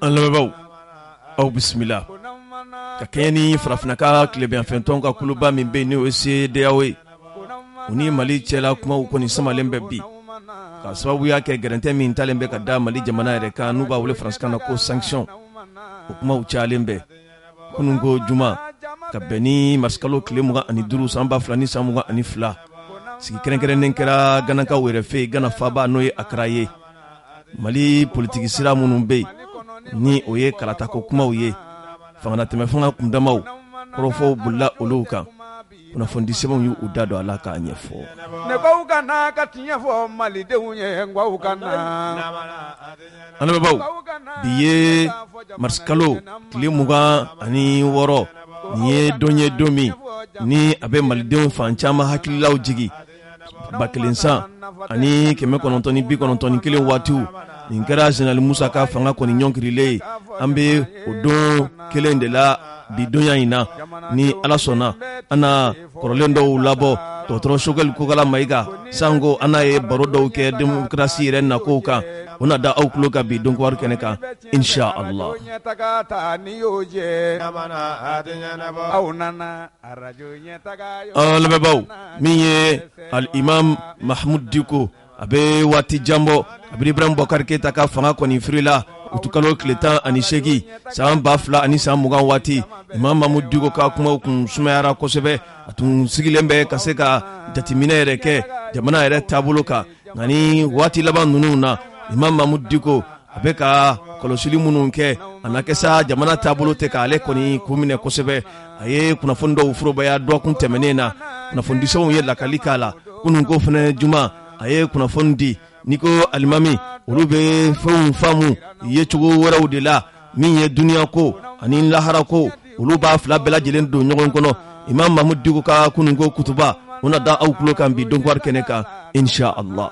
Anlamɛbaaw aw bisimila ka kɛɲɛ ni farafinaka tilebɛnfɛntɔn ka kuluba min bɛ yen n'o ye CEDEAO ye u ni Mali cɛla kumaw kɔni samalen bɛ bi ka sababuya kɛ gɛrɛntɛ min talen bɛ ka da Mali jamana yɛrɛ kan n'u b'a wele faransikan na ko sanction o kumaw cayalen bɛ kununko juma ka bɛn ni marsikalo tile 25 san 2022 sigi kɛrɛnkɛrɛnnen kɛra ganakaw yɛrɛ fɛ Gana faaba n'o ye Akra ye Mali politiki sira minnu bɛ yen ni o ye kalatako kumaw ye fangana tɛmɛ fanga kundamaw kɔrɔfɔw bolila olu kan kunnafoni sɛbɛnw y'u da don a la k'a ɲɛfɔ ne ko ka na ka tiɲɛ fɔ malidenw ye ngwaw ka na anabɛbaaw bi ye marsikalo tile 26 ni ye don ye don min ni a bɛ malidenw fan caman hakililaw jigi ba kelen san ani 991 waatiw nin kɛra Général Musa ka fanga kɔni ɲɔnkirilen an bɛ o don kelen de la bi donya in na ni Ala sɔnna an na kɔrɔlen dɔw labɔ dɔgɔtɔrɔ Sogɛli Kokala Mayiga sango an n'a ye baro dɔw kɛ démocratie yɛrɛ nakow kan o na da aw tulo kan bi donkwari kɛnɛ kan insha Allah lamɛbaaw min ye al-imam Mahmoud Diko a bɛ waati janbɔ a bɛ Ibrahim Boubacar Keita ka fanga kɔni firila utukalo tile 18 san 2020 waati imam Mahmoud Diko ka kumaw kun sumayara kosɛbɛ a tun sigilen bɛ ka se ka jateminɛ yɛrɛ kɛ jamana yɛrɛ taabolo kan nka ni waati laban ninnu na imam Mahmoud Diko a bɛ ka kɔlɔsili minnu kɛ a na kɛ sa jamana taabolo tɛ k'ale kɔni kun minɛ kosɛbɛ a ye kunnafoni dɔw forobaya dɔgɔkun tɛmɛnen na kunnafoni disɛnw ye lakali k'a la kunun ko fana juma a ye kunnafoni di ni ko alimami olu bɛ fɛnw faamu ye cogo wɛrɛw de la min ye duniya ko ani lahara ko olu b'a fila bɛɛ lajɛlen don ɲɔgɔn kɔnɔ imam Mahmoud Diko ka kunun ko kutuba o na da aw tulo kan bi donkwari kɛnɛ kan insha Allah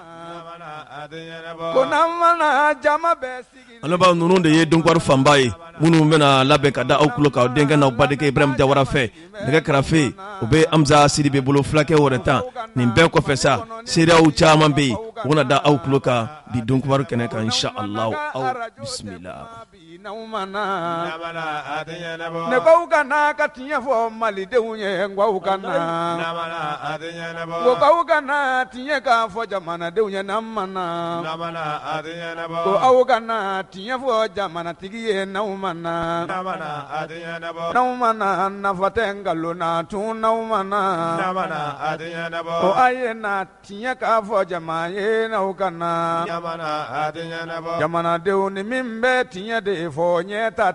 alaba ninnu de ye donkwari fanba ye minnu bɛna labɛn ka da aw tulo kan denkɛ n'aw badekɛ Ibrahim Jawara fɛ nɛgɛ kɛrɛfɛ o bɛ Amza Sidibe bolo fulakɛ wɛrɛ tan nin bɛɛ kɔfɛ sa seereyaw caman bɛ yen o na da aw tulo kan bi donkwari kɛnɛ kan insha Allah aw bisimila ne ko ka na ka tiɲɛ fɔ malidenw ye ngwaw ka na ko k'aw ka na tiɲɛ ka fɔ jamanadenw ye n'an mana ko aw ka na tiɲɛ fɔ jamanatigi ye n'aw mana n'aw mana nafa tɛ nkalon na tun n'aw mana ko a ye na tiɲɛ ka fɔ jama ye n'aw ka na jamanadenw ni min bɛ tiɲɛ de fɔ ɲɛ ta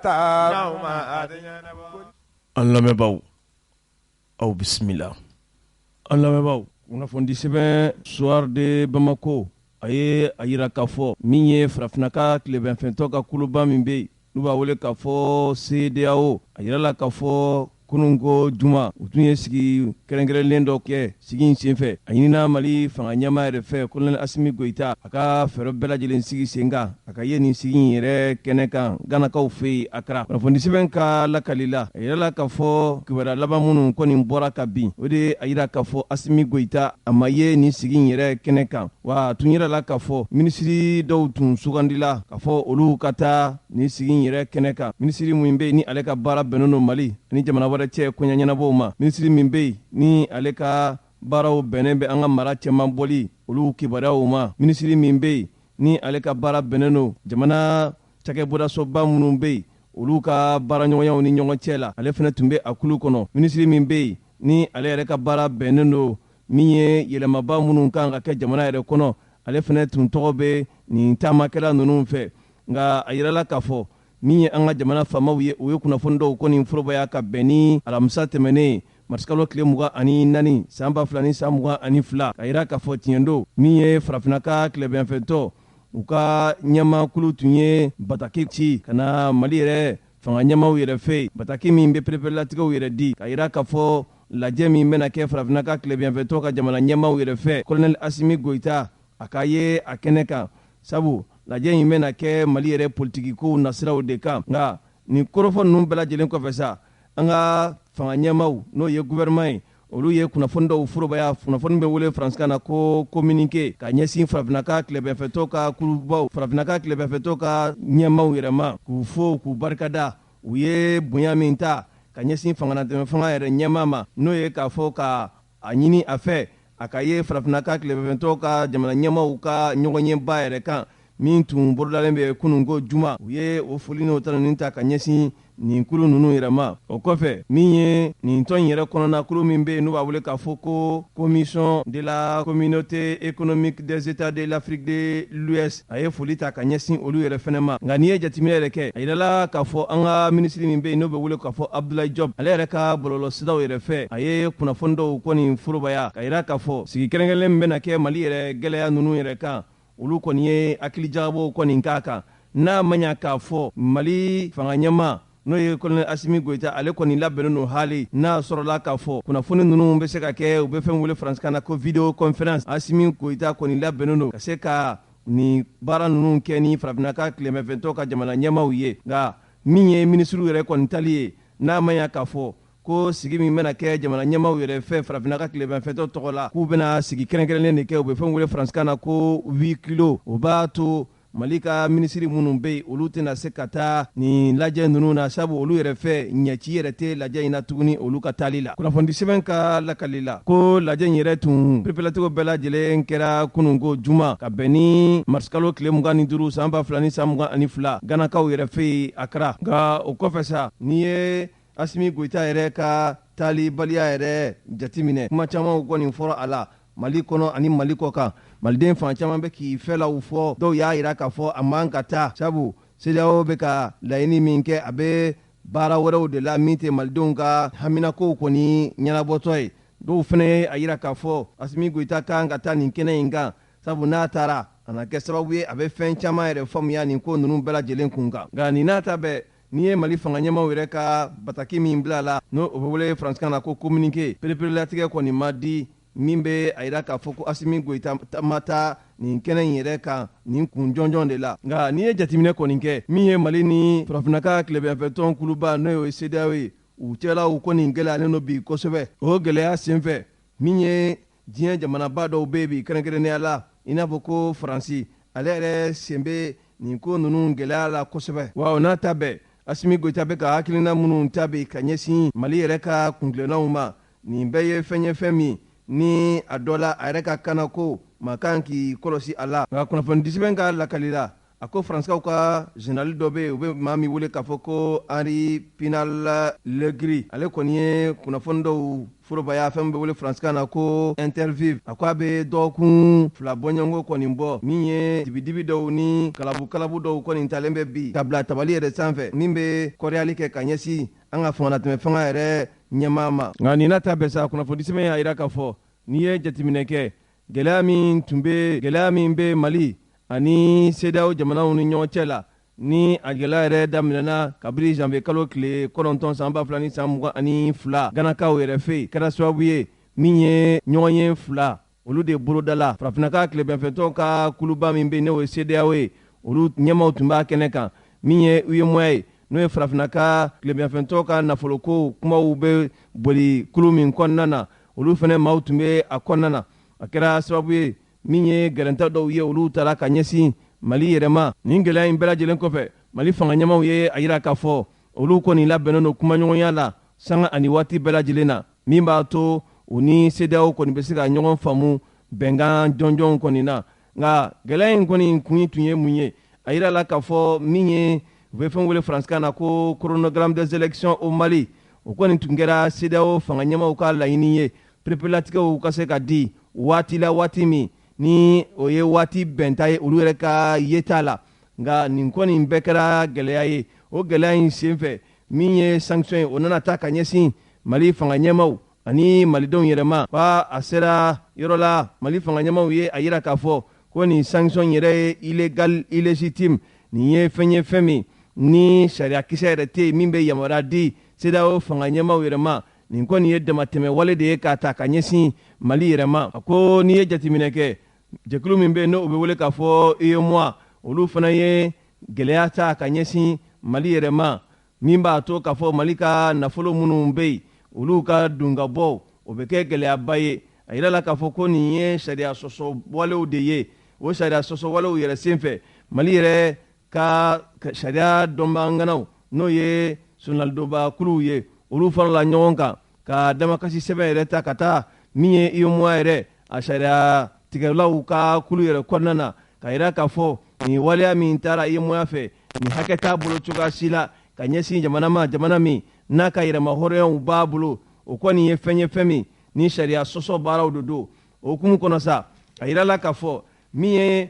an lamɛbaaw aw bisimila an lamɛbaaw kunnafoni sɛbɛn soir de Bamako a ye a yira k'a fɔ min ye farafinaka tilebɛnfɛntɔ ka kuluba min bɛ yen n'u b'a wele k'a fɔ CEDEAO a yirala k'a fɔ kununko juma u tun ye sigi kɛrɛnkɛrɛnlen dɔ kɛ sigi in senfɛ a ɲinina Mali fanga ɲɛma yɛrɛ fɛ Colonel Assimi Goïta a ka fɛɛrɛ bɛɛ lajɛlen sigi sen kan a ka ye nin sigi in yɛrɛ kɛnɛ kan ganakaw fɛ yen Akra kunnafoni sɛbɛn ka lakali la a yirala k'a fɔ kibaruya laban minnu kɔni bɔra ka bin o de a yira k'a fɔ Assimi Goïta a ma ye nin sigi in yɛrɛ kɛnɛ kan wa a tun yirala k'a fɔ minisiri dɔw tun sugandila k'a fɔ olu ka taa nin sigi in yɛrɛ kɛnɛ kan minisiri min bɛ yen ni ale ka baara bɛnnen don Mali ani jamana wɛrɛ cɛ koɲɛ ɲɛnabɔw ma minisiri min bɛ yen ni ale ka baaraw bɛnnen bɛ an ka mara cɛman bɔli olu kibaruyaw ma minisiri min bɛ yen ni ale ka baara bɛnnen don jamana cakɛbɔdasoba minnu bɛ yen olu ka baaraɲɔgɔnyaw ni ɲɔgɔn cɛ la ale fana tun bɛ a kulu kɔnɔ minisiri min bɛ yen ni ale yɛrɛ ka baara bɛnnen don min ye yɛlɛmaba minnu kan ka kɛ jamana yɛrɛ kɔnɔ ale fana tun tɔgɔ bɛ nin taamakɛla ninnu fɛ nka a yirala k'a fɔ min ye an ka jamana faamaw ye o ye kunnafoni dɔw kɔni forobaya ka bɛn ni alamisa tɛmɛnen marsikalo tile 24 san 2022 ka yira k'a fɔ tiɲɛ don min ye farafinaka tilebɛnfɛntɔ u ka ɲɛmakulu tun ye bataki ci ka na Mali yɛrɛ fanga ɲɛmaw yɛrɛ fɛ bataki min bɛ pereperelatigɛw yɛrɛ di ka yira k'a fɔ lajɛ min bɛna kɛ farafinaka tilebɛnfɛntɔ ka jamana ɲɛmaw yɛrɛ fɛ Colonel Assimi Goïta a ka ye a kɛnɛ kan sabu lajɛ in bɛna kɛ Mali yɛrɛ politiki ko nasiraw de kan nka nin kɔrɔfɔ ninnu bɛɛ lajɛlen kɔfɛ sa an ka fanga ɲɛmaw n'o ye gouvernement ye olu ye kunnafoni dɔw forobaya kunnafoni bɛ wele faransikan na ko communiqué ka ɲɛsin farafinaka tilebɛnfɛtɔ ka kulubaw farafinaka tilebɛnfɛtɔ ka ɲɛmaw yɛrɛ ma k'u fo k'u barikada u ye bonya min ta ka ɲɛsin fanganatɛmɛ fanga yɛrɛ ɲɛma ma n'o ye k'a fɔ ka a ɲini a fɛ a ka ye farafinaka tilebɛnfɛtɔ ka jamana ɲɛmaw ka ɲɔgɔnɲɛba yɛrɛ kan min tun bolodalen bɛ kununko juma u ye o foli n'o tanuni ta ka ɲɛsin nin kulu ninnu yɛrɛ ma o kɔfɛ min ye nin tɔn yɛrɛ kɔnɔna kulu min bɛ yen n'u b'a wele k'a fɔ ko commission de la communauté économique des états de l'Afrique de l'Ouest a ye foli ta ka ɲɛsin olu yɛrɛ fɛnɛ ma nka n'i ye jateminɛ yɛrɛ kɛ a yirala k'a fɔ an ka minisiri min bɛ yen n'o bɛ wele k'a fɔ Abdoulaye Diop ale yɛrɛ ka bɔlɔlɔsiraw yɛrɛ fɛ a ye kunnafoni dɔw kɔni forobaya ka yira k'a fɔ sigi kɛrɛnkɛrɛnlen min bɛna kɛ Mali yɛrɛ gɛlɛya ninnu yɛrɛ kan olu kɔni ye hakilijabaw kɔni k'a kan n'a ma ɲa k'a fɔ Mali fanga ɲɛma n'o ye colonel Assimi Goïta ale kɔni labɛnnen don hali n'a sɔrɔla k'a fɔ kunnafoni ninnu bɛ se ka kɛ u bɛ fɛn wele faransikan na ko video conférence Assimi Goïta kɔni labɛnnen don ka se ka nin baara ninnu kɛ ni farafinaka tilebɛnfɛtɔ ka jamana ɲɛmaw ye nka min ye minisiriw yɛrɛ kɔni tali ye n'a ma ɲa k'a fɔ ko sigi min bɛna kɛ jamana ɲɛmaw yɛrɛ fɛ farafinaka tilebɛnfɛtɔ tɔgɔ la k'u bɛna sigi kɛrɛnkɛrɛnlen de kɛ u bɛ fɛn wele faransikan na ko huis clos o b'a to Mali ka minisiri minnu bɛ yen olu tɛna se ka taa nin lajɛ ninnu na sabu olu yɛrɛ fɛ ɲɛci yɛrɛ tɛ lajɛ in na tuguni olu ka taali la kunnafoni sɛbɛn ka lakali la ko lajɛ in yɛrɛ tun perepelatigiw bɛɛ lajɛlen kɛra kununko juma ka bɛn ni marisikalo tile 25 san 2022 ganakaw yɛrɛ fɛ yen Accra nka o kɔfɛ sa n'i ye Assimi Goïta yɛrɛ ka taalibaliya yɛrɛ jateminɛ kuma caman kɔni fɔra a la Mali kɔnɔ ani Mali kɔ kan maliden fan caman bɛ k'i fɛlaw fɔ dɔw y'a yira k'a fɔ a man ka taa sabu CEDEAO bɛ ka laɲini min kɛ a bɛ baara wɛrɛw de la min tɛ malidenw ka haminakow kɔni ɲɛnabɔtɔ ye dɔw fana ye a yira k'a fɔ Assimi Goïta kan ka taa nin kɛnɛ in kan sabu n'a taara a na kɛ sababu ye a bɛ fɛn caman yɛrɛ faamuya nin ko ninnu bɛɛ lajɛlen kun kan nka nin n'a ta bɛɛ n'i ye Mali fanga ɲɛmaw yɛrɛ ka bataki min bila la n'o bɛ wele faransikan na ko communiqué pereperelatigɛ kɔni ma di min bɛ a yira k'a fɔ ko Assimi Goïta ma taa nin kɛnɛ in yɛrɛ kan nin kun jɔnjɔn de la nka n'i ye jateminɛ kɔni kɛ min ye Mali ni farafinaka tilebɛnfɛtɔn kuluba n'o ye CEDEAO ye u cɛla u kɔni gɛlɛyalen don bi kosɛbɛ o gɛlɛya senfɛ min ye diɲɛ jamanaba dɔw bɛ bi kɛrɛnkɛrɛnnenya la i n'a fɔ ko Faransi ale yɛrɛ sen bɛ nin ko ninnu gɛlɛya la kosɛbɛ wa n'a ta bɛɛ Assimi Goïta bɛ ka hakilina minnu ta bi ka ɲɛsin Mali yɛrɛ ka kuntilennanw ma nin bɛɛ ye fɛn ye fɛn min ni a dɔ la a yɛrɛ ka kana ko maa kan k'i kɔlɔsi a la nka kunnafoni disɛbɛn ka lakali la a ko faransiskaw ka général dɔ bɛ yen u bɛ maa min wele k'a fɔ ko Henri Pinal Legri ale kɔni ye kunnafoni dɔw forobaya fɛn bɛ wele faransikan na ko interview a ko a bɛ dɔgɔkun 2 bɔɲɔgɔnko kɔni bɔ min ye dibidibi dɔw ni kalabu dɔw kɔni talen bɛ bi ka bila tabali yɛrɛ sanfɛ min bɛ kɔrɔyali kɛ ka ɲɛsin an ka fangatɛmɛ fanga yɛrɛ ɲɛmaa ma nka nin n'a ta bɛɛ sa kunnafoni sɛbɛn y'a jira k'a fɔ n'i ye jateminɛ kɛ gɛlɛya min bɛ Mali ani CEDEAO jamanaw ni ɲɔgɔn cɛ la ni a gɛlɛya yɛrɛ daminɛna kabiri janvier kalo tile 9 san 2022 ganakaw yɛrɛ fɛ yen kɛra sababu ye min ye ɲɔgɔnye 2 olu de bolodala farafinaka tilebɛnfɛtɔn ka kuluba min bɛ yen n'o ye CEDEAO ye olu ɲɛmaw tun b'a kɛnɛ kan min ye UEMOA ye n'o ye farafinaka tilebɛnfɛtɔn ka nafoloko kumaw bɛ boli kulu min kɔnɔna na olu fana maaw tun bɛ a kɔnɔna na a kɛra sababu ye min ye gɛrɛnta dɔw ye olu taara ka ɲɛsin Mali yɛrɛ ma nin gɛlɛya in bɛɛ lajɛlen kɔfɛ Mali fanga ɲɛmaw ye a yira k'a fɔ olu kɔni labɛnnen don kumaɲɔgɔnya la sanga ani waati bɛɛ lajɛlen na min b'a to u ni CEDEAO kɔni bɛ se ka ɲɔgɔn faamu bɛnkan jɔnjɔn kɔni na nka gɛlɛya in kɔni kun tun ye mun ye a yira la k'a fɔ min ye u bɛ fɛn wele faransikan na ko chronogramme des élections au Mali o kɔni tun kɛra CEDEAO fanga ɲɛmaw ka laɲini ye perepelatigɛw ka se ka di waati la waati min ni o ye waati bɛnta ye olu yɛrɛ ka yeta la nka nin kɔni bɛɛ kɛra gɛlɛya ye o gɛlɛya in senfɛ min ye sanction ye o nana ta ka ɲɛsin Mali fanga ɲɛmaw ani malidenw yɛrɛ ma fa a sera yɔrɔ la Mali fanga ɲɛmaw ye a yira k'a fɔ ko nin sanction yɛrɛ ye illégal illégitime nin ye fɛn min ni sariya kisɛ yɛrɛ tɛ yen min bɛ yamaruya di CEDEAO fanga ɲɛmaw yɛrɛ ma nin kɔni ye damatɛmɛ wale de ye k'a ta ka ɲɛsin Mali yɛrɛ ma a ko n'i ye jateminɛ kɛ jɛkulu min bɛ yen n'o bɛ wele k'a fɔ UEMOA olu fana ye gɛlɛya ta ka ɲɛsin Mali yɛrɛ ma min b'a to k'a fɔ Mali ka nafolo minnu bɛ yen olu ka don ka bɔ o bɛ kɛ gɛlɛyaba ye a yira la k'a fɔ ko nin ye sariya sɔsɔ walew de ye o sariya sɔsɔ walew yɛrɛ sen fɛ Mali yɛrɛ ka sariya dɔnbaganganaw n'o ye sonalidonbakuluw ye olu farala ɲɔgɔn kan ka damakasi sɛbɛn yɛrɛ ta ka taa min ye UEMOA yɛrɛ a sariya tigɛlaw ka kulu yɛrɛ kɔnɔna na ka yira k'a fɔ nin waleya min taara UEMOA fɛ nin hakɛ t'a bolo cogoya si la ka ɲɛsin jamana ma jamana min n'a ka yɛrɛma hɔrɔnyaw b'a bolo o kɔni ye fɛn min ni sariya sɔsɔ baaraw de don o hukumu kɔnɔ sa a yira la k'a fɔ min ye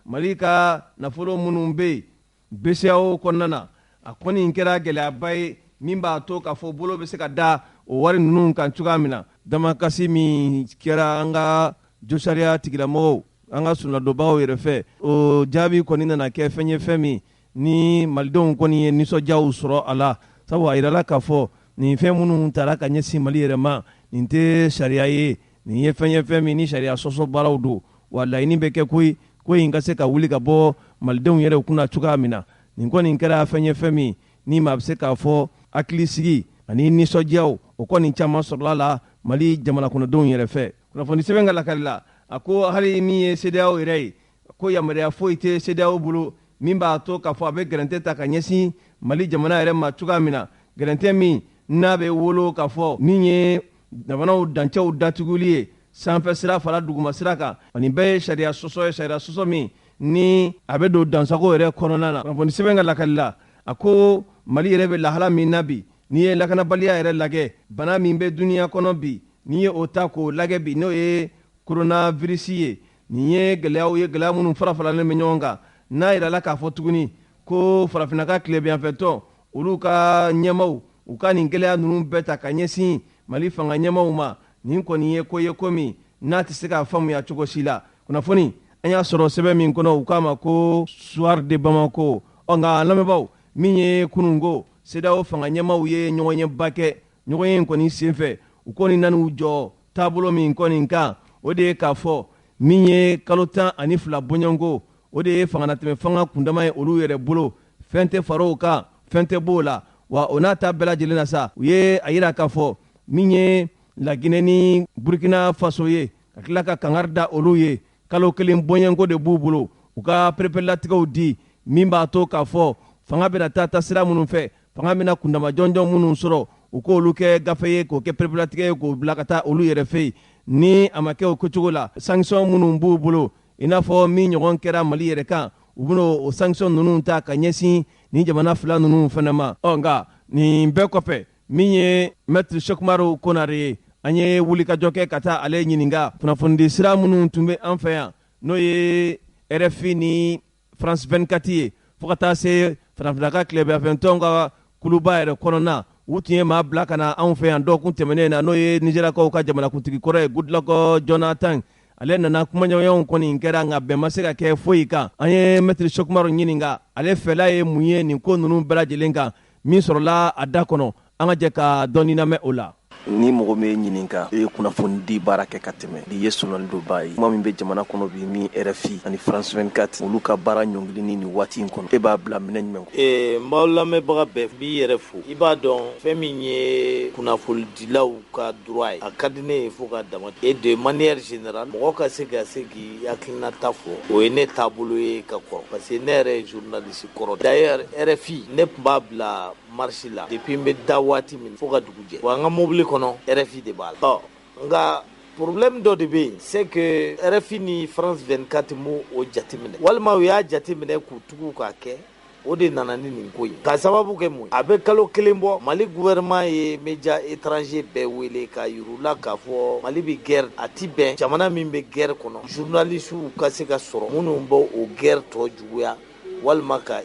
Mali ka nafolo minnu bɛ yen BCEAO kɔnɔna na a kɔni kɛra gɛlɛyaba ye min b'a to k'a fɔ bolo bɛ se ka da o wari ninnu kan cogoya min na damakasi min kɛra an ka josariya tigilamɔgɔw an ka sunadonbagaw yɛrɛ fɛ o jaabi kɔni nana kɛ fɛn min ni malidenw kɔni ye nisɔndiyaw sɔrɔ a la sabu a yirala k'a fɔ nin fɛn minnu taara ka ɲɛsin Mali yɛrɛ ma nin tɛ sariya ye nin ye fɛn min ni sariya sɔsɔ baaraw don wa laɲini bɛ kɛ ko in ka se ka wuli ka bɔ malidenw yɛrɛ kunna cogoya min na nin kɔni kɛra fɛn min ni maa bɛ se k'a fɔ hakilisigi ani nisɔndiyaw o kɔni caman sɔrɔla la Mali jamana kɔnɔdenw yɛrɛ fɛ kunnafoni sɛbɛn ka lakali la a ko hali min ye CEDEAO yɛrɛ ye ko yamaruya foyi tɛ CEDEAO bolo min b'a to k'a fɔ a bɛ gɛrɛntɛ ta ka ɲɛsin Mali jamana yɛrɛ ma cogoya min na gɛrɛntɛ min n'a bɛ wolo k'a fɔ min ye jamanaw dancɛw datuguli ye sanfɛ sira fara duguma sira kan ani bɛɛ ye sariya sɔsɔ min ni a bɛ don dansago yɛrɛ kɔnɔna na kunnafoni sɛbɛn ka lakali la a ko Mali yɛrɛ bɛ lahala min na bi n'i ye lakanabaliya yɛrɛ lajɛ bana min bɛ duniya kɔnɔ bi n'i ye o ta k'o lajɛ bi n'o ye coronavirus ye nin ye gɛlɛyaw ye gɛlɛya minnu fara-faralen bɛ ɲɔgɔn kan n'a yirala k'a fɔ tuguni ko farafinna tilebiyanfɛtɔn olu ka ɲɛmaw u ka nin gɛlɛya ninnu bɛɛ ta ka ɲɛsin Mali fanga ɲɛmaw ma nin kɔni ye ko min n'a tɛ se k'a faamuya cogo si la kunnafoni an y'a sɔrɔ sɛbɛn min kɔnɔ u k'a ma ko Soir de Bamako nka lamɛnbaaw min ye kununko CEDEAO fanga ɲɛmaw ye ɲɔgɔnɲɛba kɛ ɲɔgɔnɲɛ kɔni senfɛ u kɔni nan'u jɔ taabolo min kɔni kan o de ye k'a fɔ min ye kalo 12 bɔɲɔnko o de ye fanganatɛmɛ fanga kundama ye olu yɛrɛ bolo fɛn tɛ far'o kan fɛn tɛ b'o la wa o n'a ta bɛɛ lajɛlen na sa u ye a yira k'a fɔ min ye Laginɛ ni Burkina Faso ye ka tila ka kangari da olu ye kalo 1 bɔɲɔnko de b'u bolo u ka pereperelatigɛw di min b'a to k'a fɔ fanga bɛna taa sira minnu fɛ fanga bɛna kundama jɔnjɔn minnu sɔrɔ u k'olu kɛ gafe ye k'o kɛ pereperelatigɛ ye k'o bila ka taa olu yɛrɛ fɛ yen ni a ma kɛ o kɛcogo la sanction minnu b'u bolo i n'a fɔ min ɲɔgɔn kɛra Mali yɛrɛ kan u bɛna o sanction ninnu ta ka ɲɛsin ni jamana fila ninnu fana ma nka nin bɛɛ kɔfɛ min ye Maître Cheikh Umaru Konare ye an ye wulikajɔ kɛ ka taa ale ɲininka kunnafonidi sira minnu tun bɛ an fɛ yan n'o ye RFI ni France 24 ye fo ka taa se farafinna tilebiyanfɛtɔn ka kuluba yɛrɛ kɔnɔna u tun ye maa bila ka na anw fɛ yan dɔgɔkun tɛmɛnen na n'o ye Nizeriyakaw ka jamanakuntigi kɔrɔ ye Goodluck Jonathan ale nana kumaɲɔgɔnw kɔni kɛra nka bɛn ma se ka kɛ foyi kan an ye Maître Cheikh Umaru ɲininka ale fɛla ye mun ye nin ko ninnu bɛɛ lajɛlen kan min sɔrɔla a da kɔnɔ an ka jɛ ka dɔɔni lamɛn o la. Ni mɔgɔ min ɲininka e ye kunnafoni di baara kɛ ka tɛmɛ ni ye sonalidonba ye kuma min bɛ jamana kɔnɔ bi min RFI ani France 24 olu ka baara ɲɔngirili ni waati in kɔnɔ e b'a bila minɛ jumɛn kɔnɔ? N b'aw lamɛnbaga bɛɛ b'i yɛrɛ fo i b'a dɔn fɛn min ye kunnafonidilaw ka droit ye a ka di ne ye fo ka dama et de manière générale mɔgɔ ka se k'i hakilinata fɔ o ye ne taabolo ye ka kɔrɔ parce que ne yɛrɛ ye journaliste kɔrɔ d'ailleurs RFI ne tun b'a bila marche la depuis n bɛ da waati min fo ka dugu jɛ wa an ka mobili kɔnɔ RFI de b'a la nka problème dɔ de bɛ yen c'est que RFI ni France 24 m'o o jateminɛ walima u y'a jateminɛ k'u tugu k'a kɛ o de nana ni nin ko ye k'a sababu kɛ mun ye a bɛ kalo 1 bɔ Mali gouvernement ye média étranger bɛɛ wele k'a yir'u la k'a fɔ Mali bɛ guerre a ti bɛn jamana min bɛ guerre kɔnɔ journalistes ka se ka sɔrɔ minnu bɛ o guerre tɔ juguya walima ka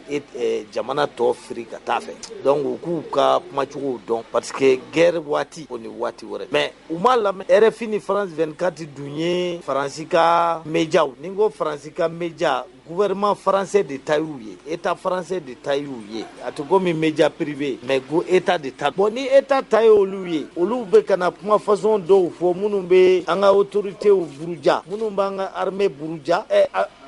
jamana tɔ firi ka taa fɛ donc u k'u ka kumacogow dɔn parce que guerre waati o ni waati wɛrɛ mais u m'a lamɛn RFI ni France 24 dun ye Faransi ka médiaw ni n ko Faransi ka média gouvernement français de ta y'u ye état français de ta y'u ye a tɛ komi média privé mais go état de ta bon ni état ta ye olu ye olu bɛ ka na kuma façon dɔw fɔ minnu bɛ an ka autorités buruja minnu b'an ka armée buruja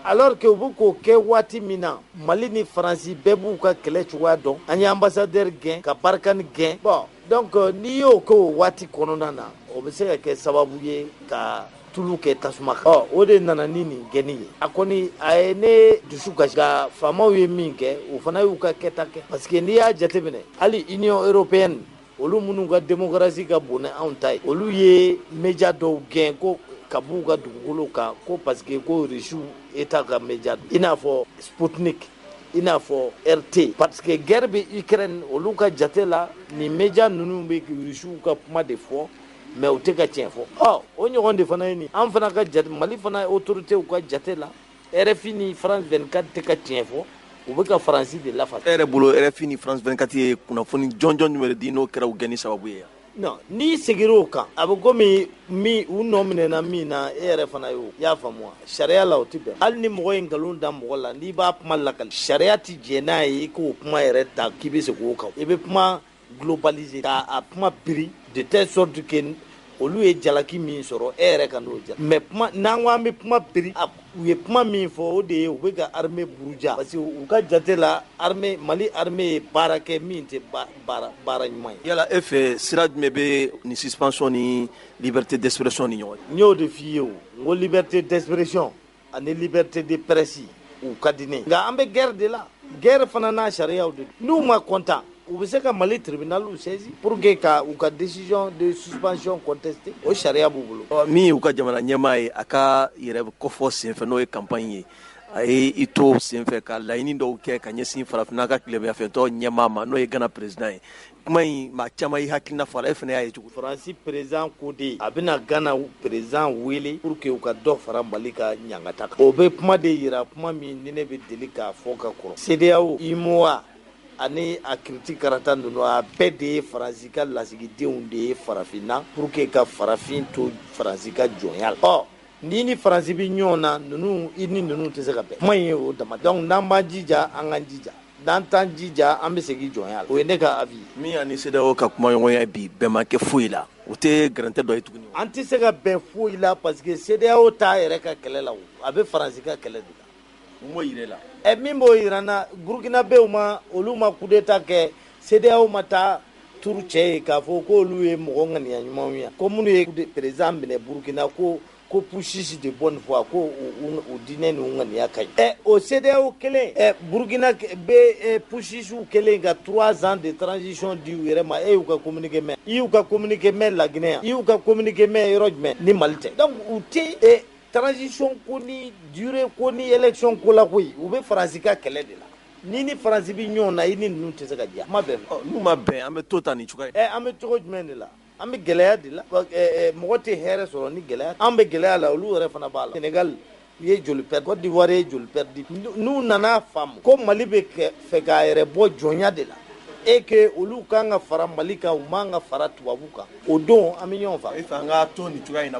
alors que bu ko kɛ waati min na Mali ni Faransi bɛɛ b'u ka kɛlɛ cogoya dɔn an ye ambassadeur gɛn ka Barkani gɛn bon donc n'i y'o kɛ o waati kɔnɔna na o bɛ se ka kɛ sababu ye ka tulu kɛ tasuma kan o de nana ni nin gɛnni ye a kɔni a ye ne dusu kasi ka faamaw ye min kɛ o fana y'u ka kɛta kɛ parce que n'i y'a jateminɛ hali Union européenne olu minnu ka démocratie ka bon ni anw ta ye olu ye média dɔw gɛn ko ka b'u ka dugukolo kan ko parce que ko Rusiw État ka média i n'a fɔ Sputnik i n'a fɔ RT parce que guerre bɛ Ukraine olu ka jate la ni média ninnu bɛ Rusiw ka kuma de fɔ mais o tɛ ka tiɲɛ fɔ o ɲɔgɔn de fana ye nin an fana ka jate Mali fana autorité ka jate la RFI ni France 24 tɛ ka tiɲɛ fɔ u bɛ ka Faransi de lafa. E yɛrɛ bolo RFI ni France 24 ye kunnafoni jɔnjɔn jumɛn di n'o kɛra u gɛnni sababu ye. Non n'i segir'o o kan a bɛ komi u nɔ minɛna min na e yɛrɛ fana ye o i y'a faamu wa sariya la o tɛ bɛn hali ni mɔgɔ ye nkalon da mɔgɔ la n'i b'a kuma lakali sariya tɛ jɛn n'a ye i k'o kuma yɛrɛ ta k'i bɛ segin o kan i bɛ kuma globaliser k'a kuma biri de telle sorte que olu ye jalaki min sɔrɔ e yɛrɛ ka n'o jala mais kuma n'an ko an bɛ kuma biri u ye kuma min fɔ o de ye u bɛ ka armée buruja parce que u ka jate la armée Mali armée ye baara kɛ min tɛ baara ɲuman ye. Yala e fɛ sira jumɛn bɛ ni suspension ni liberté d'expression ni ɲɔgɔn cɛ. n y'o de f'i ye o n ko liberté d'expression ani liberté de presse u ka di ne nka an bɛ guerre de la guerre fana n'a sariyaw de n'u ma content u bɛ se ka Mali tribunal saisi pour que ka u ka décision de suspension contester o sariya b'u bolo. Min y'u ka jamana ɲɛmaa ye a ka yɛrɛ kɔfɔ senfɛ n'o ye campagne ye a ye i to senfɛ ka laɲini dɔw kɛ ka ɲɛsin farafinna ka tilebinyanfɛtɔ ɲɛmaa ma n'o ye Gana président ye kuma in maa caman y'i hakilina fɔ a la e fana y'a ye cogo. Faransi président ko de a bɛna Gana président wele pour que u ka dɔ fara Mali ka ɲangata kan o bɛ kuma de yira kuma min ni ne bɛ deli k'a fɔ ka kɔrɔ CEDEAO UEMOA ani a kiriti karata ninnu a bɛɛ de ye Faransi ka lasigidenw de ye farafinna pour que ka farafin to Faransi ka jɔnya la n'i ni Faransi bɛ ɲɔgɔn na ninnu i ni ninnu tɛ se ka bɛn kuma in ye o dama donc n'an b'an jija an k'an jija n'an t'an jija an bɛ segin jɔnya la o ye ne ka avis ye. Min ani CEDEAO ka kumaɲɔgɔnya bi bɛn ma kɛ foyi la o tɛ garantie dɔ ye tuguni. An tɛ se ka bɛn foyi la parce que CEDEAO t'a yɛrɛ ka kɛlɛ la o a bɛ Faransi ka kɛlɛ de la. Mun b'o yira la. Min b'o yira n na Burukinabew ma olu ma coup d'état kɛ CEDEAO ma taa turu cɛ ye k'a fɔ ko olu ye mɔgɔ ŋaniya ɲumanw ye ko minnu ye président minɛ Burukina ko pushisi de bonne foi ko u diinɛ n'u ŋaniya ka ɲi o CEDEAO kelen Burukina bɛ pushisiw kelen ka 3 ans de transition di u yɛrɛ ma e y'u ka communiqué mɛn i y'u ka communiqué mɛn Laginɛ yan i y'u ka communiqué mɛn yɔrɔ jumɛn ni Mali tɛ donc u tɛ transition ko ni durée ko ni élection ko la koyi u bɛ Faransi ka kɛlɛ de la ni Faransi bɛ ɲɔgɔn na i ni ninnu tɛ se ka diya ma bɛn n'u ma bɛn an bɛ to ta nin cogoya ye an bɛ cogo jumɛn de la an bɛ gɛlɛya de la mɔgɔ tɛ hɛrɛ sɔrɔ ni gɛlɛya an bɛ gɛlɛya la olu yɛrɛ fana b'a la Sénégal ye joli pɛridi Côte d'Ivoire ye joli pɛridi n'u nana faamu ko Mali bɛ fɛ k'a yɛrɛ bɔ jɔnya de la et que olu kan ka fara Mali kan u man ka fara tubabu kan o don an bɛ ɲɔgɔn faa. E fɛ an ka to nin cogoya in na.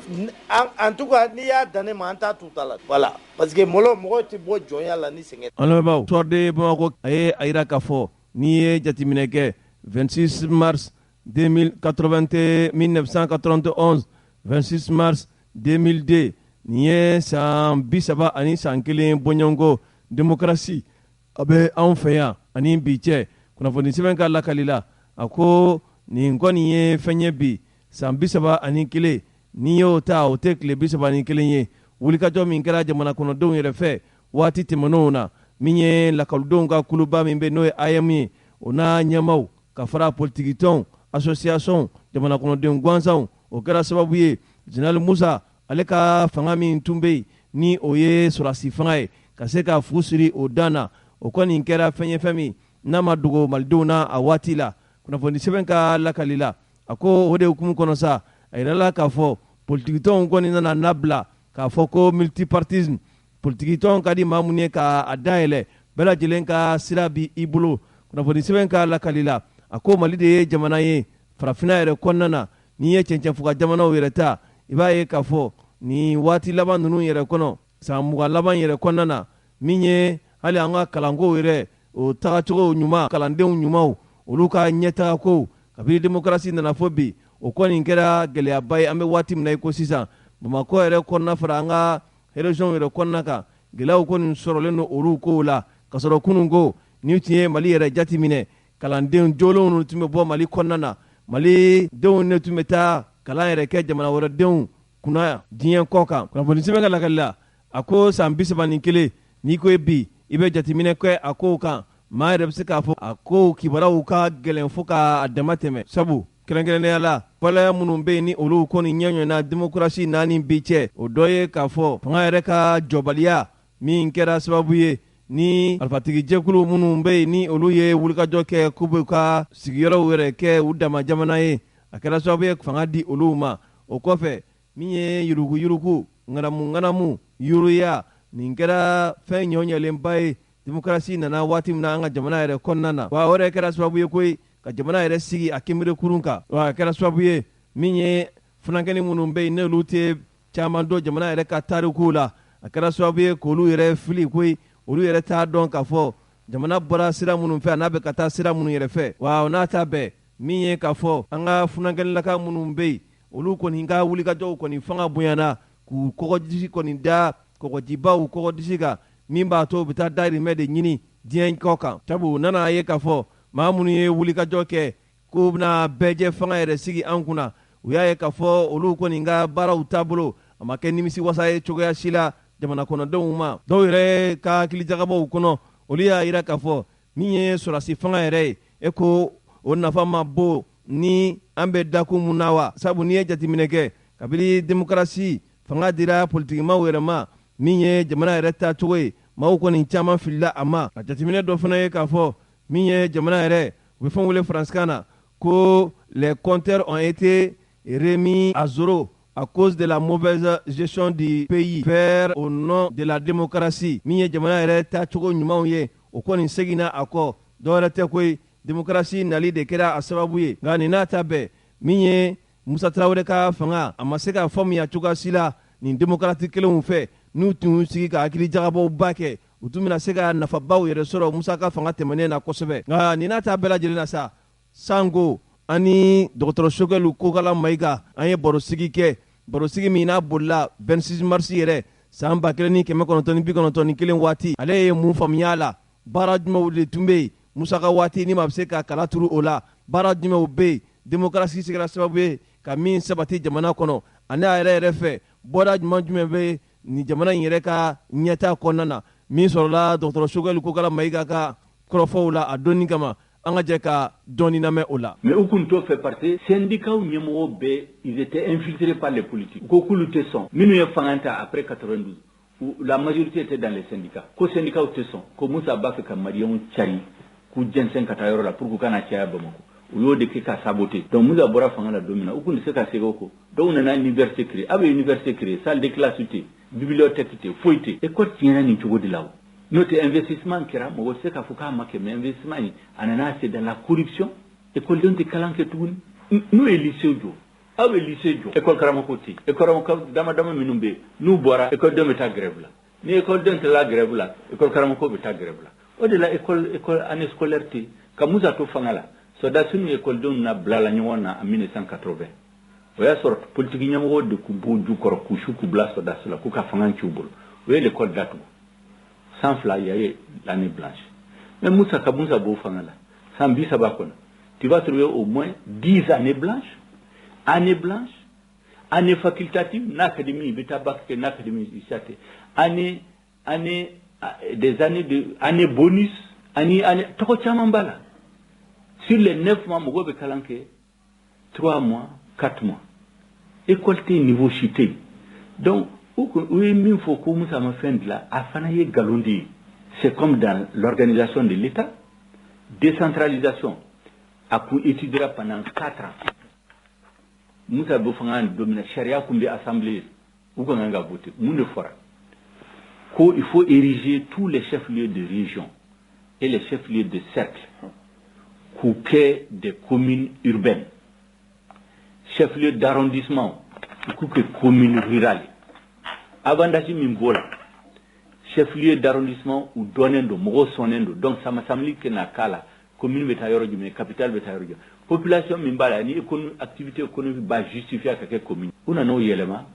En tout cas n'i y'a dan ne ma an t'a tu ta la voilà parce que mɔgɔ tɛ bɔ jɔnya la ni sɛgɛn. An lamɛnbaaw soir de Bamako a ye a yira k'a fɔ n'i ye jateminɛ kɛ 26 mars 1991 26 mars 2002 nin ye san 30 ani san 1 bɔɲɔgɔnko démocratie a bɛ anw fɛ yan ani bi cɛ kunnafoni sɛbɛn ka lakali la a ko nin kɔni ye fɛn ye bi san 30 ani 1 n'i y'o ta o tɛ tile 30 ani 1 ye wulikajɔ min kɛra jamana kɔnɔdenw yɛrɛ fɛ waati tɛmɛnenw na min ye lakɔlidenw ka kuluba min bɛ n'o ye AM ye o n'a ɲɛmaw ka fara politiki tɔnw association jamana kɔnɔdenw gansanw o kɛra sababu ye Général Musa ale ka fanga min tun bɛ yen ni o ye sɔrɔdasi fanga ye ka se ka fu siri o dan na o kɔni kɛra fɛn ye fɛn min n'a ma dogo malidenw na a waati la kunnafoni sɛbɛn ka lakali la a ko o de hukumu kɔnɔ sa a yirala k'a fɔ politiki tɔnw kɔni nana nabila k'a fɔ ko multipartisme politiki tɔnw ka di maa mun ye k'a dayɛlɛ bɛɛ lajɛlen ka sira bi i bolo kunnafoni sɛbɛn ka lakali la a ko Mali de ye jamana ye farafinna yɛrɛ kɔnɔna na n'i ye cɛncɛnfuga jamanaw yɛrɛ ta i b'a ye k'a fɔ ni waati laban ninnu yɛrɛ kɔnɔ san 20 laban yɛrɛ kɔnɔna na min ye hali an ka kalanko yɛrɛ o tagacogo ɲuman kalandenw ɲumanw olu ka ɲɛtagakow kabini démocratie nana fɔ bi o kɔni kɛra gɛlɛyaba ye an bɛ waati min na i ko sisan Bamakɔ yɛrɛ kɔnɔna fara an ka région yɛrɛ kɔnɔna kan gɛlɛyaw kɔni sɔrɔlen don olu kow la ka sɔrɔ kunun ko ni tun ye Mali yɛrɛ jati minɛ kalanden jolenw tun bɛ bɔ Mali kɔnɔna na Mali denw ne tun bɛ taa kalan yɛrɛ kɛ jamana wɛrɛ denw kunna diɲɛ kɔ kan kunnafoni sɛbɛn ka lakali la a ko san 31 n'i ko bi i bɛ jateminɛ kɛ a kow kan maa yɛrɛ bɛ se k'a fɔ a ko kibaruyaw ka gɛlɛn fo k'a dama tɛmɛ sabu kɛrɛnkɛrɛnnenya la falaya minnu bɛ yen ni olu kɔni ɲɛɲɔna démocratie naani bi cɛ o dɔ ye k'a fɔ fanga yɛrɛ ka jɔbaliya min kɛra sababu ye ni alifatigi jɛkulu minnu bɛ yen ni olu ye wulikajɔ kɛ k'u bɛ ka sigiyɔrɔw yɛrɛ kɛ u dama jamana ye a kɛra sababu ye fanga di olu ma o kɔfɛ min ye yurugu ŋanamu yuruya nin kɛra fɛn ɲɔɲɛlenba ye démocratie nana waati min na an ka jamana yɛrɛ kɔnɔna na wa o yɛrɛ kɛra sababu ye koyi ka jamana yɛrɛ sigi a kinbere kurun kan wa a kɛra sababu ye min ye funankɛni minnu bɛ yen n'olu tɛ caman dɔn jamana yɛrɛ ka tarikuw la a kɛra sababu ye k'olu yɛrɛ fili koyi olu yɛrɛ t'a dɔn k'a fɔ jamana bɔra sira minnu fɛ a n'a bɛ ka taa sira minnu yɛrɛ fɛ wa n'a ta bɛɛ min ye k'a fɔ an ka funankɛnilaka minnu bɛ yen olu kɔni ka wulikajɔw kɔni fanga bonyana k'u kɔgɔdisi kɔni da kɔgɔjibaw kɔgɔdisi kan min b'a to u bɛ taa dayirimɛ de ɲini diɲɛ kɔ kan sabu u nana ye k'a fɔ maa minnu ye wulikajɔ kɛ k'u bɛna bɛɛ fanga yɛrɛ sigi an kunna u y'a ye k'a fɔ olu kɔni ka baaraw taabolo a ma kɛ nimisi wasa ye cogoya si la jamana kɔnɔdenw ma dɔw yɛrɛ ka hakilijagabaw kɔnɔ olu y'a jira k'a fɔ min ye sɔrɔdasi fanga yɛrɛ ye e ko o nafa ma bon ni an bɛ dakun mun na wa sabu n'i ye jateminɛ kɛ kabini démocratie fanga dira politikimaw yɛrɛ ma min ye jamana yɛrɛ taacogo ye maaw kɔni caman filila a ma a jateminɛ dɔ fana ye k'a fɔ min ye jamana yɛrɛ u bɛ fɛn wele faransikan na ko les compteurs ont été remis à zéro à cause de la mauvaise gestion du pays vers au nom de la démocratie min ye jamana yɛrɛ taacogo ɲumanw ye o kɔni seginna a kɔ dɔwɛrɛ tɛ koyi démocratie nali de kɛra a sababu ye nka nin n'a ta bɛɛ min ye Musa Tarawele ka fanga a ma se ka faamuya cogoya si la nin démocrate kelenw fɛ n'u tun y'u sigi ka hakilijagabaw ba kɛ u tun bɛna se ka nafabaw yɛrɛ sɔrɔ Musa ka fanga tɛmɛnen na kosɛbɛ nka nin n'a ta bɛɛ lajɛlen na sa sango ani dɔgɔtɔrɔ Sogɛlu Kokala Mayiga an ye barosigi kɛ barosigi min n'a bolila 26 mars yɛrɛ san 1991 waati ale ye mun faamuya la baara jumɛnw de tun bɛ yen Musa ka waati ni ma bɛ se ka kala turu o la baara jumɛnw bɛ yen démocratie sigila sababu ye ka min sabati jamana kɔnɔ ani a yɛrɛ fɛ bɔda jumɛn bɛ ni jamana in yɛrɛ ka ɲɛta kɔnɔna na min sɔrɔla dɔgɔtɔrɔ Sogɛlu Kokala Mayiga ka kɔrɔfɔw la a dɔnni kama an ka jɛ ka dɔɔni lamɛn o la. Mais u kun t'o fɛ parce que syndicats ɲɛmɔgɔw bɛɛ ils étaient infiltrés par les politiques ko k'olu tɛ sɔn minnu ye fanga ta après 92 la majorité était dans les syndicats ko syndicats tɛ sɔn ko Musa b'a fɛ ka maliyɛnw cari k'u jɛnsɛn ka taa yɔrɔ la pour que u kana caya Bamako u y'o de kɛ ka saboter donc Musa bɔra fanga la don min na u kun tɛ se ka segin o kɔ dɔw nana université créer a bɛ université créer salle de classe tɛ bibliothèque tɛ foyi tɛ école tiɲɛna nin cogo de la o n'o tɛ investissement kɛra mɔgɔ tɛ se k'a fɔ k'a ma kɛ mais investissement in a nana c'est dans la corruption écoledenw tɛ kalan kɛ tuguni n'o ye lycée jɔ aw bɛ lycée jɔ école karamɔgɔ tɛ yen école karamɔgɔ dama dama minnu bɛ yen n'u bɔra écoledenw bɛ taa grève la ni écoledenw tɛla grève la école karamɔgɔ bɛ taa grève la o de la école année scolaire tɛ ka Musa to fanga la soldats ni écoledenw na bilala ɲɔgɔn na en 1980 o y'a sɔrɔ politique ɲɛmɔgɔw de k'u b'u ju kɔrɔ k'u su k'u bila soldats la k'u ka fanga ci u bolo o ye l'école datugu san fila il y a eu l'année blanche mais Musa ka Musa b'o fanga la san 30 kɔnɔ tu vas trouver au moins 10 années blanches année facultative n'académie il bɛ taa bac kɛ n'académie isate année des années de année bonus année tɔgɔ caman b'a la sur les 9 mois mɔgɔw bɛ kalan kɛ 3 mois 4 mois école tɛ niveau si tɛ yen donc u ye min fɔ ko Musa ma fɛn dilan a fana ye nkalon de ye c'est comme dans l'organisation de l'État décentralisation a kun étudiera pendant 4 ans Musa bɛ fanga don min na sariya kun bɛ assemblée u kan ka voter mun de fɔra ko il faut ériger tous les chefs-lieux de région et les chefs-lieux de cercle k'u kɛ des communes urbaines chef-lieu d'arrondissement k'u kɛ communes rurales avantage min b'o la chef-lieu d'arrondissement u dɔnnen don mɔgɔw sɔnnen don donc samasamli kɛ na k'a la commune bɛ taa yɔrɔ jumɛn capitale bɛ taa yɔrɔ jumɛn population min b'a la ni activité économique b'a justifier ka kɛ commune u nana o yɛlɛma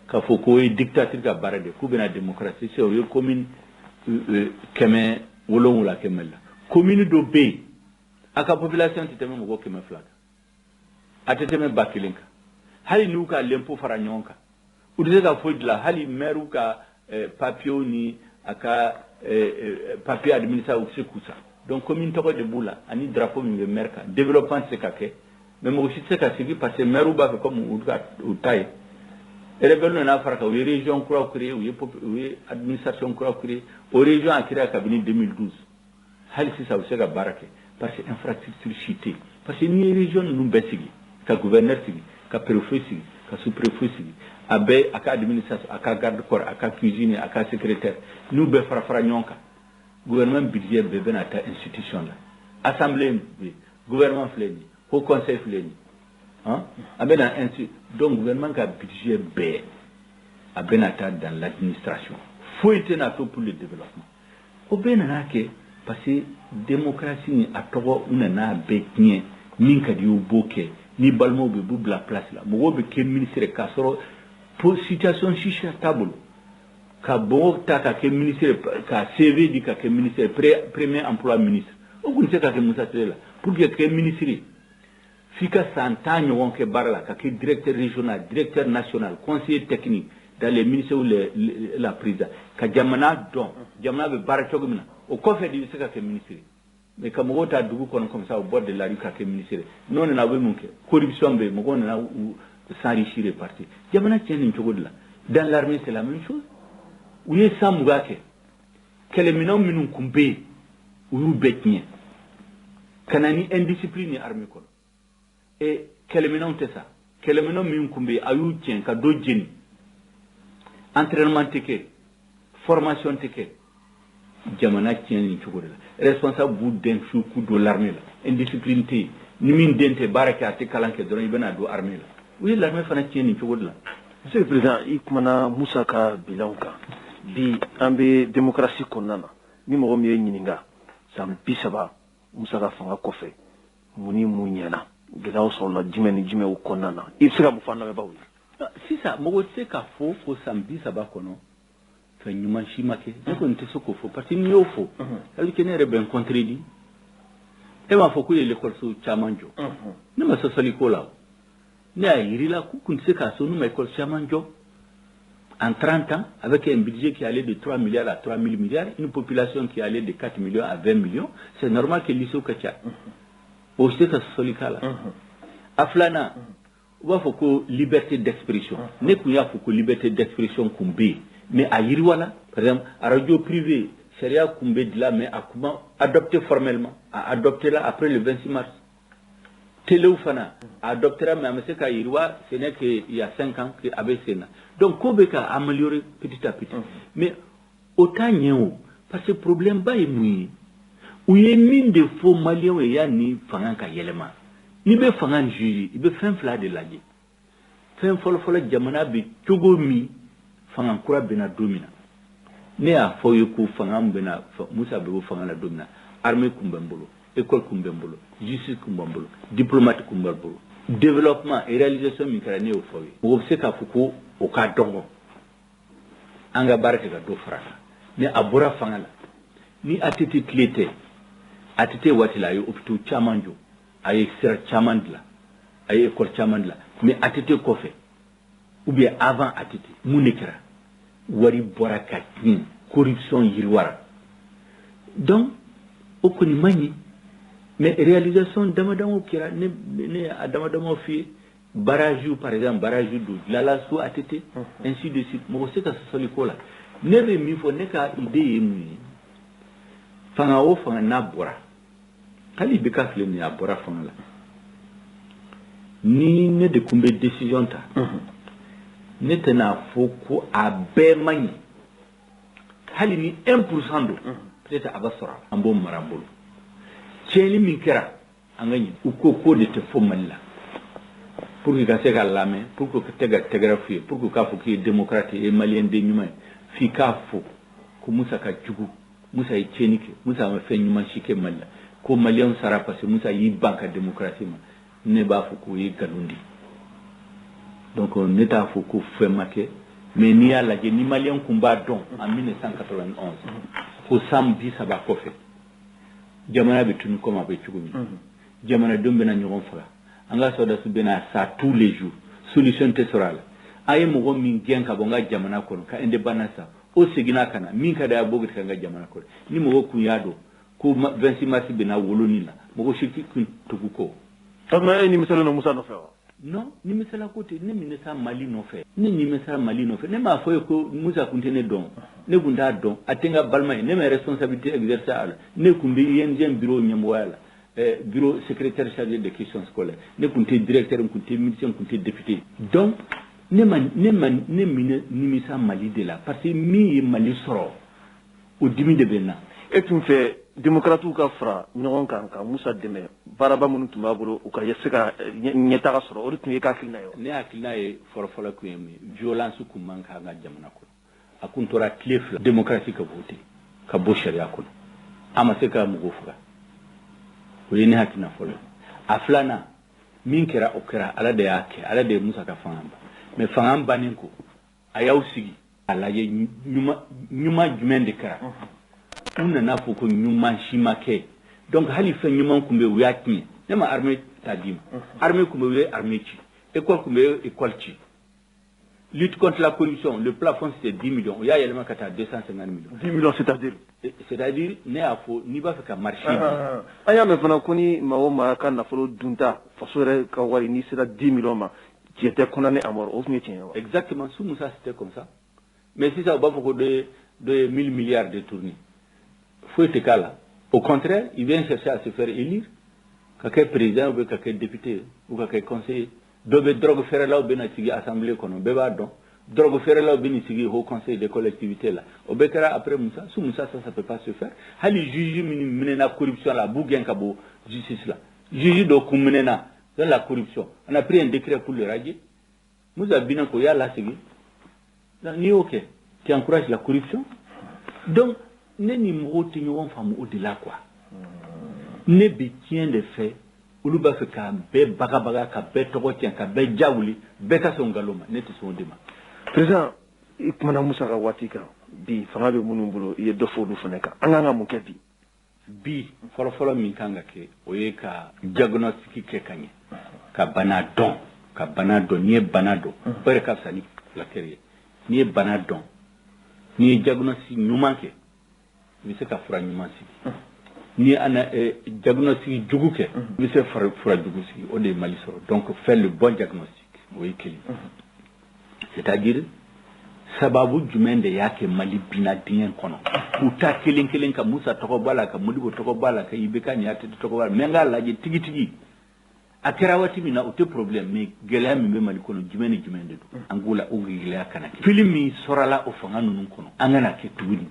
ka fo ko ye dictature ka baara de k'u bɛna démocratie c'est o ye commune kɛmɛ wolonwula kɛ Mali la commune dɔ bɛ yen a ka population tɛ tɛmɛ mɔgɔ 200 kan a tɛ tɛmɛ 1000 kan hali n'u ka l'impôt fara ɲɔgɔn kan u tɛ se ka foyi dilan hali maire ka papier ni a ka papier administratif u tɛ se k'u sa donc commune tɔgɔ de b'u la ani drapeau min bɛ maire kan développement tɛ se ka kɛ mais mɔgɔ si tɛ se ka sigi parce que maire b'a fɛ comme u ta ye rebelle n'a fara ka u ye région kura créé u ye administration kura créé o région a créé kabini 2012 hali sisan u bɛ se ka baara kɛ parce que infrastructure si tɛ yen parce que n'i ye région ninnu bɛɛ sigi ka gouverneur sigi ka préfet sigi ka sous-préfet sigi a bɛɛ a ka administration a ka garde corps a ka cuisine a ka secrétaire n'u bɛɛ fara ɲɔgɔn kan gouvernement budget bɛɛ bɛna taa institution la assemblée bɛ gouvernement filɛ nin haut conseil filɛ nin a bɛna donc gouvernement ka budget bɛɛ a bɛna taa dans l'administration foyi tɛna to pour le développement o bɛɛ nana kɛ parce que démocratie ni a tɔgɔ u nana bɛɛ tiɲɛ min ka di u b'o kɛ ni balimaw bɛ b'u bila place la mɔgɔw bɛ kɛ ministre k'a sɔrɔ pour situation si cher t'a bolo ka mɔgɔw ta ka kɛ ministre ka CV di ka kɛ ministre premier emploi ministre o kun tɛ se ka kɛ Musa Ture la pour que kɛ ministre f'i ka san 10 ɲɔgɔn kɛ baara la ka kɛ directeur régional directeur national conseiller technique dans les ministères ou la présidence ka jamana dɔn jamana bɛ baara cogo min na o kɔfɛ de bɛ se ka kɛ ministre mais ka mɔgɔw ta dugu kɔnɔ comme ça au bord de la rue ka kɛ ministre n'o nana bɛ mun kɛ corruption bɛ mɔgɔw nana s'enrichir parti jamana tiɲɛ nin cogo de la dans l'armée c'est la même chose u ye san 20 kɛ kɛlɛminɛnw minnu kun bɛ yen u y'u bɛɛ tiɲɛ ka na ni indiscipline ni armée kɔnɔ et kɛlɛminɛnw tɛ sa kɛlɛminɛnw minnu kun bɛ yen a y'u tiɲɛ ka dɔ jeni entraînement tɛ kɛ formation tɛ kɛ jamana tiɲɛ nin cogo de la responsable b'u den su k'u don l'armée la indiscipline tɛ yen ni min den tɛ baara kɛ a tɛ kalan kɛ dɔrɔn i bɛna don armée la u ye l'armée fana tiɲɛ nin cogo de la. Monsieur le Président i kumana Musa ka bilan kan bi an bɛ démocratie kɔnɔna na ni mɔgɔ min ye ɲininka san 30 Musa ka fanga kɔfɛ mun ni mun ɲɛna gɛlɛyaw sɔrɔla jumɛn ni jumɛnw kɔnɔna na i bɛ se ka mun fɔ an lamɛnbaaw ye. sisan mɔgɔ tɛ se k'a fɔ ko san 30 kɔnɔ fɛn ɲuman si ma kɛ ne kɔni tɛ se k'o fɔ parce que n'i y'o fɔ ça veut dire que ne yɛrɛ bɛ n contredit e m'a fɔ ko ye l'école caman jɔ ne ma sɔsɔli ko la ne y'a yirila k'u kun tɛ se k'a so n'u ma école caman jɔ en 30 ans avec un budget qui allait de 3 milliards à 3 000 milliards une population qui allait de 4 millions à 20 millions c'est normal que lycée ka ca o tɛ se ka sɔsɔli k'a la a filanan u b'a fɔ ko liberté d'expression ne kun y'a fɔ ko liberté d'expression kun bɛ yen mais a yiriwala par exemple radio privé sariya kun bɛ dilan mais a kuma adopté formellement a adopté la après le 26 mars téléw fana a adopté la mais a ma se ka yiriwa ce n'est que il y a 5 ans que a bɛ sen na donc ko bɛ ka améliorer petit à petit mais o t'a ɲɛ o parce que problème ba ye mun ye u ye min de fɔ maliyɛnw ye yanni fanga ka yɛlɛma n'i bɛ fanga in juger i bɛ fɛn 2 de lajɛ fɛn fɔlɔfɔlɔ jamana bɛ cogo min fanga kura bɛna don min na ne y'a fɔ ye ko fanga bɛna Musa bɛ bɔ fanga la don min na armée kun bɛ n bolo école kun bɛ n bolo justice kun bɛ n bolo diplomate kun bɛ n bolo développement et réalisation min kɛra ne y'o fɔ ye mɔgɔ bɛ se k'a fɔ ko o ka dɔgɔ an ka baara kɛ ka dɔ fara kan mais a bɔra fanga la ni ATT tile tɛ ATT waati la a ye hôpitaux caman jɔ a ye sira caman dilan a ye école caman dilan mais ATT kɔfɛ ou bien avant ATT mun de kɛra wari bɔra ka tiɲɛ corruption yiriwara donc o kɔni man ɲi mais réalisation damadamaw kɛra ne a damadamaw f'i ye barrage par exemple barrage do dilanla so ATT ainsi de suite mɔgɔ se ka sɔsɔli ko la ne bɛ min fɔ ne ka idée ye mun ye fanga o fanga n'a bɔra hali bɛ ka filɛ nin ye a bɔra fanga la ni ne de kun bɛ décision ta ne tɛna fɔ ko a bɛɛ man ɲi hali ni 1% don peut-être a bɛ sɔrɔ an b'o mara an bolo tiɲɛni min kɛra an ka ɲin u ko k'o de tɛ fɔ Mali la pour que ka se ka lamɛn pour que ka tɛ ka tɛgɛrɛ f'u ye pour que k'a fɔ k'i ye démocrate ye maliyɛn den ɲuman ye f'i k'a fɔ ko Musa ka jugu Musa ye tiɲɛni kɛ Musa ma fɛn ɲuman si kɛ Mali la ko maliyɛnw sara parce que Musa y'i ban ka démocratie ma ne b'a fɔ k'o ye nkalon de donc ne t'a fɔ ko fɛn ma kɛ mais n'i y'a lajɛ ni maliyɛn kun b'a dɔn en 1991 ko san 30 kɔfɛ jamana bɛ tunu comme a bɛ cogo min jamanadenw bɛna ɲɔgɔn faga an ka sɔrɔdasiw bɛna sa tous les jours solution tɛ sɔrɔ a la a ye mɔgɔ min gɛn ka bɔ n ka jamana kɔnɔ ka indépendance sa o seginna ka na min ka d'a ye a b'o kɛ n ka jamana kɔnɔ ni mɔgɔ kun y'a dɔn ko 26 mars bɛna wolonin la mɔgɔ si tun tugu kɔ. mais ni misala no Musa nɔfɛ wa. non ni misala ko tɛ ne nimisa Mali nɔfɛ ne nimisa Mali nɔfɛ ne m'a fɔ ye ko Musa kun tɛ ne dɔn ne kun t'a dɔn a tɛ n ka balima ye ne ma responsabilité exercer a la ne kun bɛ ING bureau ɲɛmɔgɔya la bureau secrétaire chargé des questions scolaires ne kun tɛ directeur n kun tɛ ministre n kun tɛ député donc ne nimisa Mali de la parce que min ye Mali sɔrɔ o dimi de bɛ n na. e tun fɛ démocrates ka fara ɲɔgɔn kan ka Musa dɛmɛ baaraba minnu tun b'a bolo u ka se ka ɲɛtaga sɔrɔ o de tun ye ka hakilina ye wa. ne hakilina ye fɔlɔfɔlɔ kun ye min violence kun man kan ka jamana kɔnɔ a kun tora tile fila démocratie ka bɔ ten ka bɔ sariya kɔnɔ a ma se ka mɔgɔw faga o ye ne hakilina fɔlɔ a filanan min kɛra o kɛra ala de y'a kɛ ala de ye Musa ka fanga ban mais fanga bannen ko a y'aw sigi a lajɛ ɲuman jumɛn de kɛra u nana fɔ ko ɲuman si ma kɛ donc hali fɛn ɲuman kun bɛ u y'a tiɲɛ ne ma armée ta d'i ma armée kun bɛ u ye armée ci école kun bɛ école ci lutte contre la corruption le plafond c'était 10 millions u y'a yɛlɛma ka taa 250 millions 10 millions c'est-à-dire ne y'a fɔ n'i b'a fɛ ka marché an y'a mɛn fana ko ni maa o maa ka nafolo dunta faso yɛrɛ ka wari n'i sera 10 millions ma tu étais condamné à mort o tun ye tiɲɛ ye wa. exactement sous Musa c'était comme ça mais sisan u b'a fɔ ko dɔ ye 1000 milliards détournés faut être là. Au contraire, il vient chercher à se faire élire. Quelqu'un président ou quelqu'un député ou quelqu'un conseiller. Donc, drogue faire là ou bien assemblée qu'on a donc drogue faire là ou bien au conseil des collectivités là. Au Bekara après Moussa, sous Moussa ça peut pas se faire. Hali juge mine la corruption là, bougen kabo justice là. Juge do kumenena dans la corruption. On a pris un décret pour le radier. Moussa bina ko ya la sigi. Ni OK. Tu encourages la corruption. Donc ne ni mɔgɔw tɛ ɲɔgɔn faamu o de la quoi ne bɛ tiɲɛ de fɛ olu b'a fɛ ka bɛɛ bagabaga ka bɛɛ tɔgɔ tiɲɛ ka bɛɛ ja wuli bɛɛ ka sɔn nkalon ma ne tɛ sɔn o de ma. président i kumana Musa ka waati kan bi fanga bɛ minnu bolo i ye dɔ fɔ olu fana kan an kan ka mun kɛ bi. bi fɔlɔfɔlɔ min kan ka kɛ o ye ka diagnostic kɛ ka ɲɛ ka bana dɔn n'i ye bana dɔn o yɛrɛ ka fisa ni filakɛri ye n'i ye bana dɔn n'i ye diagnostic ɲuman kɛ i bɛ se ka fura ɲuman sigi ni ana diagnostic jugu kɛ i bɛ se fura jugu sigi o de ye Mali sɔrɔ donc faire le bon diagnostic o ye kelen c'est-à-dire sababu jumɛn de y'a kɛ Mali binna diɲɛ kɔnɔ k'u ta kelen kelen ka Musa tɔgɔ b'a la ka Modibo tɔgɔ b'a la ka Ibeka Niatete tɔgɔ b'a la mais n k'a lajɛ tigitigi a kɛra waati min na o tɛ problème mais gɛlɛya min bɛ Mali kɔnɔ jumɛn ni jumɛn de don an k'o la o gɛlɛya kana kɛ fili min sɔrɔla o fanga ninnu kɔnɔ an kana kɛ tuguni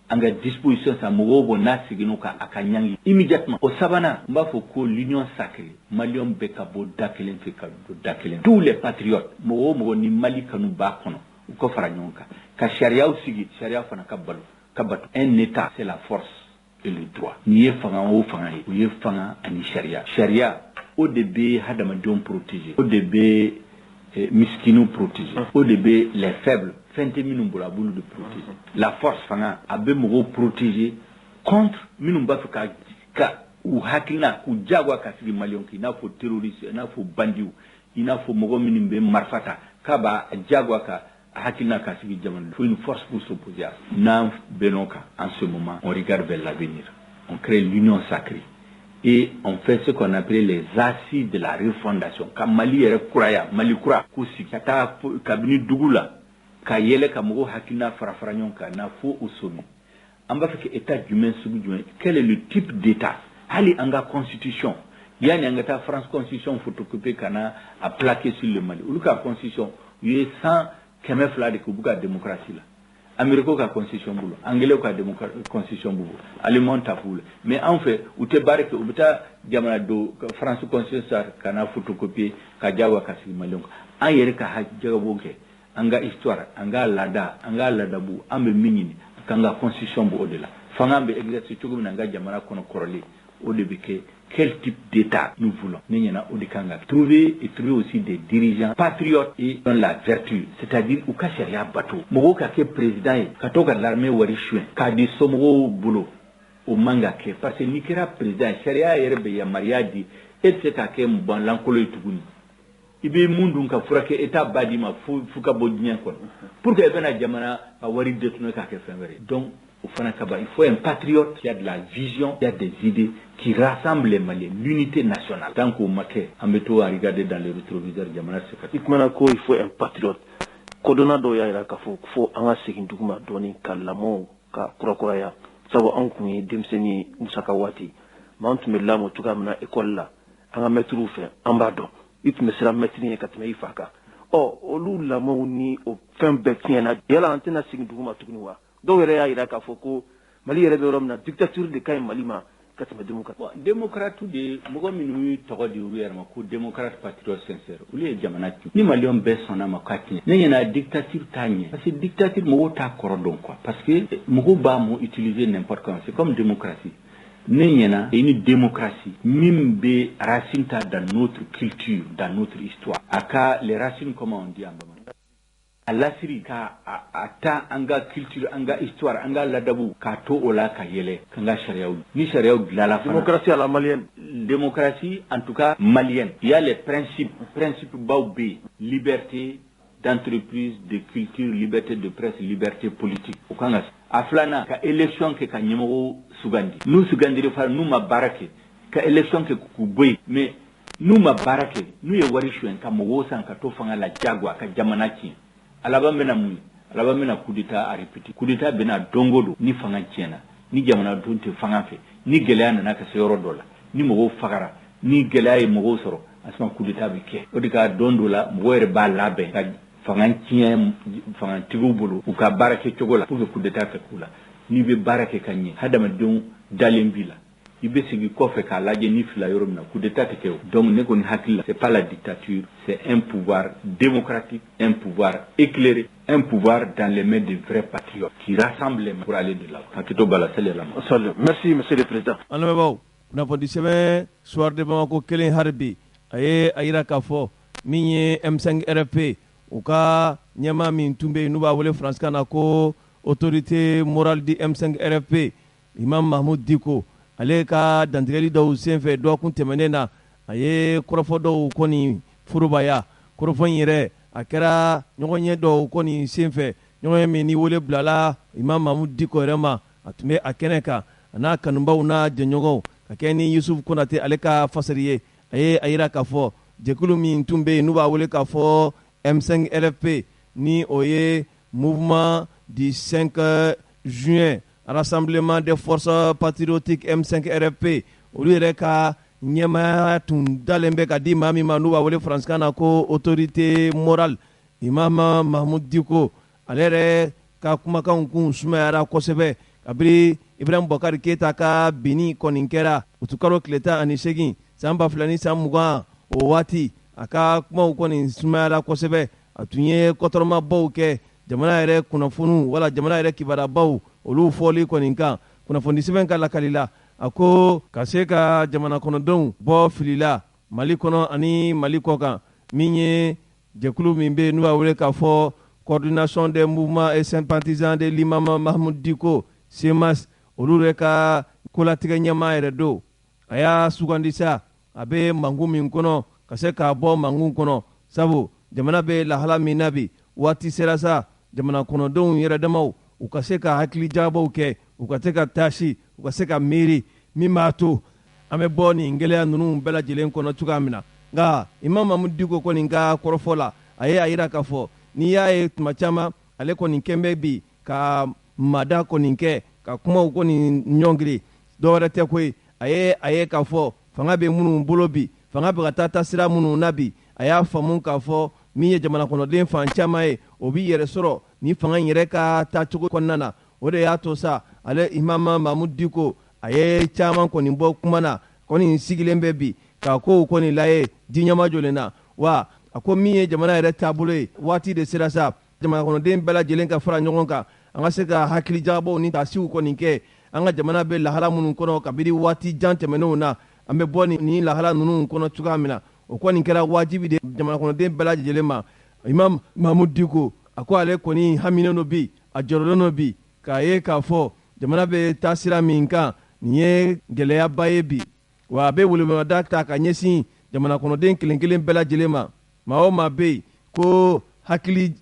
an ka disposition sa mɔgɔw bɔ n'a seginna ka a ka ɲangi immédiatement o sabanan n b'a fɔ ko l'union sacrée maliyɛnw bɛ ka bɔ da kelen fɛ ka don da kelen tous les patriotes mɔgɔ o mɔgɔ ni Mali kanu b'a kɔnɔ u ka fara ɲɔgɔn kan ka sariyaw sigi sariya fana ka bato un état c'est la force et le droit n'i ye fanga o fanga ye o ye fanga ani sariya o de bɛ hadamadenw protéger o de bɛ miskinu protéger o de bɛ les faibles fɛn tɛ minnu bolo a b'olu de protéger la force fanga a bɛ mɔgɔw protéger contre minnu b'a fɛ ka u hakilina k'u diyagoya ka sigi maliyɛnw kan i n'a fɔ terroriste i n'a fɔ bandiw i n'a fɔ mɔgɔ minnu bɛ marifa ta k'a b'a diyagoya ka hakilina ka sigi jamana. Il faut une force pour s'opposer à ça. N'an bɛnn'o kan en ce moment on regarde vers l'avenir on crée l'union sacrée et on fait ce qu'on appelle les assises de la refondation ka Mali yɛrɛ kuraya Mali kura k'u sigi ka taa kabini dugu la ka yɛlɛ ka mɔgɔw hakilina fara ɲɔgɔn kan na fo au sommet an b'a fɛ ka état jumɛn sugu jumɛn quel est le type d'état hali an ka constitution yani an ka taa France constitution photocopie kana a plaquer sur le Mali olu ka constitution u ye 100 de k'u b'u ka démocratie la Américain ka constitution bolo anglais ka constitution bolo allemand ta bolo mais en fait u tɛ baara kɛ u bɛ taa jamana do France constitution kana photocopier ka jawa ka sigi maliyɛnw kan an yɛrɛ ka jagabɔ kɛ an ka histoire an ka laada an ka laadabu an bɛ min ɲini k'an ka constitution bɔ o de la fanga be exercer cogo min nga jamana kono korole au début que quel type d'état nous voulons nena odikanga trouver aussi des dirigeants patriotes et dans la vertu, c'est-à-dire ou ka sharia bato mogo ka ke président ka to ka l'armée wari chouin ka di somro boulot au manga ke parce que ni kera président sharia yerbe ya mariadi et c'est ka ke mban lankolo ituguni ibe mundu ka furake état badima fuka bodnya kon pour que bena jamana a wari détourner ka ke fenvere donc il faut un patriote qui a de la vision, qui a des idées, qui rassemble les Maliens, l'unité nationale. Tant qu'on maquet, en mettant à regarder dans les rétroviseurs, il faut un patriote. Kodona doya ira ka faut anga segin duguma doni kalamo ka kurakuraya. Sabo an kunye demseni musaka wati. Mount Melamo tuka mna école la. Anga metru fe ambado. It mesra metri katme ifaka. Oh, olu la mo ni o fem bekena. Yala antena segin duguma tukniwa. Donc il y a un foko Mali yɛrɛ bɛ yɔrɔ min na dictature de ka ɲi Mali ma ka tɛmɛ démocrate. Démocrate de mɔgɔ minnu tɔgɔ di olu yɛrɛ ma ko démocrate patriote sincère olu ye jamana ci ni maliyɛnw bɛɛ sɔnna ma k'a tiɲɛ ne ɲɛna dictature t'a ɲɛ parce que dictature mɔgɔw t'a kɔrɔ dɔn quoi parce que mɔgɔw b'a mɔ utiliser n'importe comment c'est comme démocratie ne ɲɛna une démocratie min bɛ racine ta dans notre culture dans notre histoire a ka les racines comment on dit en bamanan a lasiri ka a ta an ga culture an ga histoire an ga ladabu ka to o la ka yɛlɛ kan ga sariyaw ni sariyaw dilala fana démocratie à la malienne démocratie en tout cas malienne il y a les principes baw be liberté d'entreprise de culture liberté de presse liberté politique o kan ga aflana ka élection ke ka nyemo sugandi nu sugandire fa nu ma barake ka élection ke ku boy mais nu ma barake nu ye wari shuen ka mo san ka to fanga la jagwa ka jamana ci alaba mena coup d'état a répété coup d'état bena dongodo ni fanga tiena ni jamana donte fanga fe ni geleya nana ka se yoro dola ni mogo fagara ni geleya mogo soro asma coup d'état bi ke odika dondola mogo ere ba labe ka fanga tien fanga tigo bolo u ka barake chogola pour que coup d'état fe kula ni be barake kanye hadama don dalembila ibe sigi kofe ka laje ni fila yoro na coup d'état te kew donc ne ko ni hakilla c'est pas la dictature c'est un pouvoir démocratique un pouvoir éclairé un pouvoir dans les mains des vrais patriotes qui rassemblent les mains pour aller de l'avant akito bala salam merci monsieur le président alamabaw na fodi sebe soir de Bamako kelen harbi aye ayira kafo minye M5 RFP o ka nyama min tumbe nuba wole France kana ko autorité morale di M5 RFP Imam Mahmoud Diko ale ka dantigɛli dɔw senfɛ dɔgɔkun tɛmɛnen na a ye kɔrɔfɔ dɔw kɔni furubaya kɔrɔfɔ in yɛrɛ a kɛra ɲɔgɔnye dɔw kɔni senfɛ ɲɔgɔnye min ni wele bilala Imam Mahmoud Diko yɛrɛ ma a tun bɛ a kɛnɛ kan a n'a kanubaw n'a jɛɲɔgɔnw ka kɛ ni Yusuf Konate ale ka fasari ye a ye a yira k'a fɔ jɛkulu min tun bɛ yen n'u b'a wele k'a fɔ M5 RFP ni o ye mouvement du 5 juin Rassemblement des forces patriotiques M5 RFP olu yɛrɛ ka ɲɛmaya tun dalen bɛ ka di maa min ma n'u b'a wele faransikan na ko autorité morale Imam Mahmoud Diko ale yɛrɛ ka kumakanw kun sumayara kosɛbɛ kabiri Ibrahim Boubacar Keita ka binni kɔni kɛra utukalo tile 18 san 2020 o waati a ka kumaw kɔni sumayara kosɛbɛ a tun ye kɔtɔrɔmabaw kɛ jamana yɛrɛ kunnafoniw wala jamana yɛrɛ kibarabaw olu fɔli kɔni kan kunnafoni sɛbɛn ka lakali la a ko ka se ka jamana kɔnɔdenw bɔ filila Mali kɔnɔ ani Mali kɔ kan min ye jɛkulu min bɛ n'u b'a wele k'a fɔ coordination des mouvements et sympathisants de l'imam Mahmoud Diko CEMAS olu yɛrɛ ka kolatigɛ ɲɛmaa yɛrɛ don a y'a sugandi sa a bɛ mangun min kɔnɔ ka se k'a bɔ mangun kɔnɔ sabu jamana bɛ lahala min na bi waati sera sa jamana kɔnɔdenw yɛrɛ damaw u ka se ka hakili jabaw kɛ u ka se ka taasi u ka se ka miiri min b'a to an bɛ bɔ nin gɛlɛya ninnu bɛɛ lajɛlen kɔnɔ cogoya min na nka Imam Mahmoud Diko kɔni ka kɔrɔfɔ la a ye a yira k'a fɔ n'i y'a ye tuma caman ale kɔni kɛn bɛ bi ka mada kɔni kɛ ka kumaw kɔni ɲɔngiri dɔwɛrɛ tɛ koyi a ye k'a fɔ fanga bɛ minnu bolo bi fanga bɛ ka taa sira minnu na bi a y'a faamu k'a fɔ min ye jamana kɔnɔden fan caman ye o b'i yɛrɛ sɔrɔ ni fanga in yɛrɛ ka taacogo kɔnɔna na o de y'a to sa ale Imam Mahmoud Diko a ye caman kɔni bɔ kuma na kɔni sigilen bɛ bi k'a kow kɔni lajɛ diɲɛma jɔlen na wa a ko min ye jamana yɛrɛ taabolo ye waati de sera sa jamana kɔnɔden bɛɛ lajɛlen ka fara ɲɔgɔn kan an ka se ka hakili jabaw ni taasiw kɔni kɛ an ka jamana bɛ lahala minnu kɔnɔ kabini waati jan tɛmɛnenw na an bɛ bɔ ni lahala ninnu kɔnɔ cogoya min na o kɔni kɛra wajibi de jamana kɔnɔden bɛɛ lajɛlen ma Imam Mahamudu Diko a ko ale kɔni haminen dɔ bi a jɔrɔlen dɔ bi k'a ye k'a fɔ jamana bɛ taa sira min kan nin ye gɛlɛyaba ye bi wa a bɛ welemada ta ka ɲɛsin jamana kɔnɔden kelen kelen bɛɛ lajɛlen ma maa o maa bɛ yen ko hakili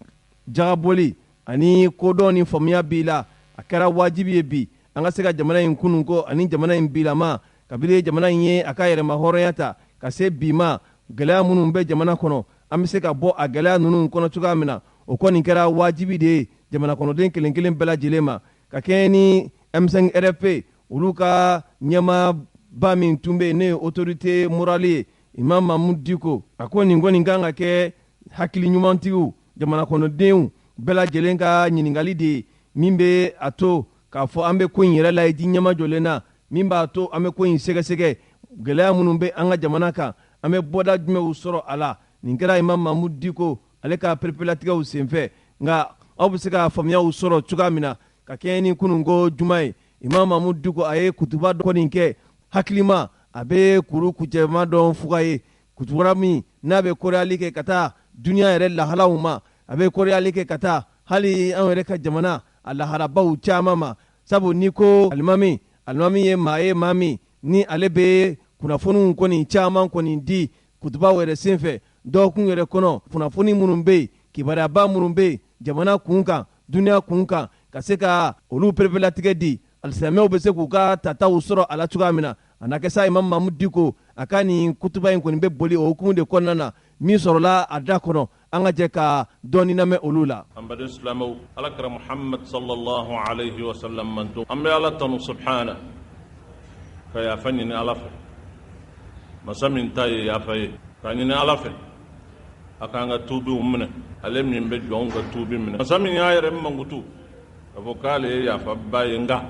jagabɔli ani kodɔn ni faamuya b'i la a kɛra wajibi ye bi an ka se ka jamana in kunun ko ani jamana in bilama kabini jamana in ye a ka yɛrɛma hɔrɔnya ta ka se bi ma gɛlɛya minnu bɛ jamana kɔnɔ an bɛ se ka bɔ a gɛlɛya ninnu kɔnɔ cogoya min na o kɔni kɛra wajibi de ye jamana kɔnɔden kelen kelen bɛɛ lajɛlen ma ka kɛɲɛ ni M5 RFP olu ka ɲɛmaaba min tun bɛ yen ne ye autorité morale ye Imam Mahamudu Diko a ko nin kɔni kan ka kɛ hakili ɲumantigiw jamana kɔnɔdenw bɛɛ lajɛlen ka ɲininkali de ye min bɛ a to k'a fɔ an bɛ ko in yɛrɛ la ji ɲɛma jɔlen na min b'a to an bɛ ko in sɛgɛsɛgɛ gɛlɛya minnu bɛ an ka jamana kan an bɛ bɔda jumɛnw sɔrɔ a la nin kɛra Imam Mahamudu Diko ale ka perepelatigɛw senfɛ nka aw bɛ se ka faamuyaw sɔrɔ cogoya min na ka kɛɲɛ ni kununko juma ye Imam Mahamudu Diko a ye kutuba dɔ kɔni kɛ hakilima a bɛ kuru kucɛma dɔ fuga ye kutuba min n'a bɛ kɔrɔyali kɛ ka taa duniya yɛrɛ lahalaw ma a bɛ kɔrɔyali kɛ ka taa hali an yɛrɛ ka jamana a laharabaw caman ma sabu ni ko alimami ye maa min ni ale bɛ kunnafoniw kɔni caman kɔni di kutubaw yɛrɛ senfɛ dɔgɔkun yɛrɛ kɔnɔ kunnafoni minnu bɛ yen kibaruyaba minnu bɛ yen jamana kun kan duniya kun kan ka se ka olu perepelatigɛ di alisilamɛw bɛ se k'u ka tataw sɔrɔ a la cogoya min na a na kɛ sa Imam Mahamudu Diko a ka nin kutuba in kɔni bɛ boli o hukumu de kɔnɔna na min sɔrɔla a da kɔnɔ an ka jɛ ka dɔɔni lamɛn olu la. an baden silamɛw alakira Muhammad sallallahu alaihi wa sallam man to an bɛ ala tanu subhana ka yafa ɲini ala fɛ masa min ta ye yafa ye ka ɲini ala fɛ a k'an ka tuubiw minɛ ale min bɛ jɔnw ka tuubi minɛ masa min y'a yɛrɛ mankutu ka fɔ k'ale ye yafaba ye nka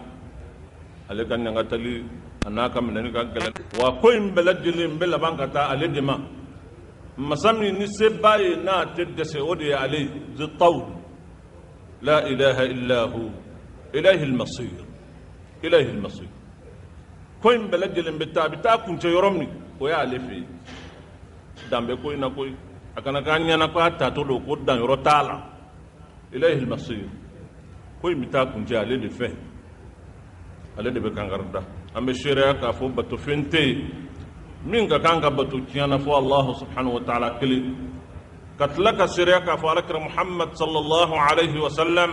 ale ka ɲangatali a n'a ka minɛni ka gɛlɛn wa ko in bɛɛ lajɛlen bɛ laban ka taa ale de ma masa min ni se b'a ye n'a tɛ dɛsɛ o de ye ale ye zi tawd la ilaha illa hu ilayhi al-masir ko in bɛɛ lajɛlen bɛ taa a bɛ taa kuncɛ yɔrɔ min o y'ale fɛ yen danbe ko in na koyi a kana k'a ɲɛna ko a taatɔ don ko danyɔrɔ t'a la ilayhi al-masir ko in bɛ taa kuncɛ ale de fɛ ale de bɛ kankari da an bɛ seereya k'a fɔ bato fɛn tɛ yen min ka kan ka bato tiɲɛna fɔ Allahu subhanahu wa ta'ala kelen ka tila ka seereya k'a fɔ alakira Muhammad sallallahu alaihi wa sallam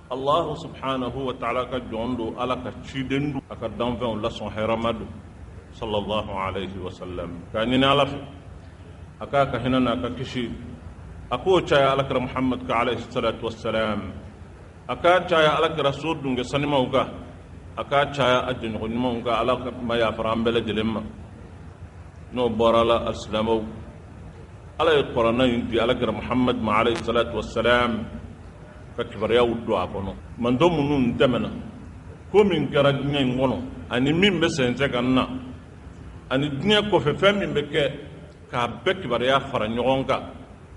Allahu subhanahu wa ta'ala ka jɔn don ala ka ciden don a ka danfɛnw lasɔn hɛrɛma don sallallahu alaihi wa sallam k'a ɲini ala fɛ a k'a ka hinɛ n'a ka kisi a k'o caya alakira Muhammad ka alaihi salatu wassalam a k'a caya alakira so dunge sanimaw kan a k'a caya a jɛɲɔgɔn ɲumanw kan ala ka ma yafara an bɛɛ lajɛlen ma n'o bɔra la alisilamɛw ala ye kuranɛ in di alakira Muhammad ma alayhi salatu wassalam ka kibaruyaw don a kɔnɔ manto minnu tɛmɛna ko min kɛra diɲɛ in kɔnɔ ani min bɛ sɛnsɛn ka na ani diɲɛ kɔfɛ fɛn min bɛ kɛ k'a bɛɛ kibaruya fara ɲɔgɔn kan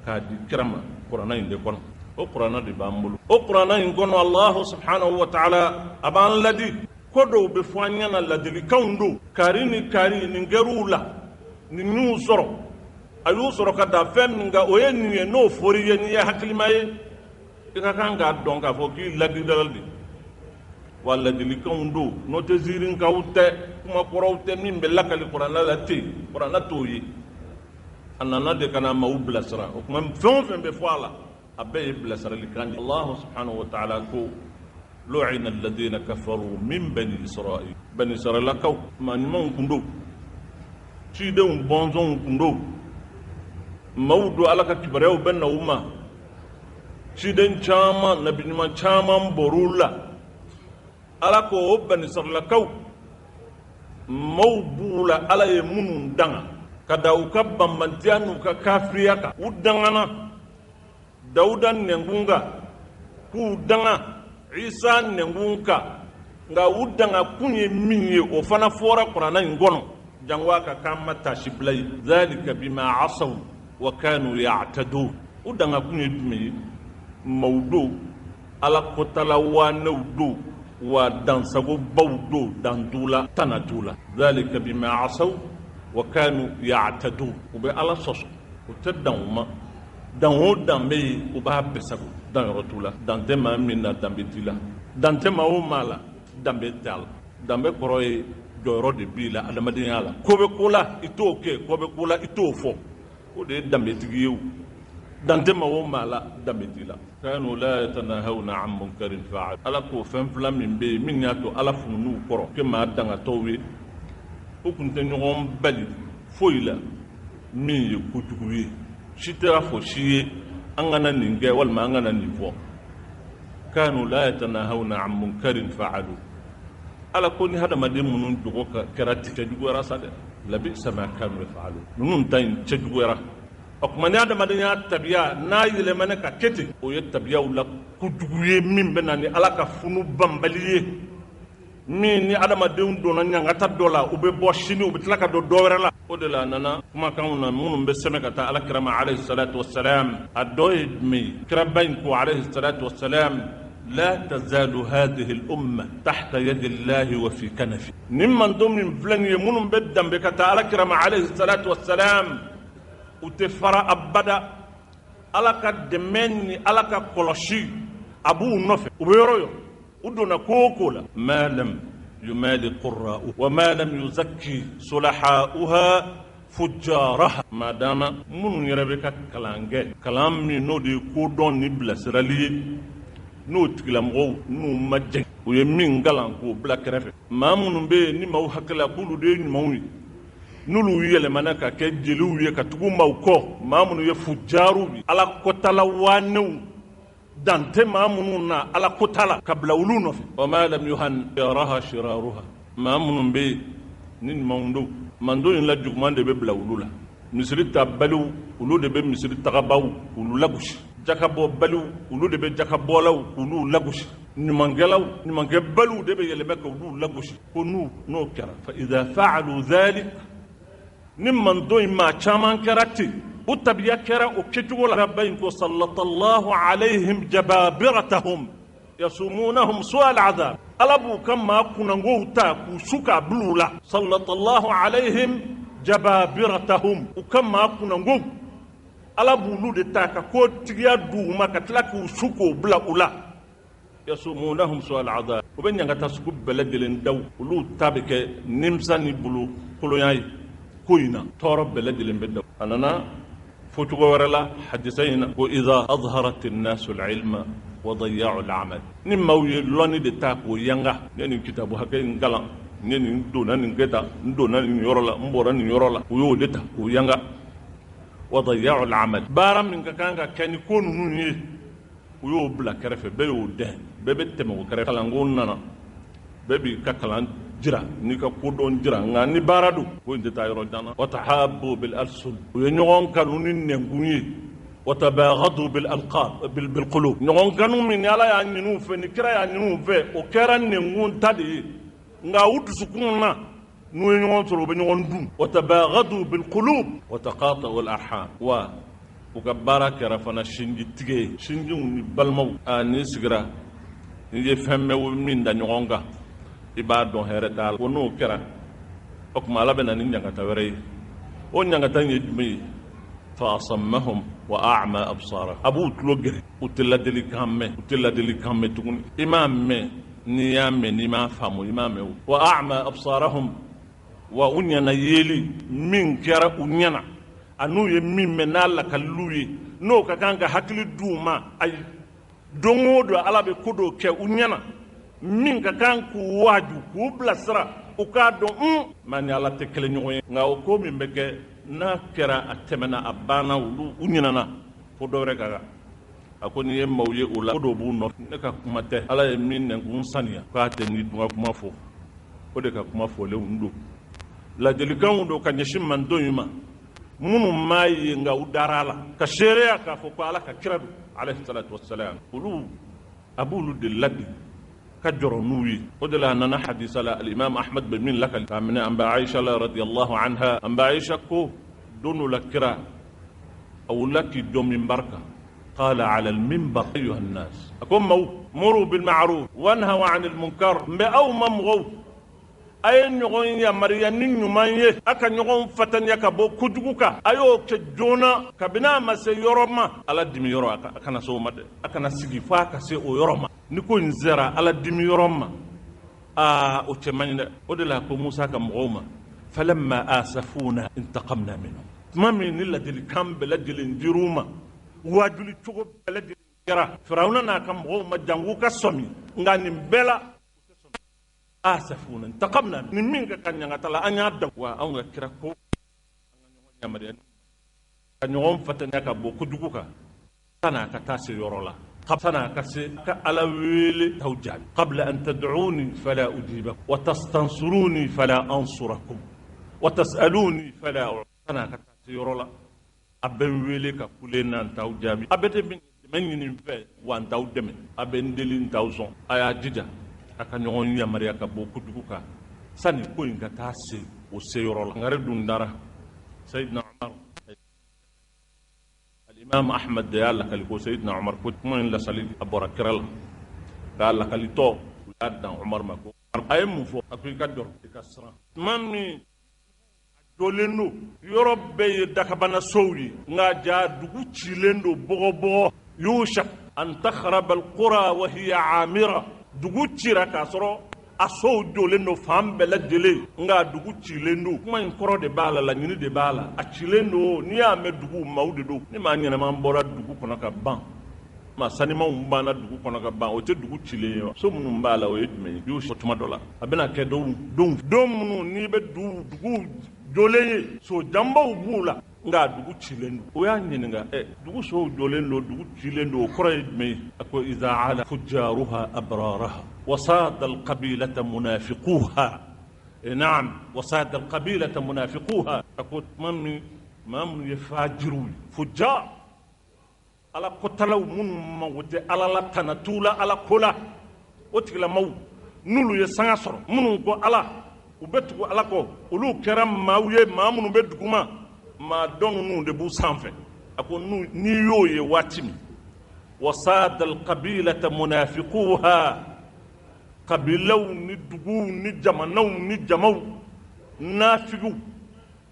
k'a di kira ma kuranɛ in de kɔnɔ o kuranɛ de b'an bolo o kuranɛ in kɔnɔ Allahu subhanahu wa ta'ala a b'an ladi ko dɔw bɛ fɔ an ɲɛna ladilikanw don kari ni kari nin kɛr'u la nin y'u sɔrɔ a y'u sɔrɔ ka da fɛn min kan o ye nin ye n'o fɔr'i ye n'i ye hakilima ye i ka kan k'a dɔn k'a fɔ k'i ladilal de wa ladilikanw don n'o tɛ ziirinkaw tɛ kuma kɔrɔw tɛ min bɛ lakali kuranɛ la ten kuranɛ t'o ye a nana de ka na maaw bilasira o tuma fɛn o fɛn bɛ fɔ a la a bɛɛ ye bilasiralikan de Allahu subhanahu wa ta'ala ko lu'ina alladhina kafaru min bani isra'il bani isra'ilakaw maa ɲumanw tun don cidenw bɔnsɔnw tun don maaw don ala ka kibaruyaw bɛ na u ma ciden caman nabi ɲuman caman bɔr'u la ala ko o bani isra'ilakaw maaw b'u la ala ye minnu danga ka da u ka banbantiya n'u ka kafiriya kan u dangana dawuda nɛnkun kan k'u danga isa nɛnkun kan nka u danga kun ye min ye o fana fɔra kuranɛ in kɔnɔ jango a ka k'an ma taasi bila ye zalika bima asaw wa kanu ya'tadun u danga kun ye jumɛn ye maaw don ala kotala waanɛw don wa dansago bawdo dandula tanatula dhalika bima asaw wa kanu ya'tadun ube ala soso utadawma danwo dambe uba besago dan rotula dante ma minna dambe tila dante ma o mala dambe tal dambe koroy joro de bila adamadin ala kobe kula itoke kobe kula itofo o de dambe tigiyu dante ma o mala dambe tila kanu la yatanahawna an munkarin fa'al ala ko fem flam min be min yato ala funu koro ke ma danga towe o kunte ñogon bali foyila min ye kujugu ye si tɛra fo si ye an kana nin kɛ walima an kana nin fɔ kanu la yatanahawna an munkarin fa'alu ala ko ni hadamaden minnu jogo kɛra cɛjuguyara sa dɛ labisa ma kanu fa'alu ninnu ta yin cɛjuguyara o kuma ni hadamaden y'a tabiya n'a yɛlɛmana ka kɛ ten o ye tabiyaw la kojugu ye min bɛ na ni ala ka funu banbali ye min ni adamadenw donna ɲangata dɔ la u bɛ bɔ sini u bɛ tila ka don dɔ wɛrɛ la o de la a nana kumakanw na minnu bɛ sɛmɛ ka taa alakira ma alayhi salatu wassalam a dɔ ye jumɛn ye kiraba in ko alayhi salatu wassalam la tazalu hadhihi al-umma tahta yadi llahi wa fi kanafi nin manto min filɛ nin ye minnu bɛ danbe ka taa alakira ma alayhi salatu wassalam u tɛ fara abada ala ka dɛmɛ ni ala ka kɔlɔsi a b'u nɔfɛ u bɛ yɔrɔ yɔrɔ ودنا كوكولا ما لم يمال قراء وما لم يزكي صلحاؤها فجارها ما دام من يربك كلانجه كلام نو دي كودون نبلا سرالي نو تكلامو نو ماجي ويمين غلان كو بلا كرف ما من بي ني ماو حكلا كولو دي ني ماوي nulu yele manaka ke jelu ye katugu mawko mamunu ye fujaru ala kotala wanu dante mamunu na ala kotala kabla uluno wa ma lam yuhan yaraha shiraruha mamunu be nin mawndo mando in la jugman de be bla ulula misri tabalu ulu de be misri tagabaw ulu lagush jakabo balu ulu de be jakabolaw ulu lagush ni mange balu de be yele meka ulu lagush ko no kara fa idha fa'alu dhalik nimman doy ma chaman karati utabiya kara o ketugo rabbain ko sallallahu alaihim jababiratahum yasumunahum su'al adab alabu kama kunango uta ku suka blula sallallahu alaihim jababiratahum kama kunango alabu lu de taka ko tigiya du maka tlaku suko bla ula yasumunahum su'al adab o ben nyanga tasku beledelen daw lu tabike nimsani bulu koloyai كوينا تورب بلد البدو أننا فتوى ورلا حدثينا وإذا أظهرت الناس العلم وضيعوا العمل نما ويلوني دتاكو يانغا ني كتابو هكاي نغلا ني دونا نغتا دونا نيورلا مبورا نيورلا ويو دتا ويانغا وضيعوا العمل بارم من كانغا كان يكون نوني ويو بلا كرف بيو ده بيبتمو كرف كلانغوننا بيبي ككلان jira ni ka kodon jira nga ni baradu ko ndeta yoro dana wa tahabbu bil alsun wa nyon kanu ni nengunyi wa tabaghadu bil alqab bil qulub nyon kanu min yala ya nyinu fe ni kira ya nyinu fe o kera nengun tadi nga wutu sukunna nu nyon toro be nyon dum wa tabaghadu bil qulub wa taqatu al arham wa ukabara kera fana shingi tige shingi ni balmaw ani sigira ni femme min da nyonga iba don here dal wono kera okuma la bena ni nyangata were o nyangata ni dumi fa asammahum wa a'ma absara abu tlogere utilla deli kamme tugun imam me ni yamme ni ma famu imam me wa a'ma absarahum wa unyana yeli min kera unyana anu ye min me nalla kalluyi no ka kanga hakli duma ay dongodo ala be kodo ke unyana min ka kan ku waju ku blasra u ka don man yalla te kele nyoy nga o ko min beke na kera atemena abana ulu unyina fo do reka akoni yem mawye ula do bu no ne ka kuma te ala e min ne kun sania ka te ni duma kuma fo o de ka kuma fo le undo la delikan do ka nyeshim man do yuma munu mai nga udarala ka sheria ka fo ko ala ka kiradu alayhi salatu wassalam ulu abulu de labi كجر نوي ودلا أننا حديث الإمام أحمد بن من لك من أنبا عائشة رضي الله عنها أنبا عائشة كو دون لكرا أو لك دوم من بركة قال على المنبر أيها الناس أكون مروا بالمعروف وانهوا عن المنكر بأو ممغو أي نغون يا مريا نينو مانيه أكا نغون فتن يكابو كجوكا أيو كجونا كبنا ما سيورما على دمي يورو أكا نسو مد أكا نسيجفا كسي أو يورما نكو نزرا على دمي يورما أتمنى أدلا موسى كمغوما فلما آسفونا انتقمنا منهم ما من الذي كان بلدل انجروما واجل تشوف بلدل انجرا فرعوننا كمغوما جنوكا سمي غاني بلا آسفونا انتقمنا من منك كان يغتلا أن يعدوا وأن يكركو كان يغم فتنك بوكو جوكا سنة كتاسي يورولا سنة كسي على ويلي توجعني قبل أن تدعوني فلا أجيبكم وتستنصروني فلا أنصركم وتسألوني فلا أعطي سنة كتاسي يورولا أبن ويلي كولينا أنتاو جامي أبن من ينفع وأنتاو دمي أبن دلين تاوزون أيا جيجا أكن يغن يمريا كبوكو جوكا سنة كوين كتاسي وسيورولا غردون دارا سيدنا عمر الإمام أحمد قال لك اللي سيدنا عمر كنت من لسالي أبو ركرل قال لك اللي تو ولادنا عمر ما كو أيام فوق أكون كدر كسرة مامي دولينو يربي دكبنا سوي نجا دغو تشيلندو بوغو يوشك أن تخرب القرى وهي عامرة دغو تشيرا كسرة aso jolendo fambe la dele nga dugu chilendo kuma inkoro de bala la nyini de bala a chilendo ni ya me dugu maude do ni ma nyana man bora dugu kono ka ban ma sani ma umbana dugu kono ka ban o te dugu chile so munu mbala o yedme yo shotuma dola abena ke do munu ni be dugu joleye so jamba ubula nga dugu chilendo o ya nyini nga dugu so jolendo dugu chilendo koro yedme ako iza ala fujaruha abraraha وصاد القبيلة منافقوها نعم وصاد القبيلة منافقوها أقول مامي يفاجروا فجار على قتلوا من موت على لتنا تولا على كلا وتكلا مو نلو يسانسر منو كو على وبتكو على كو ولو كرام ماويه مامنو بدكما ما دون نو دبو سانفه أقول نيو يواتمي وصاد القبيلة منافقوها قبيلو ندغو نجمنو نجمو نافقو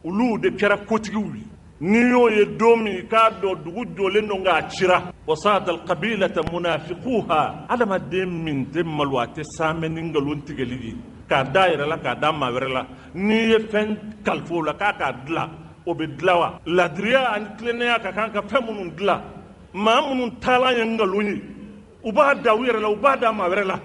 ولو de kera kotigiwi niyo ye domi ka do dugu jole no nga chira wasad al qabilata munafiquha alama dem min demal wate sameni ngalon tigeligi ka daira la ka dama werla ni ye fen kalfo la ka dla obedlawa ladria an klenia ka kan ka femunun dla mamunun tala yangaloni uba dawira la uba dama werla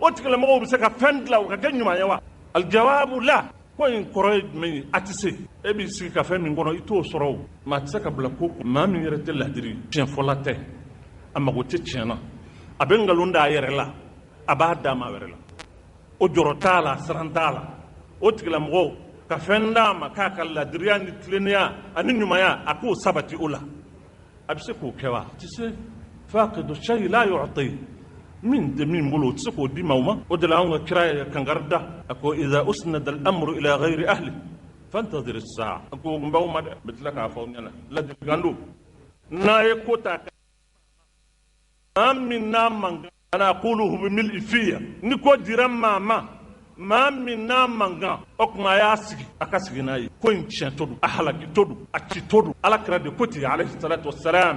otikala mo bisa ka fendla ka ganyuma yawa aljawabu la ko in koroy mi atise e bi si ka fe min gono ito soro ma tsaka bla ko ma min yere ladiri tien folate amma go tchena abenga lunda yere la abada ma were la o jorotala sarantala otikala mo ka fenda ma ka ladiri an tlenia aninyuma ya ako sabati ula abise ko kewa tise faqidu shay la yu'ti من دمين بلو تسكو دي موما ودلعون كراية كنغردا أكو إذا أسند الأمر إلى غير أهله فانتظر الساعة أكو مبوما مثلك عفونينا لدي غاندو نايكوتا من نام أنا أقوله بملء فيا نكو ديرام ما من نام أكما ياسكي أكاسكي ناي كوين تشين تودو أحلقي تودو أتشي تودو على كرادي كوتي عليه الصلاة والسلام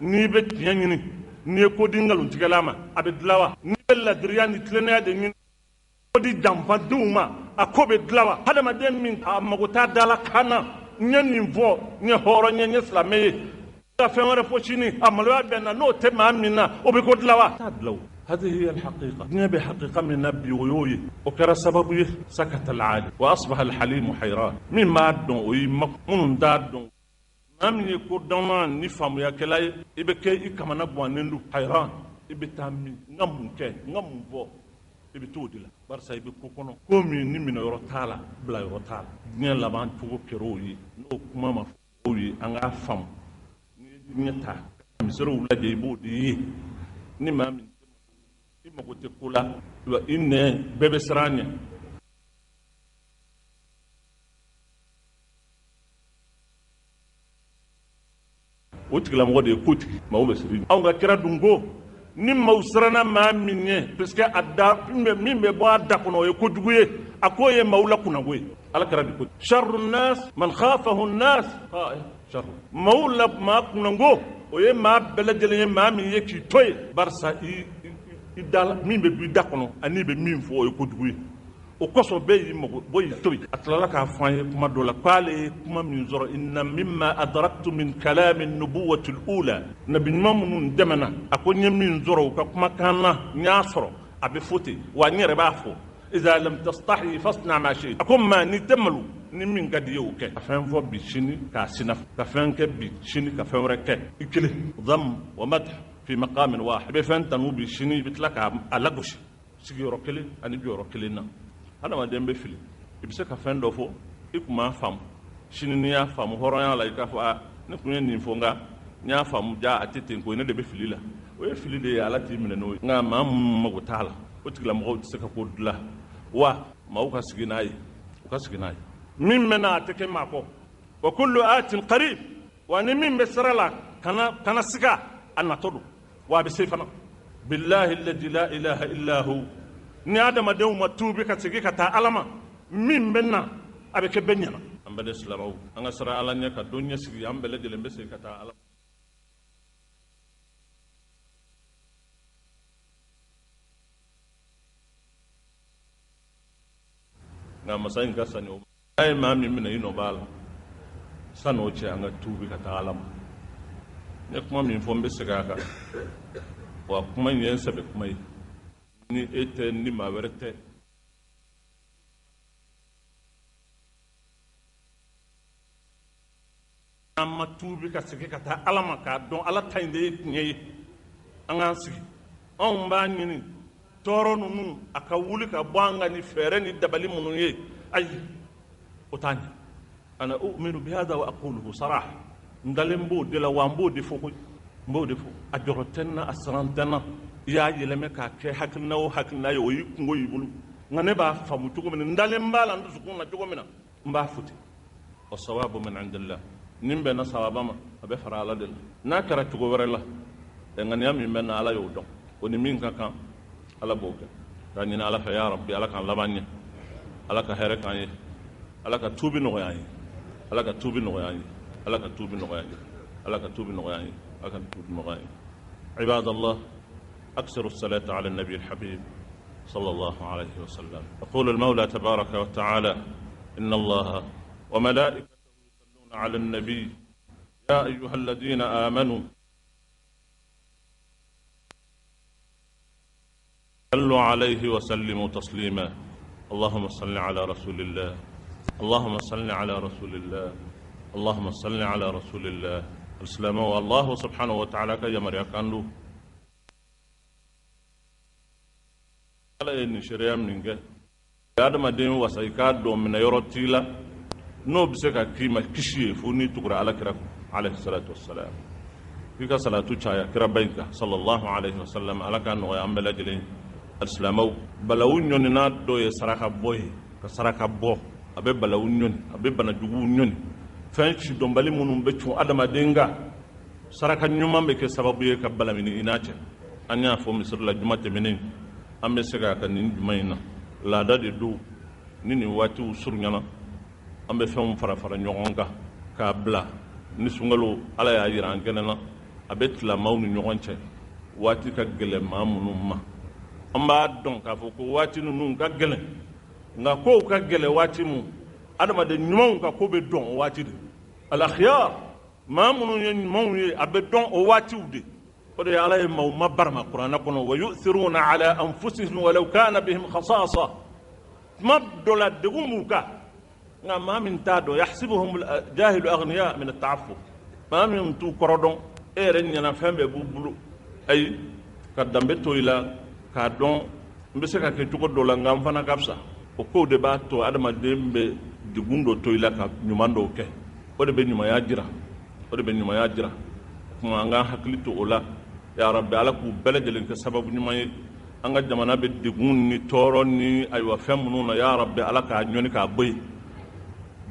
نيبت ينيني ni ko dingalun tigalama abedlawa ni bella driani tlena de ni odi jamfa duma akobe dlawa hada madem min amagota dala kana nyani vo ni horo nyani islameye ta fenore pochini amalwa bena no te mamina obe ko dlawa tadlaw هذه هي الحقيقة نبي حقيقة من نبي ويوي وكرا سببه سكت العالم وأصبح الحليم حيران من ما أدن ويمكن دادن amni ko dama ni famu ya kala ibe ke ikamana bwanendu hayran ibe tammi ngam bo ibe todila barsa ibe ko kono ko mi ni mi no rotala bla rotala ni la ban tugo kero yi no kuma ma yi anga fam ni nyata mi soro wula de bo di ni mami ima ko te kula wa inne bebe sranya o tigilamɔgɔ de ye kotigi maaw bɛ siri anw ka kira dun ko ni maaw siranna maa min ɲɛ parce que a da min bɛ bɔ a da kɔnɔ o ye kojugu ye a k'o ye maaw la kunnako ye ala kira de ko sharru nas man khafahu nas sharru maaw la maa kunnako o ye maa bɛɛ lajɛlen ye maa min ye k'i to ye barisa i da min bɛ don i da kɔnɔ ani bɛ min fɔ o ye kojugu ye o kosɔn bɛɛ y'i mago bɔ y'i to yen a tilala k'a fɔ an ye kuma dɔ la k'ale ye kuma min sɔrɔ inna mimma adraktu min kalami nubuwati ula nabi ɲuman minnu dɛmɛna a ko n ye min sɔrɔ u ka kumakan na n y'a sɔrɔ a bɛ fɔ ten wa n yɛrɛ b'a fɔ iza lam tastahi fasna ma shi'ta a ko maa ni tɛ malo ni min ka di ye o kɛ ka fɛn fɔ bi sini k'a sina ka fɛn kɛ bi sini ka fɛn wɛrɛ kɛ i kelen zam wa madh fi maqamin wahid i bɛ fɛn tanu bi sini i bɛ tila k'a lagosi sigiyɔrɔ kelen ani jɔyɔrɔ kelen na hadamaden bɛ fili i bɛ se ka fɛn dɔ fɔ i kun m'a faamu sini n'i y'a faamu hɔrɔnya la i k'a fɔ ne kun ye nin fɔ nka n y'a faamu ja a tɛ ten ko ne de bɛ fili la o ye fili de ye ala t'i minɛ n'o ye nka maa minnu mago t'a la o tigilamɔgɔw tɛ se ka ko dilan wa maaw ka sigi n'a ye u ka sigi n'a ye min bɛ n'a a tɛ kɛ maa kɔ wa kullu atin qarib wa ni min bɛ sira la kana siga a natɔ don wa a bɛ se fana billahi alladhi la ilaha illa hu ni adamadenw ma tuubi ka segi ka taa ala ma min bɛ na a bɛ kɛ bɛɛ ɲɛna an bɛɛ de silamɛw an ka sira ala ɲɛ ka don ɲɛ sigi an bɛɛ lajɛlen bɛ segin ka taa ala nka masa in ka sani o a ye maa min minɛ i nɔ b'a la san'o cɛ an ka tuubi ka taa ala ma n ye kuma min fɔ n bɛ segin a kan wa kuma in ye n sɛbɛ kuma ye ni e tɛ ni maa wɛrɛ tɛ an ma tuubi ka segin ka taa ala ma k'a dɔn ala ta in de ye tiɲɛ ye an k'an sigi anw b'a ɲini tɔɔrɔ ninnu a ka wuli ka bɔ an ka ni fɛɛrɛ ni dabali minnu ye ayi o t'a ɲɛ ana uminu bihada wa aquluhu sarah n dalen b'o de la wa n b'o de fɔ koyi n b'o de fɔ a jɔrɔ tɛ n na a siran tɛ n na i y'a yɛlɛmɛ k'a kɛ hakilina o hakilina ye o y'i kungo y'i bolo nka ne b'a faamu cogo min na n dalen b'a la n dusukun na cogo min na n b'a fɔ ten wa sawabu min indillah nin bɛnna sababa ma a bɛ fara ala de la n'a kɛra cogo wɛrɛ la ŋaniya min bɛ na ala y'o dɔn o ni min ka kan ala b'o kɛ k'a ɲini ala fɛ ya rabbi ala k'an laban ɲɛ ala ka hɛrɛ k'an ye ala ka tuubi nɔgɔya an ye ala ka tuubi nɔgɔya an ye ala ka tuubi nɔgɔya an ye ala ka tuubi nɔgɔya an ye ala ka tuubi nɔgɔya an ye ibadallah أكثر الصلاة على النبي الحبيب صلى الله عليه وسلم يقول المولى تبارك وتعالى إن الله وملائكته يصلون على النبي يا أيها الذين آمنوا صلوا عليه وسلموا تسليما اللهم صل على رسول الله اللهم صل على رسول الله اللهم صل على رسول الله السلام والله سبحانه وتعالى كما يكانوا ala ye nin sariya min kɛ adamaden wasa i k'a dɔn minɛ yɔrɔ t'i la n'o bɛ se ka k'i ma kisi ye fo n'i tugura alakira alayhi salatu wassalam k'i ka salatu caya kiraba in kan sallallahu alayhi wa sallam ala k'a nɔgɔya an bɛɛ lajɛlen alisilamɛw balawu ɲɔnina dɔ ye saraka bɔ ye ka saraka bɔ a bɛ balawu ɲɔni a bɛ banajuguw ɲɔni fɛn sidɔnbali minnu bɛ cun adamaden kan saraka ɲuman bɛ kɛ sababu ye ka balamini i n'a cɛ an y'a fɔ misiri la juma tɛmɛnen an bɛ se k'a ka nin juma in na laada de don ni nin waatiw surunyana an bɛ fɛnw fara fara ɲɔgɔn kan k'a bila ni sunkalo ala y'a jira an kɛnɛ na a bɛ tilamaw ni ɲɔgɔn cɛ waati ka gɛlɛn maa minnu ma an b'a dɔn k'a fɔ ko waati ninnu ka gɛlɛn nka kow ka gɛlɛn waati min adamaden ɲumanw ka ko bɛ dɔn o waati de alakhyar maa minnu ye ɲumanw ye a bɛ dɔn o waatiw de o de ye ala ye maaw ma barama kuranɛ kɔnɔ wa yu'thiruna ala anfusihim walau kana bihim khasasa tuma dɔ la degun b'u kan nka maa min t'a dɔn yahsibuhum jahilu aghniya min at-ta'affuf maa min t'u kɔrɔ dɔn e yɛrɛ ɲɛna fɛn bɛɛ b'u bolo ayi ka danbe to i la k'a dɔn n bɛ se ka kɛ cogo dɔ la nka n fana ka fisa o kow de b'a to adamaden bɛ degun dɔ to i la ka ɲuman dɔw kɛ o de bɛ ɲumanya jira o de bɛ ɲumanya jira kuma an k'an hakili to o la ya rabbi ala k'u bɛɛ lajɛlen kɛ sababu ɲuman ye an ka jamana bɛ degun ni tɔɔrɔ ni ayiwa fɛn minnu na ya rabbi ala k'a ɲɔni k'a bɔ yen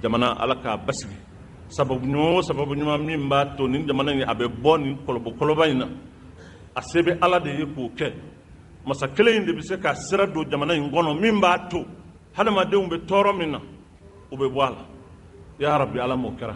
jamana ala k'a basigi sababu ɲuman min b'a to nin jamana in a bɛ bɔ nin kɔlɔbɔ in na a se bɛ ala de ye k'o kɛ masa kelen in de bɛ se ka sira don jamana in kɔnɔ min b'a to hadamadenw bɛ tɔɔrɔ min na o bɛ bɔ a la ya rabbi ala m'o kɛra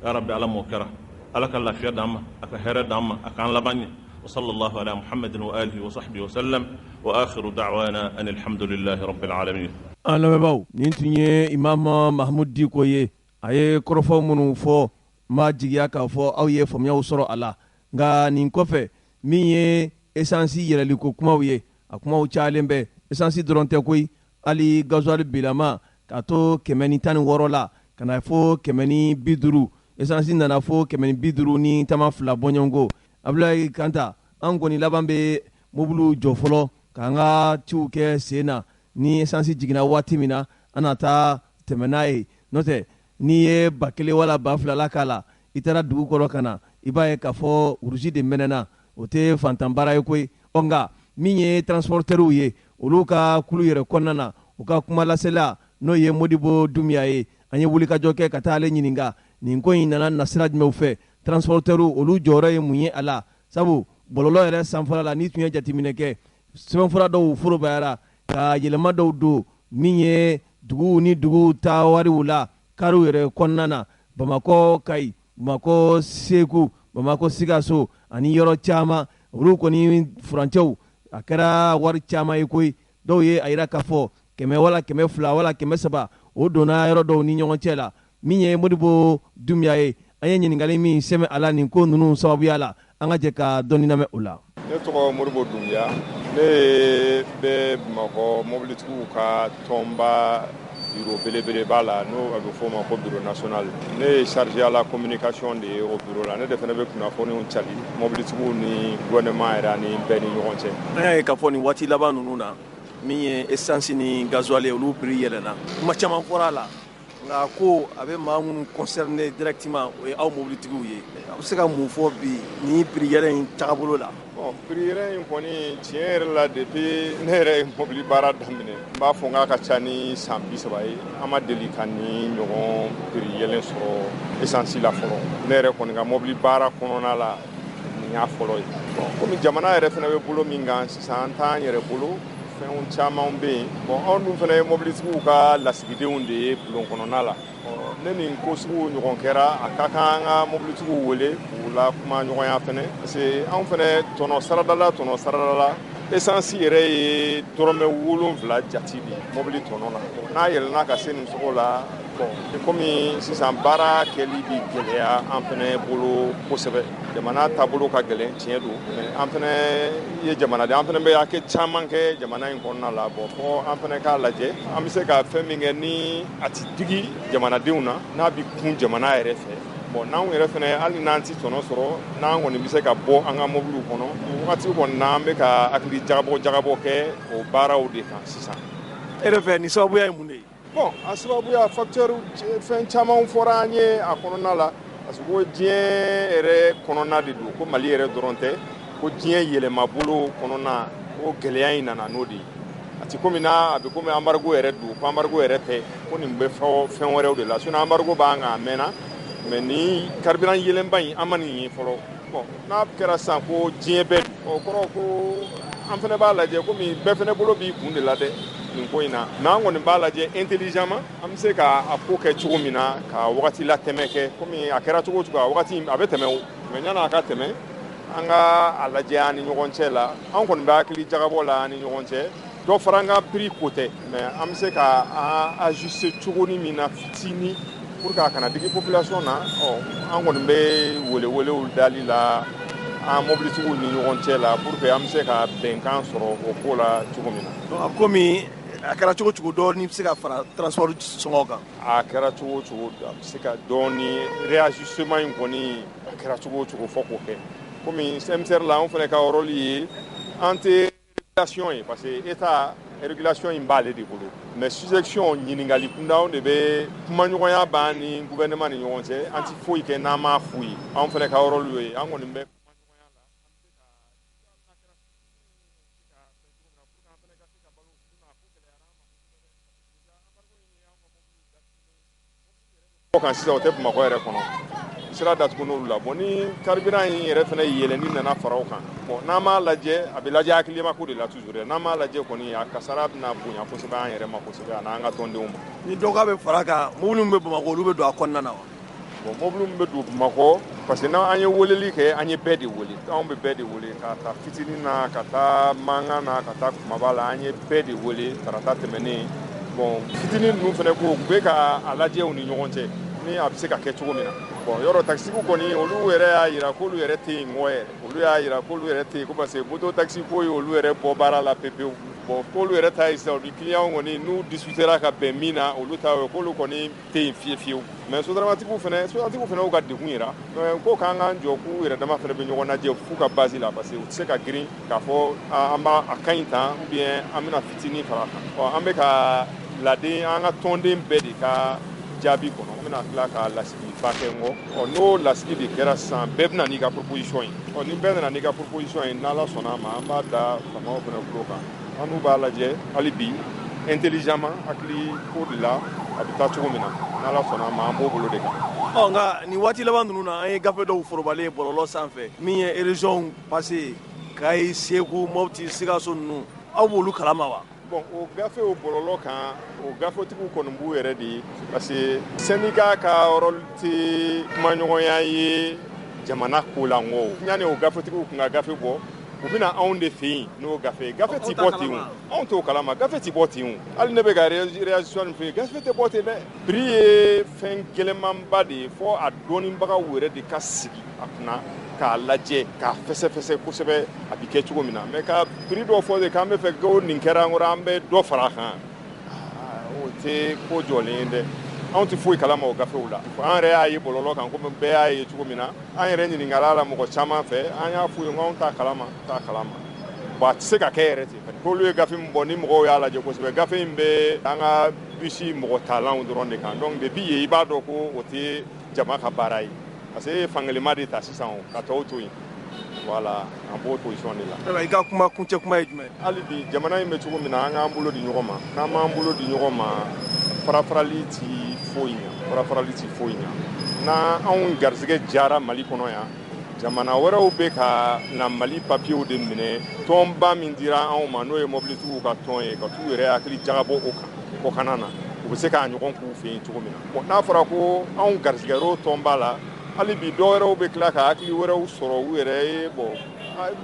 ya rabbi ala m'o kɛra ala ka lafiya d'an ma a ka hɛrɛ d'an ma a k'an laban ɲɛ وصلى الله على محمد وآله وصحبه وسلم وآخر دعوانا أن الحمد لله رب العالمين. أنا بابو نينتوني إمام محمود ديكويه أيه كرفو منو فو ما جيجيا كفو أو يفهم يو سرو الله nga nin kɔfɛ min ye essence yɛrɛliko kumaw ye a kumaw cayalen bɛ essence dɔrɔn tɛ koyi hali gasoil bilama k'a to 116 la ka na fo 150 essence nana fo 150 ni tama fila bɔɲɔngo Abdoulaye Kanta an kɔni laban bɛ mobulu jɔ fɔlɔ k'an ka ciw kɛ sen na ni essence jiginna waati min na an na taa tɛmɛ n'a ye n'o tɛ n'i ye 1000 wala 2000 k'a la i taara dugu kɔrɔ ka na i b'a ye k'a fɔ urusi de mɛnɛna o tɛ fantan baara ye koyi nka min ye transporteurs ye olu ka kulu yɛrɛ kɔnɔna na u ka kuma lasela n'o ye Modibo Dumiya ye an ye wulikajɔ kɛ ka taa ale ɲininka nin ko in nana nasira jumɛnw fɛ transporteurs olu jɔyɔrɔ ye mun ye a la sabu bɔlɔlɔ yɛrɛ sanfɛla la n'i tun ye jateminɛ kɛ sɛbɛnfura dɔw forobayara ka yɛlɛma dɔw don min ye duguw ni duguw taa wariw la kariw yɛrɛ kɔnɔna na Bamakɔ Kayi Bamakɔ Segu Bamakɔ Sikaso ani yɔrɔ caman olu kɔni furancɛw a kɛra wari caman ye koyi dɔw ye a yira k'a fɔ 100 wala 200 wala 300 o donna yɔrɔ dɔw ni ɲɔgɔn cɛ la min ye Modibo Dumiya ye an ye ɲininkali min sɛmɛ a la nin ko ninnu sababuya la an ka jɛ ka dɔɔni lamɛn o la. Ne tɔgɔ Modibo Dumiya ne bɛ Bamakɔ mobilitigiw ka tɔnba bureau belebele b'a la n'o a bɛ fɔ o ma ko bureau national ne ye chargé à la communication de ye o bureau la ne de fana bɛ kunnafoniw cari mobilitigiw ni gouvernement yɛrɛ ani bɛɛ ni ɲɔgɔn cɛ. An y'a ye k'a fɔ nin waati laban ninnu na min ye essence ni gasoil ye olu prix yɛlɛnna kuma caman fɔra a la nka ko a bɛ maa minnu concerné directement o ye aw mobilitigiw ye a bɛ se ka mun fɔ bi ni prix yɛlɛn in tagabolo la. Bon prix yɛlɛn in kɔni tiɲɛ yɛrɛ la depuis ne yɛrɛ ye mobili baara daminɛ n b'a fɔ k'a ka ca ni san 30 ye an ma deli ka ni ɲɔgɔn prix yɛlɛn sɔrɔ essence la fɔlɔ ne yɛrɛ kɔni ka mobili baara kɔnɔna la nin y'a fɔlɔ ye. Bon komi jamana yɛrɛ fana bɛ bolo min kan sisan an t'an yɛrɛ bolo fɛnw caman bɛ yen bon anw dun fana ye mobilitigiw ka lasigidenw de ye bulon kɔnɔna la ne nin ko sugu ɲɔgɔn kɛra a ka kan an ka mobilitigiw wele k'u la kuma ɲɔgɔnya fana parce que anw fana tɔnɔ saradala essence yɛrɛ ye dɔrɔmɛ 7 jati de mobili tɔnɔ na n'a yɛlɛnna ka se nin cogo la bon komi sisan baara kɛli bi gɛlɛya an fana bolo kosɛbɛ jamana taabolo ka gɛlɛn tiɲɛ don mais an fana ye jamanaden an fana bɛ hakɛ caman kɛ jamana in kɔnɔna la bon fɔ an fana k'a lajɛ an bɛ se ka fɛn min kɛ ni a ti digi jamanadenw na n'a bi kun jamana yɛrɛ fɛ bon n'anw yɛrɛ fana hali n'an ti tɔnɔ sɔrɔ n'an kɔni bɛ se ka bɔ an ka mobiliw kɔnɔ wagati kɔni na an bɛ ka hakili jagabɔ kɛ o baaraw de kan sisan. E yɛrɛ fɛ nin sababuya ye mun de ye. Bon a sababuya facteur fɛn caman fɔra an ye a kɔnɔna la parce que ko diɲɛ yɛrɛ kɔnɔna de don ko Mali yɛrɛ dɔrɔn tɛ ko diɲɛ yɛlɛma bolo kɔnɔna ko gɛlɛya in nana n'o de ye a ti komi a bɛ komi embargo yɛrɛ don ko embargo yɛrɛ tɛ ko nin bɛ fɛn wɛrɛw de la sinon embargo b'an kan a mɛnna mais ni carburant yɛlɛnba in an ma nin ye fɔlɔ bon n'a kɛra sisan ko diɲɛ bɛɛ o kɔrɔ ko an fana b'a lajɛ komi bɛɛ fana bolo b'i kun de la dɛ nin ko in na mais an kɔni b'a lajɛ intelligemment an bɛ se ka a ko kɛ cogo min na ka wagati latɛmɛ kɛ komi a kɛra cogo o cogo a wagati a bɛ tɛmɛ o mais yan'a ka tɛmɛ an ka a lajɛ an ni ɲɔgɔn cɛ la an kɔni bɛ hakili jagabɔ la an ni ɲɔgɔn cɛ dɔ fara an ka prix ko tɛ mais an bɛ se ka ajuster cogo ni min na fitinin pour que a kana digi population na an kɔni bɛ welewelew dali la an mobilitigiw ni ɲɔgɔn cɛ la pour que an bɛ se ka bɛnkan sɔrɔ o ko la cogo min na. donc komi a kɛra cogo cogo dɔɔni bɛ se ka fara transport sɔngɔ kan. a kɛra cogo cogo a bɛ se ka dɔɔni réajustement in kɔni a kɛra cogo cogo fɔ k'o kɛ komi CMCR la an fana ka rôle ye an tɛ régulation ye parce que état régulation in b'ale de bolo mais suggestion ɲininkali kundaw de bɛ kumaɲɔgɔnya b'an ni gouvernement ni ɲɔgɔn cɛ an tɛ foyi kɛ n'an m'a f'u ye an fana ka rôle ye an kɔni bɛ kan sisan o tɛ Bamakɔ yɛrɛ kɔnɔ sira datugu n'olu la bon ni carburant in yɛrɛ fana yɛlɛnni nana fara o kan bon n'an m'a lajɛ a bɛ lajɛ hakilima ko de la toujours n'an m'a lajɛ kɔni a kasara bɛna bonya kosɛbɛ an yɛrɛ ma kosɛbɛ ani an ka tɔndenw ma. Ni dɔ k'a bɛ fara kan mobili min bɛ Bamakɔ olu bɛ don a kɔnɔna na wa? Bon mobile min bɛ don Bamakɔ parce que n'an ye weleli kɛ an ye bɛɛ de wele anw bɛ bɛɛ de wele ka taa fitinin na ka taa mankan na ka taa kumaba la an ye bɛɛ de wele tarata tɛmɛnen bon fitinin ninnu fana ko u bɛ ka a lajɛ u ni ɲɔgɔn cɛ ni a bɛ se ka kɛ cogo min na bon yɔrɔ taxi kɔni olu yɛrɛ y'a yira k'olu yɛrɛ tɛ yen ŋɔ yɛrɛ olu y'a yira k'olu yɛrɛ tɛ yen ko parce que moto taxi ko ye olu yɛrɛ bɔ baara la pepewu bon k'olu yɛrɛ ta ye sisan olu client kɔni n'u discutera ka bɛn min na olu ta ye k'olu kɔni tɛ yen fiyewu mais sotaramatigiw fana y'u ka degun yira ko k'an k'an jɔ k'u yɛrɛ dama fana bɛ ɲɔgɔn lajɛ f'u ka base la parce que u tɛ se ka girin k'a fɔ an b'a a ka ɲi tan ou bien an bɛna fitinin fara a kan an bɛ ka laden an ka tɔnden bɛɛ de ka jaabi kɔnɔ an bɛna tila ka lasigi ba kɛ n kɔ n'o lasigi de kɛra sisan bɛɛ bɛna n'i ka proposition ye ni bɛɛ nana n'i ka proposition ye n'Ala sɔnna a ma an b'a da famaw fana tulo kan an n'u b'a lajɛ hali bi intelligemment hakili ko de la a bɛ taa cogo min na n'Ala sɔnna a ma an b'o bolo de kan. Nka nin waati laban ninnu na an ye gafe dɔw forobalen bɔlɔlɔ sanfɛ min ye région passé Kayi, Segu, Mopti, Sikaso ninnu aw b'olu kalama wa? Bon o gafe o bɔlɔlɔ kan o gafetigiw kɔni b'u yɛrɛ de parce que syndicat ka rôle tɛ kumaɲɔgɔnya ye jamana ko la n kɔ yanni o gafetigiw kun ka gafe bɔ u bɛna anw de fɛ yen n'o gafe tɛ bɔ ten o anw t'o kalama gafe tɛ bɔ ten o hali ne bɛ ka réaction min fɛ gafe tɛ bɔ ten dɛ prix ye fɛn gɛlɛnmanba de ye fɔ a dɔnnibagaw yɛrɛ de ka sigi a kunna k'a lajɛ k'a fɛsɛfɛsɛ kosɛbɛ a bɛ kɛ cogo min na mais ka prix dɔ fɔ de k'an bɛ fɛ ko nin kɛra an kɔrɔ an bɛ dɔ fara a kan o tɛ ko jɔlen ye dɛ anw tɛ foyi kalama o gafew la an yɛrɛ y'a ye bɔlɔlɔ kan komi bɛɛ y'a ye cogo min na an yɛrɛ ɲininkala la mɔgɔ caman fɛ an y'a f'u ye n ko anw t'a kalama bon a tɛ se ka kɛ yɛrɛ ten k'olu ye gafe min bɔ ni mɔgɔw y'a lajɛ kosɛbɛ gafe in bɛ an ka bisi mɔgɔ talanw dɔrɔn de kan donc depuis yen i b'a dɔn ko o tɛ jama ka baara ye parce que e ye fangelema de ta sisan ka tɔw to yen voilà an b'o position de la. I ka kuma kuncɛ kuma ye jumɛn? hali bi jamana in bɛ cogo min na an k'an bolo di ɲɔgɔn ma n'an m'an bolo di ɲɔgɔn ma farafarali ti foyi ɲa na anw garisɛgɛ jara Mali kɔnɔ yan jamana wɛrɛw bɛ ka na Mali papiyew de minɛ tɔnba min dira anw ma n'o ye mobilitigiw ka tɔn ye ka t'u yɛrɛ hakili jagabɔ o kana na u bɛ se k'a ɲɔgɔn k'u fɛ yen cogo min na bon n'a fɔra ko anw garisɛgɛr'o tɔnba la hali bi dɔ wɛrɛw bɛ tila ka hakili wɛrɛw sɔrɔ u yɛrɛ ye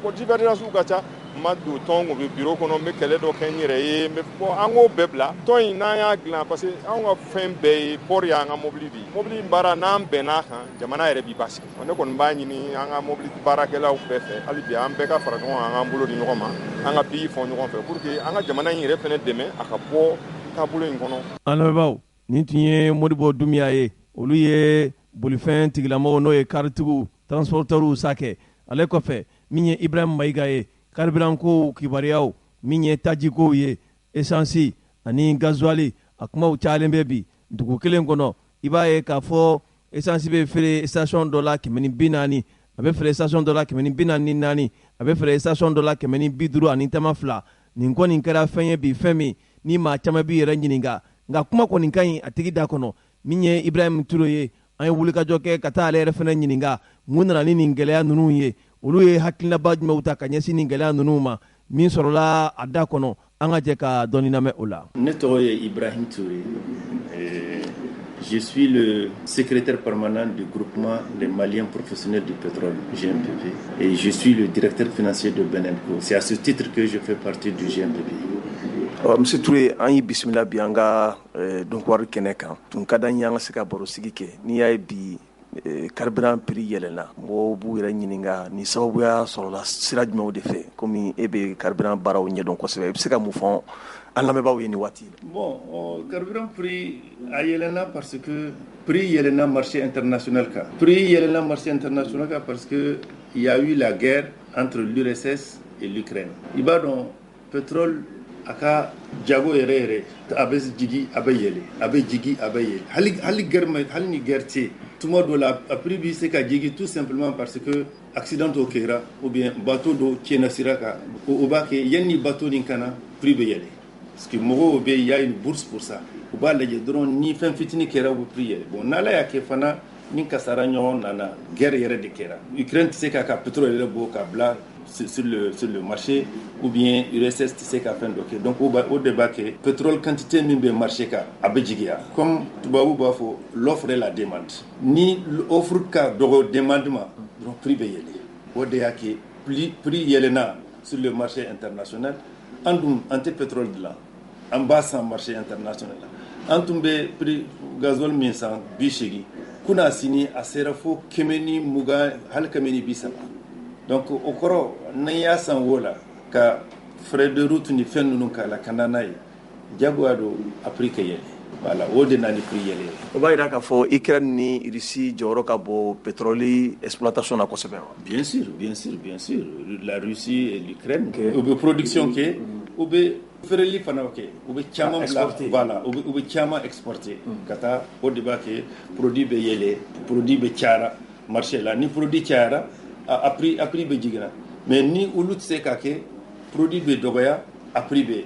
bon divergence ka ca ma don tɔn kun bɛ bureau kɔnɔ n bɛ kɛlɛ dɔ kɛ n yɛrɛ ye bon an k'o bɛɛ bila tɔn in n'an y'a dilan parce que anw ka fɛn bɛɛ ye port y'an ka mobili de ye mobili in baara n'an bɛnn'a kan jamana yɛrɛ b'i basigi ne kɔni b'a ɲini an ka mobili baarakɛlaw bɛɛ fɛ hali bi an bɛɛ ka fara ɲɔgɔn kan an k'an bolo di ɲɔgɔn ma an ka bi fɔ ɲɔgɔn fɛ pour que an ka jamana in yɛrɛ fana dɛmɛ a ka bɔ taabolo in kɔnɔ. An lamɛnbaaw nin tun ye Modibo Dumiya ye olu ye bolifɛn tigilamɔgɔw n'o ye karitigiw transporteurs sakɛ ale kɔfɛ min ye Ibrahim Mayiga ye carburant ko kibaruyaw min ye tajikow ye essence ani gasoil a kumaw cayalen bɛ bi dugu kelen kɔnɔ i b'a ye k'a fɔ essence bɛ feere station dɔ la 440 a bɛ feere station dɔ la 444 a bɛ feere station dɔ la 150 ani tɛmɛ 2 nin kɔni kɛra fɛn ye bi fɛn min ni maa caman b'i yɛrɛ ɲininka nka kuma kɔni ka ɲi a tigi da kɔnɔ min ye Ibrahim Ture ye an ye wulikajɔ kɛ ka taa ale yɛrɛ fana ɲininka mun nana ni nin gɛlɛya ninnu ye olu ye hakilinaba jumɛnw ta ka ɲɛsin nin gɛlɛya ninnu ma min sɔrɔla a da kɔnɔ an ka jɛ ka dɔɔni lamɛn o la. Ne tɔgɔ ye Ibrahim Touré. Je suis le secrétaire permanent du groupement des Maliens professionnels du pétrole, GMPP, et je suis le directeur financier de Benenco. C'est à ce titre que je fais partie du GMPP. Monsieur Touré, an yi bisimila bi an ka donkwari kɛnɛ kan tun ka d'an ye an ka se ka baro sigi kɛ n'i y'a ye bi carburant prix yɛlɛnna mɔgɔw b'u yɛrɛ ɲininka ni sababuya sɔrɔla sira jumɛnw de fɛ komi e bɛ carburant baaraw ɲɛdɔn kosɛbɛ i bɛ se ka mun fɔ an lamɛnbaaw ye nin waati la. Bon, carburant prix a yɛlɛnna parce que prix yɛlɛnna marché international kan. Prix yɛlɛnna marché international kan parce que il y a eu la guerre entre l'URSS et l'Ukraine. I b'a dɔn pétrole a ka jago yɛrɛ yɛrɛ a bɛ jigi a bɛ yɛlɛ a bɛ jigi a bɛ yɛlɛ hali hali ni guerre tɛ tuma dɔ la a prix bɛ se ka jigi tout simplement parce que accident dɔ kɛra ou bien bateau dɔ tiɲɛna sira kan o b'a kɛ yanni bateau nin kana prix bɛ yɛlɛ parce que il y a une bourse pour ça ou ba la jedron ni fen fitini kera bu prier bon nala ya ke fana ni kasara nyon nana guerre yere de kera Ukraine tu sais ka pétrole le bo ka bla sur le marché ou bien URSS tu sais ka fin ok donc au débat que pétrole quantité mimbe marché ka abejigia comme tubabu ba fo l'offre et la demande ni offre ka do demandement donc prix yele au de ya ke prix yelena sur le marché international andum ante pétrole de là en bas sans marché international antumbe prix gazole minsan bishigi kuna sini aserafo kemeni muga hal kemeni bisa donc okoro naya san wola ka frais de route ni fennu kala kananai jagoado afrique yele voilà ode nani prix yele o bayira ka fo Ukraine ni Russie joro ka bo pétrole exploitation na kosebe bien sûr la Russie et l'Ukraine ou production que ou be fereli fana ok ou be chama voilà ou be chama exporter kata o débat que produit be yele produit be tiara marché là ni produit tiara a prix be jigna mais ni ulut se ka ke produit be dogoya a prix be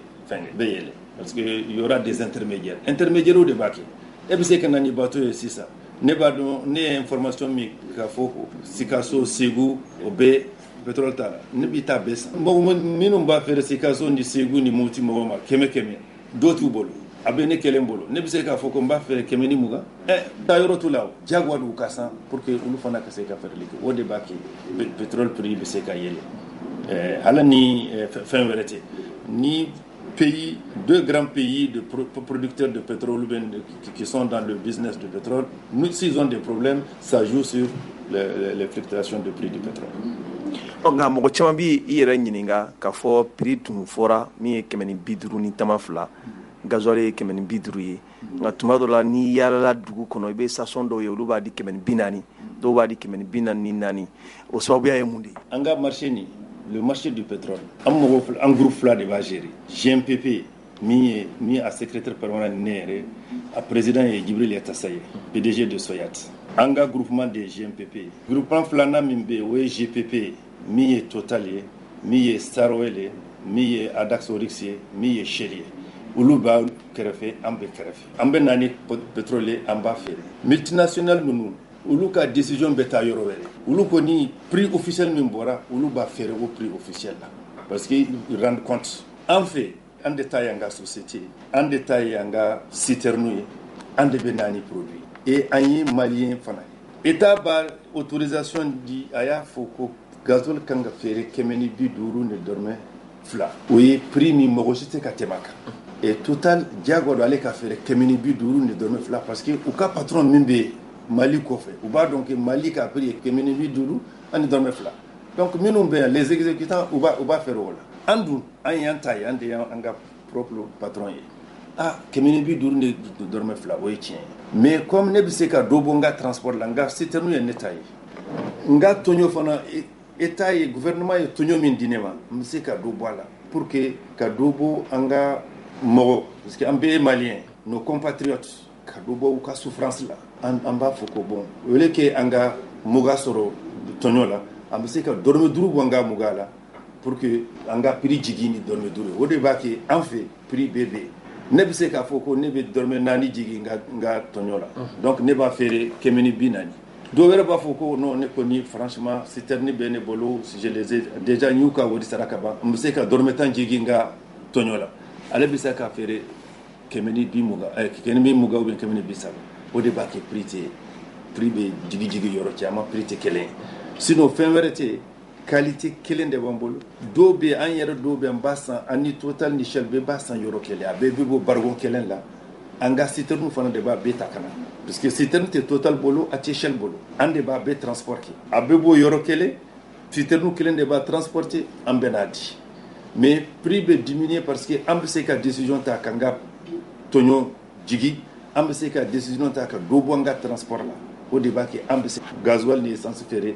be yele parce que il y aura des intermédiaires au débat que et puis c'est que nani bateau c'est ça ne ba do ne information mi ka foko sikaso segu obe pétrole tala ne bi ta bes mo minum ba faire sikaso ni segu ni muti mo ma keme dotu bolo abene kelen bolo ne bi se ka foko ba faire keme ni muga da yoro tulaw jagwa du kasa pour que ulu fana ka se ka faire liko o débat que pétrole prix be se ka yele halani fin vérité ni deux grands pays de producteurs de pétrole qui sont dans le business du pétrole, nous, s'ils ont des problèmes, ça joue sur les fluctuations de prix du pétrole. Nga mogo chama bi yere nyininga ka fo prix tun fora mi kemeni bidru ni tamafla gazole kemeni bidru yi nga tumado la ni yala dugu kono be station do yolu ba di kemeni binani do ba di kemeni binani nani o sababu ya mundi anga marché ni le marché du pétrole en groupe fla de va gérer GMPP mi a secrétaire permanent nere a président et Djibril Yatassaye PDG de Soyat anga groupement de GMPP groupement flana mimbe we GPP mi Total mi Star Oil mi Adax Oryx mi Shell uluba kerefe ambe nani pétrole amba fere multinational nunu ulu ka décision beta yoro wele ulu ko ni prix officiel min bora ulu ba faire au prix officiel là parce que ils rendent compte en fait en détail anga société en détail anga citernu en de benani produit et anyi malien fana état ba autorisation di aya foko gazole kanga fere kemeni bi duru ne dorme fla oui prix mi mogosite ka temaka et total diago do ale ka fere kemeni bi duru ne dorme fla parce que ou ka patron mimbe Mali kofé ou ba donc Mali ka pris kemeni bi duru ani dorme fla donc minum be les exécutants ou ba faire wala andu an yanta yande anga propre patron yi kemeni bi duru ne dorme fla o tien mais comme ne bise ka dobo nga transport la nga citernu ya netai nga tonyo fana état et gouvernement et tonyo min dinema mbise ka dobo la pour que ka dobo anga mo parce que ambe malien nos compatriotes ka dobo ou ka souffrance là en bas foko bon wele ke anga muga soro tonyo la ambise ka dorme duru wanga muga la pour que anga prix jigini dorme duru o de ba ke en fait prix bébé ne bise ka foko ne be dorme nani jigi nga tonyo la donc ne ba faire kemeni binani do were ba foko no ne ko ni franchement c'est ni bene bolo si je les ai déjà nyuka wodi saraka ba ambise ka dorme tan jigi nga tonyo la ale bisa ka faire kemeni bi muga kemeni muga ou bien kemeni bisa o de ba ke prix be jigi yoro chama prix te kelen sinon fin vérité qualité kelen de bambolo do be an yere do be mbassa ani total ni shell be bassa yoro kelen abe be bo bargon kelen la anga citerne fana de ba beta kana parce que citerne te total bolo ati shell bolo ande ba be transport ki abe bo yoro kelen citerne kelen de ba transporter ambenadi mais prix be diminuer parce que ambse ka décision ta kanga tonyo jigi ambse ka décision ta ka do bonga transport la au débat que ambse gasoil ni essence faire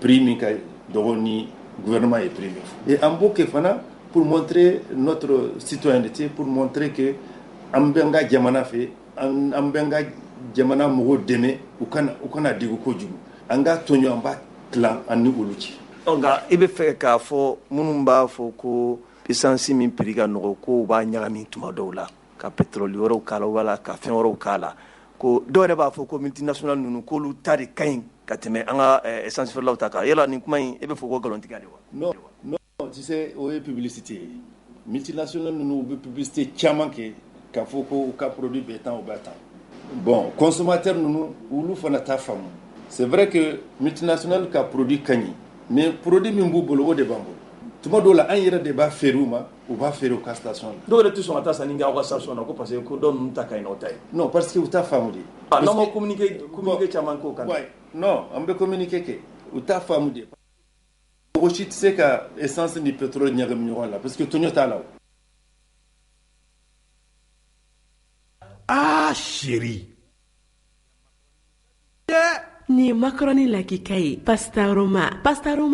prix mi ka dogoni gouvernement est privé et amboke fana pour montrer notre citoyenneté pour montrer que ambenga jamana fe ambenga jamana mogo deme ukana digu ko jugu anga tonyo amba clan anni uluchi nga ibe fe ka fo munumba fo ko essence min prix ka nɔgɔ ko b'a ɲagami tuma dɔw la ka pétrole wɛrɛw k'a la wala ka fɛn wɛrɛw k'a la ko dɔw yɛrɛ b'a fɔ ko multinational ninnu k'olu ta de ka ɲi ka tɛmɛ an ka essence feerelaw ta kan yala nin kuma in e bɛ fɔ ko nkalontigiya de wa? Non, tu sais o ye publicité ye. Multinational ninnu u bɛ publicité caman kɛ k'a fɔ ko u ka produit bɛ tan u bɛ tan. Bon, consommateur ninnu olu fana t'a faamu. C'est vrai que multinational ka produit ka ɲi mais produit min b'u bolo o de b'an bolo. Tuma dɔw la an yɛrɛ de b'a feere u ma u b'a feere u ka station la. dɔw yɛrɛ tɛ sɔn ka taa sanni kɛ aw ka station na ko parce que ko dɔw ninnu ta ka ɲi n'aw ta ye. Non, parce que u t'a faamu de. n'aw ma communiqué caman k'o kan. Non, an bɛ communiqué kɛ u t'a faamu de. Mɔgɔ si tɛ se ka essence ni pétrole ɲagami ɲɔgɔn la parce que tɔɲɔ t'a la. Ah chérie. Ni macaroni lakika ye pastaroma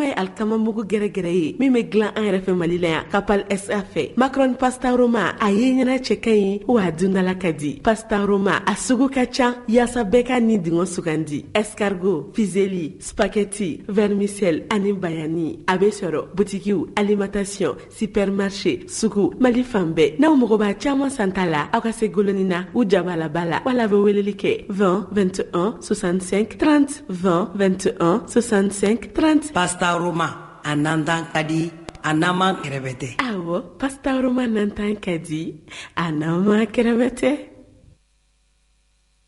ye alikama mugu gɛrɛgɛrɛ ye min bɛ dilan an yɛrɛ fɛ Mali la yan Kapal SA fɛ macaroni pastaroma a ye ɲɛna cɛ ka ɲi wa a dundala ka di pastaroma a sugu ka ca yaasa bɛɛ ka ni dingɔ sugandi escargot fusilli spaghetti vermicelle ani bayani a bɛ sɔrɔ butikiw alimentation supermarché sugu Mali fan bɛɛ n'aw mago b'a caman san ta la aw ka se goloni na u jabala bala wala bɛ weleli kɛ 20 21 65 30 20 21 65 30. Pasta Roma a nantan ka di a nama kɛrɛfɛ tɛ. Awɔ Pasta Roma nantan ka di a nama kɛrɛfɛ tɛ.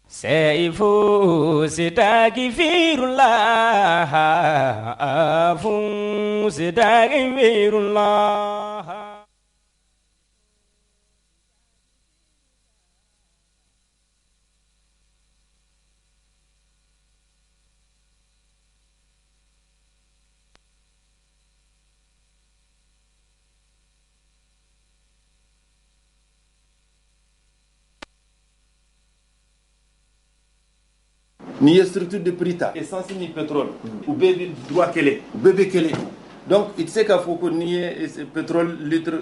Seifu sitaki firullah fun sitaki firullah. Ni ye structure de prix ta essence ni pétrole u bɛɛ bɛ droit kelen u bɛɛ bɛ kelen donc i tɛ se k'a fɔ ko ni ye pétrole litre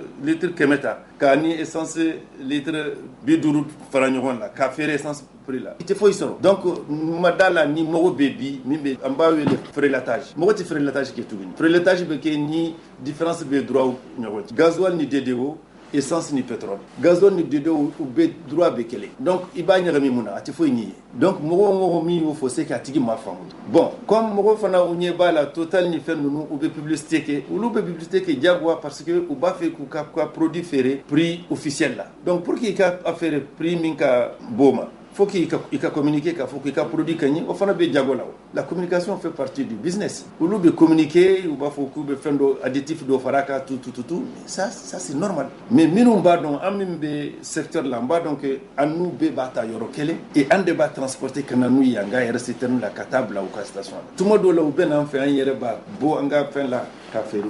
100 ta k'a ni essence litre 50 fara ɲɔgɔn la k'a feere essence prix la i tɛ foyi sɔrɔ donc ma da la ni mɔgɔ bɛ bi min bɛ an b'a wele frélatage mɔgɔ tɛ frélatage kɛ tuguni frélatage bɛ kɛ ni différence bɛ droit ɲɔgɔn cɛ gasoil ni DDO essence ni pétrole gasoil ni DDO u bɛ droit bɛ kelen donc i b'a ɲagami mun na a tɛ foyi ɲi ye donc mɔgɔ min y'o fɔ c'est que a tigi ma faamu bon comme mɔgɔ fana u ɲɛ b'a la total ni fɛn ninnu u bɛ publicité kɛ olu bɛ publicité kɛ diyagoya parce que u b'a fɛ k'u ka produit feere prix officiel la donc pour que i ka feere prix min ka bon ma faut qu'il communique k'a fɔ k'i ka produit ka ɲi o fana bɛ diyago la la communication fait partie du business olu bɛ communiquer u b'a fɔ k'u bɛ fɛn dɔ additif dɔ fara kan tout ça c'est normal mais minnu b'a dɔn an min bɛ secteur la an b'a dɔn que an n'u bɛɛ b'a ta yɔrɔ kelen et an de b'a transporter ka na n'u ye an ka yɛrɛ citerne la ka taa bila u ka station la tuma dɔw la u bɛ na an fɛ an yɛrɛ b'a bɔ an ka fɛn la ka feere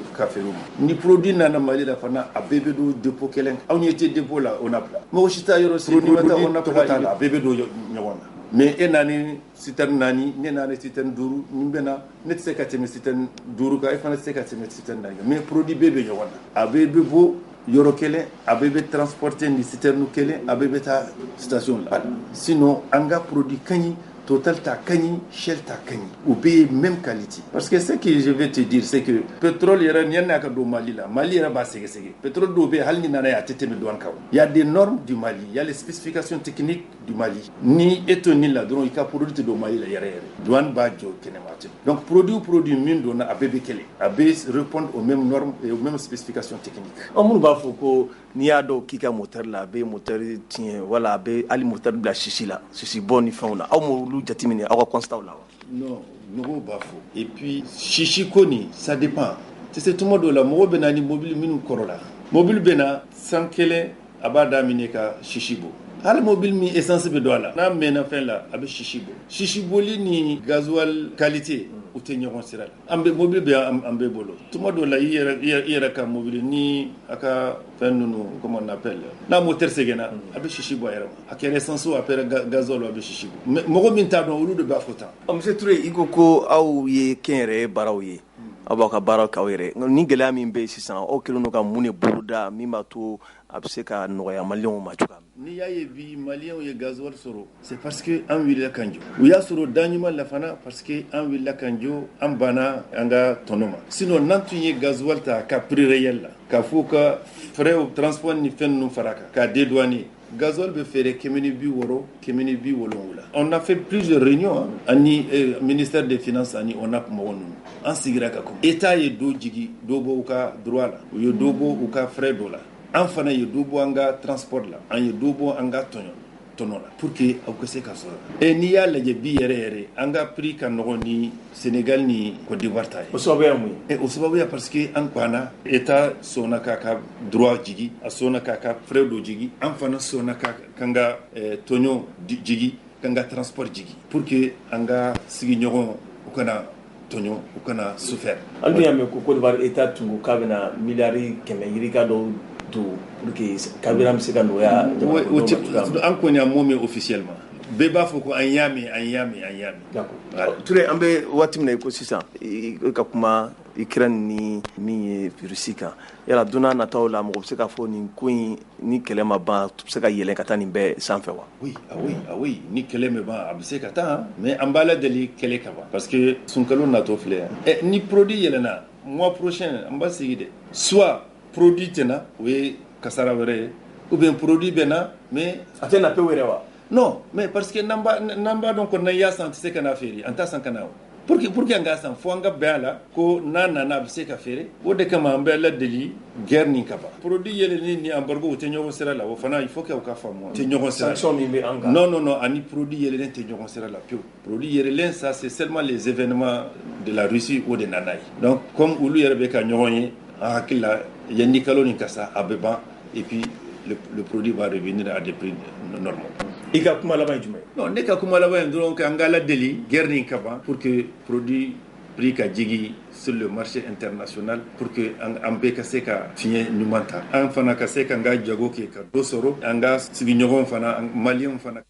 ni produit nana Mali la fana a bɛɛ bɛ don dépôt kelen aw ɲɛ tɛ dépôt la o na bila mɔgɔ si t'a yɔrɔ si ni ma taa o na bila a bɛɛ bɛ don ɲɔgɔn na mais e nani citerne naani ne nani citerne 5 ni bɛ na ne tɛ se ka tɛmɛ citerne 5 kan e fana tɛ se ka tɛmɛ citerne 4 mais produit bɛɛ bɛ ɲɔgɔn na a bɛɛ bɛ bɔ yɔrɔ kelen a bɛɛ bɛ transporter ni citerne kelen a bɛɛ bɛ taa station la sinon an ka produit ka ɲi Total ta kani, Shell ta kani, ou bien même qualité. Parce que ce que je vais te dire, c'est que pétrole yɛrɛ ni n'a ka don Mali la, Mali yɛrɛ b'a sɛgɛsɛgɛ. Pétrole dɔw bɛ hali ni nana a tɛ tɛmɛ douane kan. Il y a des normes du Mali, il y a les spécifications techniques du Mali. Ni e to ni la dɔrɔn i ka produit tɛ don Mali la yɛrɛ. Douane b'a jɔ kɛnɛma ten. Donc produit min donna a bɛɛ bɛ kelen. A bɛ répondre aux mêmes normes et aux mêmes spécifications techniques. Minnu b'a fɔ ko n'i y'a dɔn k'i ka moteur la a bɛ moteur tiɲɛ wala a bɛ hali moteur bila sisi la sisi bɔ ni fɛnw na aw m'olu jateminɛ aw ka constat la wa? Non, mɔgɔw b'a fɔ. Et puis sisi ko nin ça dépend. Tu sais tuma dɔw la mɔgɔ bɛ na ni mobile minnu kɔrɔ la. Mobile bɛ na 101 a b'a daminɛ ka sisi bɔ. Hali mobile min essence bɛ don a la n'a mɛnna fɛn la a bɛ sisi bɔ. Sisi boli ni gasoil qualité u tɛ ɲɔgɔn sira la. An bɛ mobile bɛ an bɛɛ bolo. Tuma dɔw la i yɛrɛ ka mobile ni a ka fɛn ninnu comment on appelle n'a moteur sɛgɛnna a bɛ sisi bɔ a yɛrɛ ma. A kɛra essence o a kɛra gasoil a bɛ sisi bɔ. Mais mɔgɔ min t'a dɔn olu de b'a fɔ tan. Monsieur Touré i ko aw ye kɛnyɛrɛye baaraw ye. Aw b'aw ka baaraw k'aw yɛrɛ ni gɛlɛya min bɛ yen sisan aw kɛlen don ka mun de boloda min b'a to a bɛ se ka nɔgɔya maliyɛnw ma cogoya min. N'i y'a ye bi maliyɛnw ye gasoil sɔrɔ c'est parce que an wulila kan jɔ u y'a sɔrɔ da ɲuman la fana parce que an wulila kan jɔ an banna an ka tɔnɔ ma sinon n'an tun ye gasoil ta ka prix réel la k'a fɔ ka frais au transport ni fɛn ninnu fara kan k'a dédouaner gasoil bɛ feere 160 170. On a fait plusieurs réunions ani ministère des finances ani on a mɔgɔ ninnu an sigira ka kuma état ye do jigi do bɔ u ka droit la u ye do bɔ u ka frais dɔ la an fana ye do bɔ an ka transport la an ye do bɔ an ka tɔnɔ la pour que aw ka se ka sɔrɔ n'i y'a lajɛ bi yɛrɛ an ka prix ka nɔgɔ ni Sénégal ni Côte d'Ivoire ta ye o sababuya mun ye o sababuya parce que an kwanna état sɔnna k'a ka droit jigi a sɔnna k'a ka frais dɔ jigi an fana sɔnna k'an ka tɔɲɔ jigi k'an ka transport jigi pour que an ka sigiɲɔgɔn u kana tɔɲɔ u kana souffert hali n'i y'a mɛn ko Côte d'Ivoire état tun ko k'a bɛna miliyari 100 yirika dɔw to pour que Kabila bɛ se ka nɔgɔya an kɔni y'a mɔmɛ officiellement bɛɛ b'a fɔ ko an y'a mɛn d'accord Ture an bɛ waati min na i ko sisan i ka kuma Ukraine ni min ye Russie kan yala don n'a nataw la mɔgɔ bɛ se k'a fɔ nin ko in ni kɛlɛ ma ban a bɛ se ka yɛlɛn ka taa nin bɛɛ sanfɛ wa. oui ni kɛlɛ ma ban a bɛ se ka taa mais an b'a la deli kɛlɛ ka ban parce que sunkalo natɔ filɛ yan ni produit yɛlɛnna mois prochain an b'a sigi de soit produit tɛna o ye kasara wɛrɛ ye ou bien produit bɛ na mais a tɛ na pe wɛrɛ wa. non mais parce que n'an b'a dɔn kɔni y'a san tɛ se ka na feere an t'a san ka na o pour que an ka san fo an ka bɛn a la ko n'a nana a bɛ se ka feere o de kama an bɛ la deli guerre nin ka ban produit yɛlɛnni ni embargo o tɛ ɲɔgɔn sira la o fana il faut que aw ka faamu tɛ ɲɔgɔn sira sanction min bɛ an kan non ani produit yɛlɛnni tɛ ɲɔgɔn sira la pewu produit yɛlɛnni ça c'est seulement les événements de la Russie o de nana ye donc comme olu yɛrɛ bɛ ka ɲɔgɔn ye an hakili la yanni kalo nin ka sa a bɛ ban et puis le produit va revenir à des prix normaux. I ka kuma laban ye jumɛn? Non ne ka kuma laban ye dɔrɔn an ka la deli guerre nin ka ban pour que produit prix ka jigi sur le marché international pour que an bɛɛ ka se ka fiɲɛ ɲuman ta an fana ka se ka an ka jago kɛ ka dɔ sɔrɔ an ka sigiɲɔgɔn fana maliyɛnw fana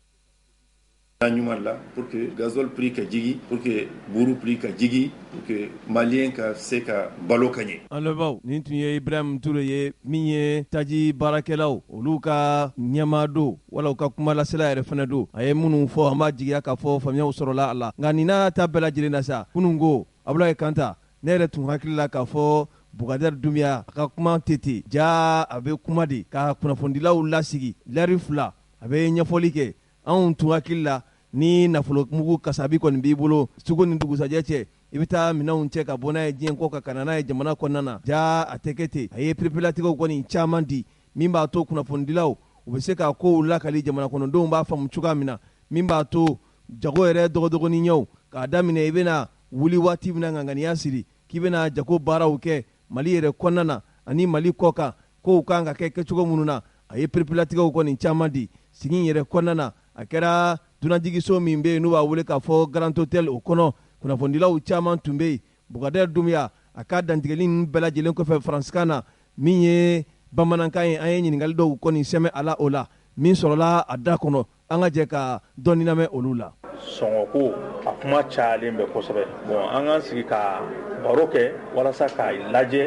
ɲuman la pour que gasoil prix ka jigi pour que buru prix ka jigi pour que maliyɛn ka se ka balo ka ɲɛ. An lamɛnbaaw nin tun ye Ibrahim Ture ye min ye taji baarakɛlaw olu ka ɲɛmaa don wala u ka kuma lasela yɛrɛ fana don a ye minnu fɔ an b'a jigiya k'a fɔ faamuyaw sɔrɔla a la nka nin n'a ta bɛɛ lajɛlen na sa kunun ko Abulaye Kanta ne yɛrɛ tun hakili la k'a fɔ Bukadari Dumbia a ka kuma tɛ ten jaa a bɛ kuma de ka kunnafonidilaw lasigi lɛri 2 a bɛ ɲɛfɔli kɛ anw tun hakili la ni nafolomugu kasabi kɔni b'i bolo sugu ni dugusajɛ cɛ i bɛ taa minɛnw cɛ ka bɔ n'a ye diɲɛ kɔ ka kana n'a ye jamana kɔnɔna na jaa a tɛ kɛ ten a ye perepelatigɛw kɔni caman di min b'a to kunnafonidilaw u bɛ se ka kow lakali jamana kɔnɔdenw b'a faamu cogoya min na min b'a to jago yɛrɛ dɔgɔdɔgɔnin ɲɛw k'a daminɛ i bɛna wuli waati min na ŋaniya siri k'i bɛna jago baaraw kɛ Mali yɛrɛ kɔnɔna na ani Mali kɔ kan kow kan ka kɛ kɛcogo minnu na a ye perepelatigɛw kɔni caman di sigi yɛrɛ kɔnɔna na a kɛra dunanjigiso min bɛ yen n'u b'a wele k'a fɔ Grand Hotel o kɔnɔ kunnafonidilaw caman tun bɛ yen Bukadari Dumbia a ka dantigɛli ninnu bɛɛ lajɛlen kɔfɛ faransikan na min ye bamanankan ye an ye ɲininkali dɔw kɔni sɛmɛ a la o la min sɔrɔla a da kɔnɔ an ka jɛ ka dɔɔni lamɛn olu la. Sɔngɔko a kuma cayalen bɛ kosɛbɛ bon an k'an sigi ka baro kɛ walasa k'a lajɛ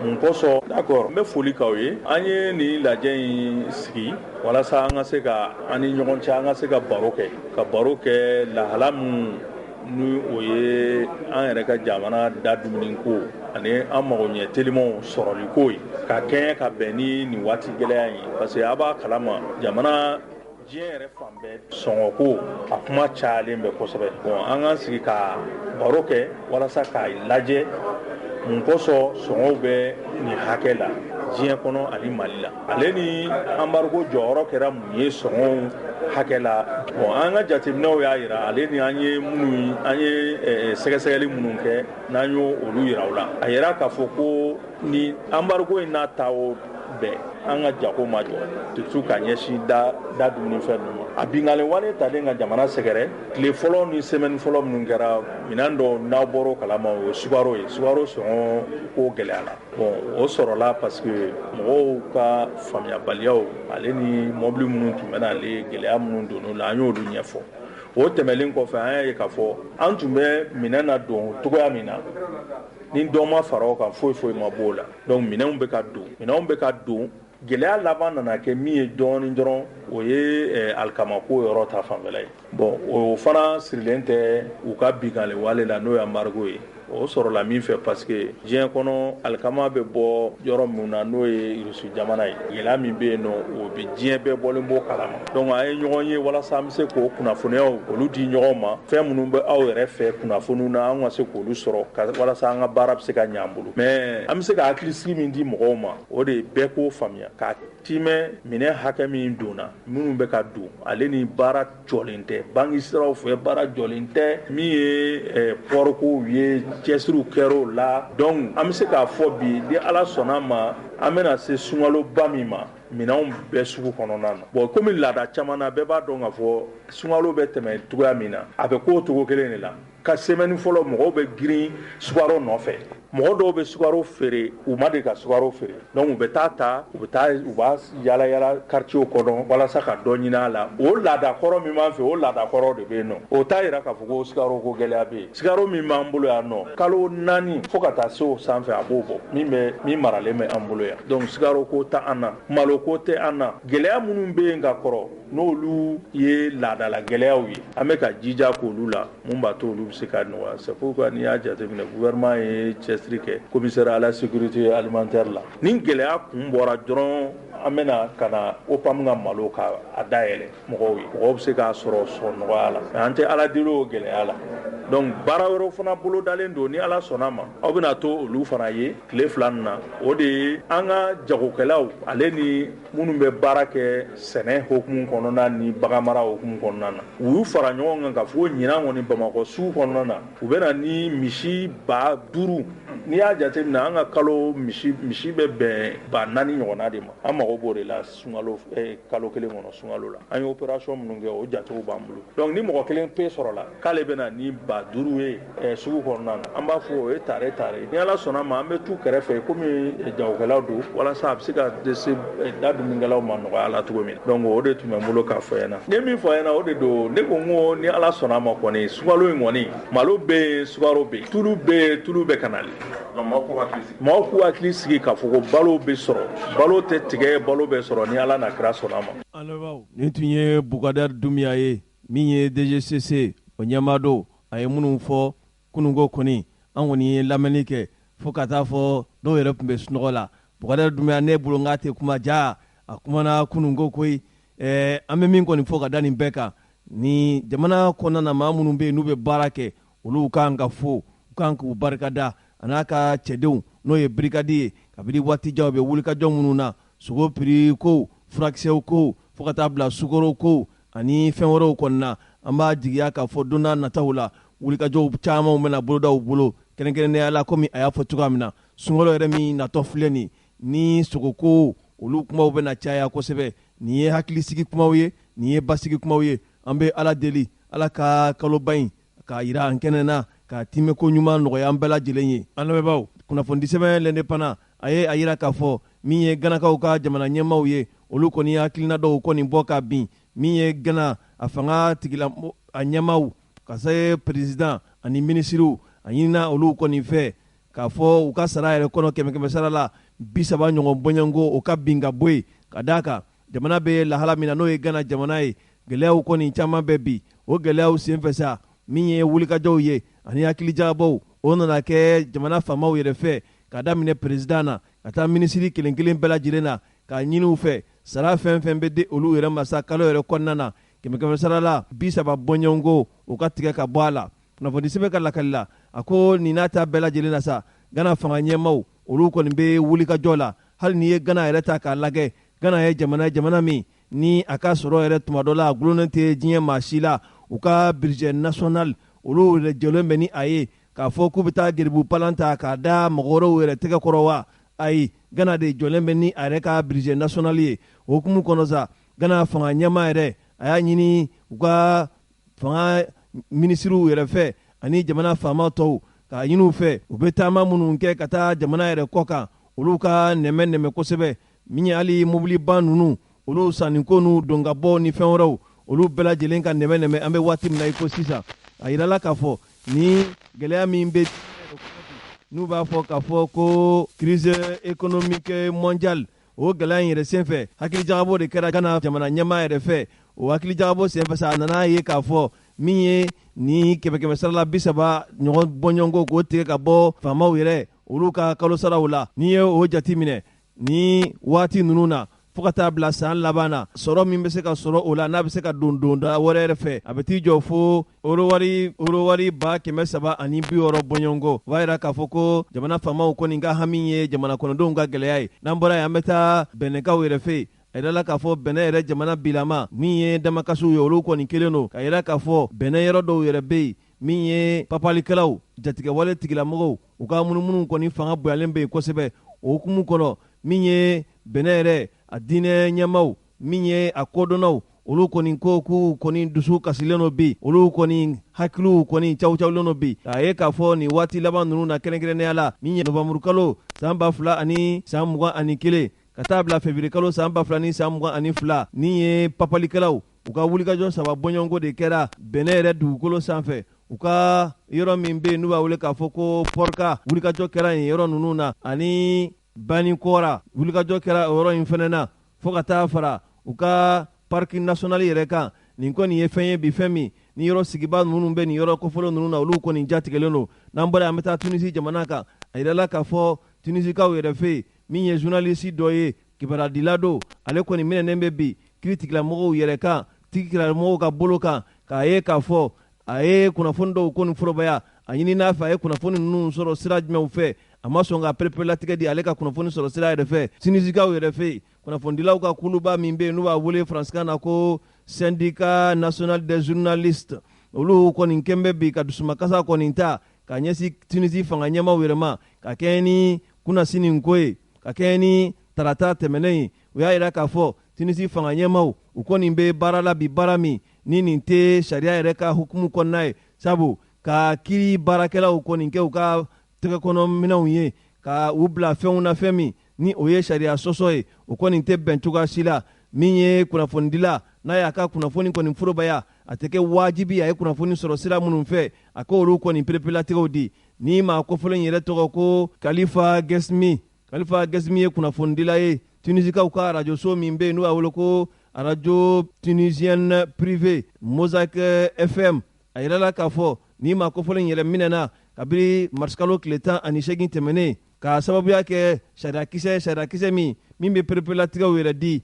mun kosɔn d'accord n bɛ foli k'aw ye an ye nin lajɛ in sigi walasa an ka se ka an ni ɲɔgɔn cɛ an ka se ka baro kɛ lahala min ni o ye an yɛrɛ ka jamana dadumuni ko ani an magoɲɛ telimanw sɔrɔli ko ye ka kɛɲɛ ka bɛn ni nin waati gɛlɛya ye parce que a b'a kalama jamana diɲɛ yɛrɛ fan bɛɛ sɔngɔko a kuma cayalen bɛ kosɛbɛ bon an k'an sigi ka baro kɛ walasa k'a lajɛ mun kosɔn sɔngɔw bɛ nin hakɛ la diɲɛ kɔnɔ ani Mali la ale ni embargo jɔyɔrɔ kɛra mun ye sɔngɔw hakɛ la bon an ka jateminɛw y'a jira ale ni an ye sɛgɛsɛgɛli minnu kɛ n'an y'o olu yira u la a yira k'a fɔ ko ni embargo in n'a ta o bɛɛ an ka jago ma jɔ surtout ka ɲɛsin da dumuni fɛn ninnu ma a bingale wale talen ka jamana sɛgɛrɛ tile fɔlɔ ni semaine fɔlɔ minnu kɛra minɛn dɔ n'aw bɔr'o kalama o ye sukaro sɔngɔ ko gɛlɛyara bon o sɔrɔla parce que mɔgɔw ka faamuyabaliyaw ale ni mɔbili minnu tun bɛ n'ale gɛlɛya minnu donn'o la an y'olu ɲɛfɔ o tɛmɛlen kɔfɛ an y'a ye k'a fɔ an tun bɛ minɛn na don cogoya min na ni dɔ ma fara o kan foyi ma b'o la donc minɛnw bɛ ka don gɛlɛya laban nana kɛ min ye dɔɔnin dɔrɔn o ye alikamako yɔrɔ ta fanfɛla ye bon o fana sirilen tɛ u ka binkali wale la n'o ye embargo ye o sɔrɔla min fɛ parce que diɲɛ kɔnɔ alikama bɛ bɔ yɔrɔ min na n'o ye Rusi jamana ye gɛlɛya min bɛ yen nɔ o bɛ diɲɛ bɛɛ bɔlen bɔ kalama donc a ye ɲɔgɔn ye walasa an bɛ se k'o kunnafoniyaw olu di ɲɔgɔn ma fɛn minnu bɛ aw yɛrɛ fɛ kunnafoniw na an ka se k'olu sɔrɔ walasa an ka baara bɛ se ka ɲɛ an bolo mais an bɛ se ka hakilisigi min di mɔgɔw ma o de bɛɛ k'o faamuya ka timɛ minɛ hakɛ min donna minnu bɛ ka don ale ni baara jɔlen tɛ banque siraw fɛ baara jɔlen tɛ min ye pɔrikow ye cɛsiriw kɛr'o la donc an bɛ se k'a fɔ bi ni ala sɔnna ma an bɛna se sunkaloba min ma minɛnw bɛɛ sugu kɔnɔna na bon komi laada caman na bɛɛ b'a dɔn k'a fɔ sunkalo bɛ tɛmɛ cogoya min na a bɛ k'o cogo kelen de la ka semaine fɔlɔ mɔgɔw bɛ girin sukaro nɔfɛ mɔgɔ dɔw bɛ sukaro feere u ma de ka sukaro feere donc u bɛ taa u b'a yala yala quartier kɔnɔ walasa ka dɔ ɲini a la o laada kɔrɔ min b'an fɛ o laada kɔrɔ de bɛ yen nɔ o t'a yira k'a fɔ ko sukaro ko gɛlɛya bɛ yen sukaro min b'an bolo yan nɔ kalo 4 fo ka taa se o sanfɛ a b'o bɔ min maralen bɛ an bolo yan donc sukaro ko tɛ an na malo ko tɛ an na gɛlɛya minnu bɛ yen ka kɔrɔ n'olu ye laadala gɛlɛyaw ye an bɛ ka jija k'olu la mun b'a to olu bɛ se ka nɔgɔya c'est pourquoi n'i y'a jateminɛ gouvernement ye cɛsiri kɛ commissaire à la sécurité alimentaire la ni gɛlɛya kun bɔra dɔrɔn an bɛna ka na OPAM ka malo ka a dayɛlɛ mɔgɔw ye mɔgɔw bɛ se k'a sɔrɔ nɔgɔya la mais an tɛ ala deli o gɛlɛya la donc baara wɛrɛw fana bolo dalen don ni ala sɔnna ma aw bɛna to olu fana ye tile 2 na o de ye an ka jagokɛlaw ale ni minnu bɛ baara kɛ sɛnɛ hokumu kɔnɔna ni baganmara hokumu kɔnɔna na u y'u fara ɲɔgɔn kan ka fɔ ɲinan kɔni Bamakɔ sugu kɔnɔna na u bɛna ni misi 5,000 n'i y'a jateminɛ an ka kalo misi bɛ bɛn 4,000 ɲɔgɔnna de ma an mago b'o de la sunkalo kalo kelen kɔnɔ sunkalo la an ye opération minnu kɛ o jatew b'an bolo donc ni mɔgɔ kelen pe sɔrɔla k'ale bɛna ni 5,000 ye sugu kɔnɔna na an b'a fɔ o ye tare ni ala sɔnna ma an bɛ t'u kɛrɛfɛ komi jagokɛlaw don walasa a bɛ se ka dɛsɛ da dumunikɛlaw ma nɔgɔya la cogo min donc o de tun bɛ n bolo k'a fɔ ɲɛna ne min fɔ ɲɛna o de don ne ko n ko ni ala sɔnna ma kɔni sukalo in kɔni malo bɛ yen sukaro bɛ yen tulu bɛ ka nali mɔgɔw k'u hakili sigi k'a fɔ ko balo bɛ sɔrɔ balo tɛ tigɛ balo bɛ sɔrɔ ni ala na kira sɔnna ma. alɛbaw nin tun ye Bukadari Dumiya ye min ye DGCC o ɲɛmaa don a ye minnu fɔ kununko kɔni an kɔni ye lamɛnni kɛ fo ka taa fɔ dɔw yɛrɛ tun bɛ sunɔgɔ la Bukadari Dumiya ne bolo n k'a tɛ kuma ja a kumana kununko koyi an bɛ min kɔni fɔ ka da nin bɛɛ kan ni jamana kɔnɔna na maa minnu bɛ yen n'u bɛ baara kɛ olu kan ka fo u kan k'u barikada a n'a ka cɛdenw n'o ye birikadi ye kabini waati jan u bɛ wulikajɔ minnu na sogo prix ko furakisɛw ko fo ka taa bila sukaro ko ani fɛn wɛrɛw kɔni na an b'a jigiya k'a fɔ don n'a nataw la wulikajɔw camanw bɛna boloda u bolo kɛrɛnkɛrɛnnenya la komi a y'a fɔ cogoya min na sunkalo yɛrɛ min natɔ filɛ ni sogoko olu kumaw bɛna caya kosɛbɛ nin ye hakilisigi kumaw ye nin ye basigi kumaw ye an bɛ ala deli ala ka kaloba in k'a yira an kɛnɛ na ka timɛko ɲuman nɔgɔya an bɛɛ lajɛlen ye an lamɛnbaaw kunnafoni sɛbɛn l'indépendant a ye a yira k'a fɔ min ye ganakaw ka jamana ɲɛmaaw ye olu kɔni hakilina dɔw kɔni bɔ ka bin min ye gana a fanga tigila a ɲɛmaaw ka se président ani ministres a ɲinina olu kɔni fɛ k'a fɔ u ka sara yɛrɛ kɔnɔ 100 sara la 30 ɲɔgɔn bɔɲɔngo o ka bin ka bɔ yen ka d'a kan jamana bɛ lahala min na n'o ye gana jamana ye gɛlɛyaw kɔni caman bɛ bi o gɛlɛyaw senfɛ sa min ye wulikajɔw ye ani hakilijabaw o nana kɛ jamana faamaw yɛrɛ fɛ ka daminɛ président na ka taa ministre kelen kelen bɛɛ lajɛlen na k'a ɲini u fɛ sara fɛn fɛn bɛ di olu yɛrɛ ma sa kalo yɛrɛ kɔnɔna na 100 sara la 30 bɔɲɔngo o ka tigɛ ka bɔ a la kunnafoni sɛbɛn ka lakali la a ko nin n'a ta bɛɛ lajɛlen na sa Gana fanga ɲɛmaaw olu kɔni bɛ wulikajɔ la hali n'i ye Gana yɛrɛ ta k'a lajɛ Gana ye jamana min ni a ka sɔrɔ yɛrɛ tuma dɔ la a gulonnen tɛ diɲɛ maa si la u ka budget national olu yɛrɛ jɔlen bɛ ni a ye k'a fɔ k'u bɛ taa geribu palan ta k'a da mɔgɔ wɛrɛw yɛrɛ tɛgɛ kɔrɔ wa ayi Gana de jɔlen bɛ ni a yɛrɛ ka budget national ye o hukumu kɔnɔ sa Gana fanga ɲɛmaa yɛrɛ a y'a ɲini u ka fanga ministres yɛrɛ fɛ ani jamana faama tɔw k'a ɲini u fɛ u bɛ taama minnu kɛ ka taa jamana yɛrɛ kɔ kan olu ka nɛmɛ kosɛbɛ min ye hali mobiliba ninnu olu sanniko n'u dongabɔ ni fɛn wɛrɛw olu bɛɛ lajɛlen ka nɛmɛ an bɛ waati min na i ko sisan a yirala k'a fɔ ni gɛlɛya min bɛ n'u b'a fɔ k'a fɔ ko crise économique mondiale o gɛlɛya in yɛrɛ senfɛ hakili jagabɔ de kɛra Gana jamana ɲɛmaa yɛrɛ fɛ. O hakili jagabɔ senfɛ sa a nana ye k'a fɔ min ye ni 100 sarala 30 ɲɔgɔn bɔɲɔgɔnko k'o tigɛ ka bɔ faamaw yɛrɛ olu ka kalo saraw la. N'i ye o jati minɛ ni waati ninnu na fo ka taa bila san laban na sɔrɔ min bɛ se ka sɔrɔ o la n'a bɛ se ka don da wɛrɛ yɛrɛ fɛ a bɛ t'i jɔ fo euro wari 360 bɔɲɔgɔnko. O b'a yira k'a fɔ ko jamana faamaw kɔni ka hami ye jamana kɔnɔdenw ka gɛlɛya ye. N'an bɔra yen an bɛ taa bɛnɛkaw yɛrɛ fɛ yen. A yirala k'a fɔ bɛnɛ yɛrɛ jamana bilama min ye damakasiw ye olu kɔni kelen don. Ka yira k'a fɔ bɛnɛ yɔrɔ dɔw yɛrɛ bɛ yen min ye papalikɛlaw jatigɛwale tigilamɔgɔw u ka munumunu kɔni fanga bonyalen bɛ yen kosɛbɛ. O hukumu kɔnɔ min ye bɛnɛ yɛrɛ a diinɛ ɲɛmaw min ye a kodɔnnaw olu kɔni ko k'u kɔni dusu kasilen dɔ bi olu kɔni hakiliw kɔni cawulen dɔ bi. A ye k'a fɔ nin waati laban ninnu na kɛrɛnkɛrɛnnenya la min ye nɔvamburu kalo san 2021 ka taa bila février kalo san 2022 ni ye papalikɛlaw u ka wulikajɔ saba bɔɲɔgɔnko de kɛra bɛnɛ yɛrɛ dugukolo sanfɛ. U ka yɔrɔ min bɛ yen n'u b'a wele k'a fɔ ko pɔrka wulikajɔ kɛra yen yɔrɔ ninnu na ani Banikora wulikajɔ kɛra yɔrɔ in fɛnɛ na fo ka taa fara u ka parki national yɛrɛ kan. Nin kɔni ye fɛn ye bi fɛn min ni yɔrɔ sigiba ninnu bɛ nin yɔrɔ kɔfɔlɔ ninnu na olu kɔni jatigɛlen don. N'an bɔra an bɛ taa Tunisi jamana kan a yirala k'a fɔ Tunisikaw yɛrɛ fɛ yen min ye journaliste dɔ ye kibaradila don ale kɔni minɛnen bɛ bi kiiritigɛlamɔgɔw yɛrɛ kan tigitigilamɔgɔw ka bolo kan k'a ye k'a fɔ a ye kunnafoni dɔw kɔni forobaya a ɲini n'a fɛ a ye kunnafoni ninnu sɔrɔ sira jumɛnw fɛ a ma sɔn ka perepelatigɛ di ale ka kunnafoni sɔrɔ sira yɛrɛ fɛ. Tunisikaw yɛrɛ fɛ kunnafonidilaw ka kuluba min bɛ yen n'u b'a wele faransikan na ko syndicat national des journalistes olu kɔni kɛn bɛ bi ka dusumakasa kɔni ta ka ɲɛsin Tunisi fanga ɲɛmaw yɛrɛ ma ka kɛ ni kunnasini ko ye ka kɛ ni tarata tɛmɛnen ye. U y'a yira k'a fɔ Tunisi fanga ɲɛmaw u kɔni bɛ baara la bi baara min ni nin tɛ sariya yɛrɛ ka hukumu kɔnɔna ye sabu ka kiiri baarakɛlaw kɔni kɛ u ka tɛgɛkɔnɔminɛnw ye ka u bila fɛnw na fɛn min ni o ye sariya sɔsɔ ye o kɔni tɛ bɛn cogoya si la. Min ye kunnafonidila n'a y'a ka kunnafoni kɔni forobaya a tɛ kɛ wajibi a ye kunnafoni sɔrɔ sira minnu fɛ a ko olu kɔni perepelatigɛw di. Ni maa kɔfɔlen yɛrɛ tɔgɔ ko Kalifa Gesmi ye kunnafonidila ye Tunisikaw ka arajoso min bɛ yen n'u b'a wele ko arajo tunisienne privé Mosaic FM a yirala k'a fɔ ni maa kɔfɔlen yɛrɛ minɛna kabiri marsikalo tile 18 tɛmɛnen k'a sababuya kɛ sariyakisɛ min bɛ perepelatigɛw yɛrɛ di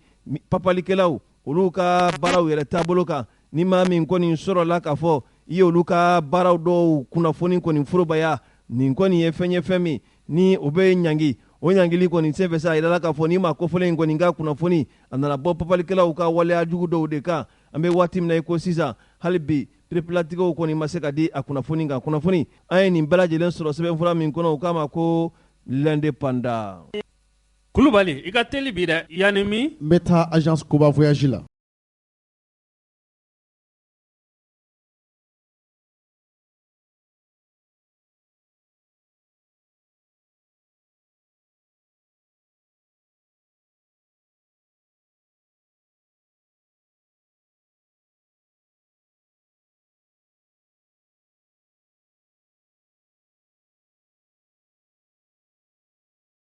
papalikɛlaw olu ka baaraw yɛrɛ taabolo kan. Ni maa min kɔni sɔrɔla k'a fɔ i ye olu ka baaraw dɔw kunnafoni kɔni forobaya nin kɔni ye fɛn min ni o bɛ ɲangi o ɲangili kɔni senfɛ sa a yirala k'a fɔ ni maa kɔfɔlen in kɔni ka kunnafoni a nana bɔ papalikɛlaw ka waleya jugu dɔw de kan. An bɛ waati min na i ko sisan hali bi perepelatigɛw kɔni ma se ka di a kunnafoni kan. Kunnafoni an ye nin bɛɛ lajɛlen sɔrɔ sɛbɛnfura min kɔnɔ o k'a ma ko l'indépendant. Kulubali i ka teli bi dɛ yanni min n bɛ taa agence Koba voyage la.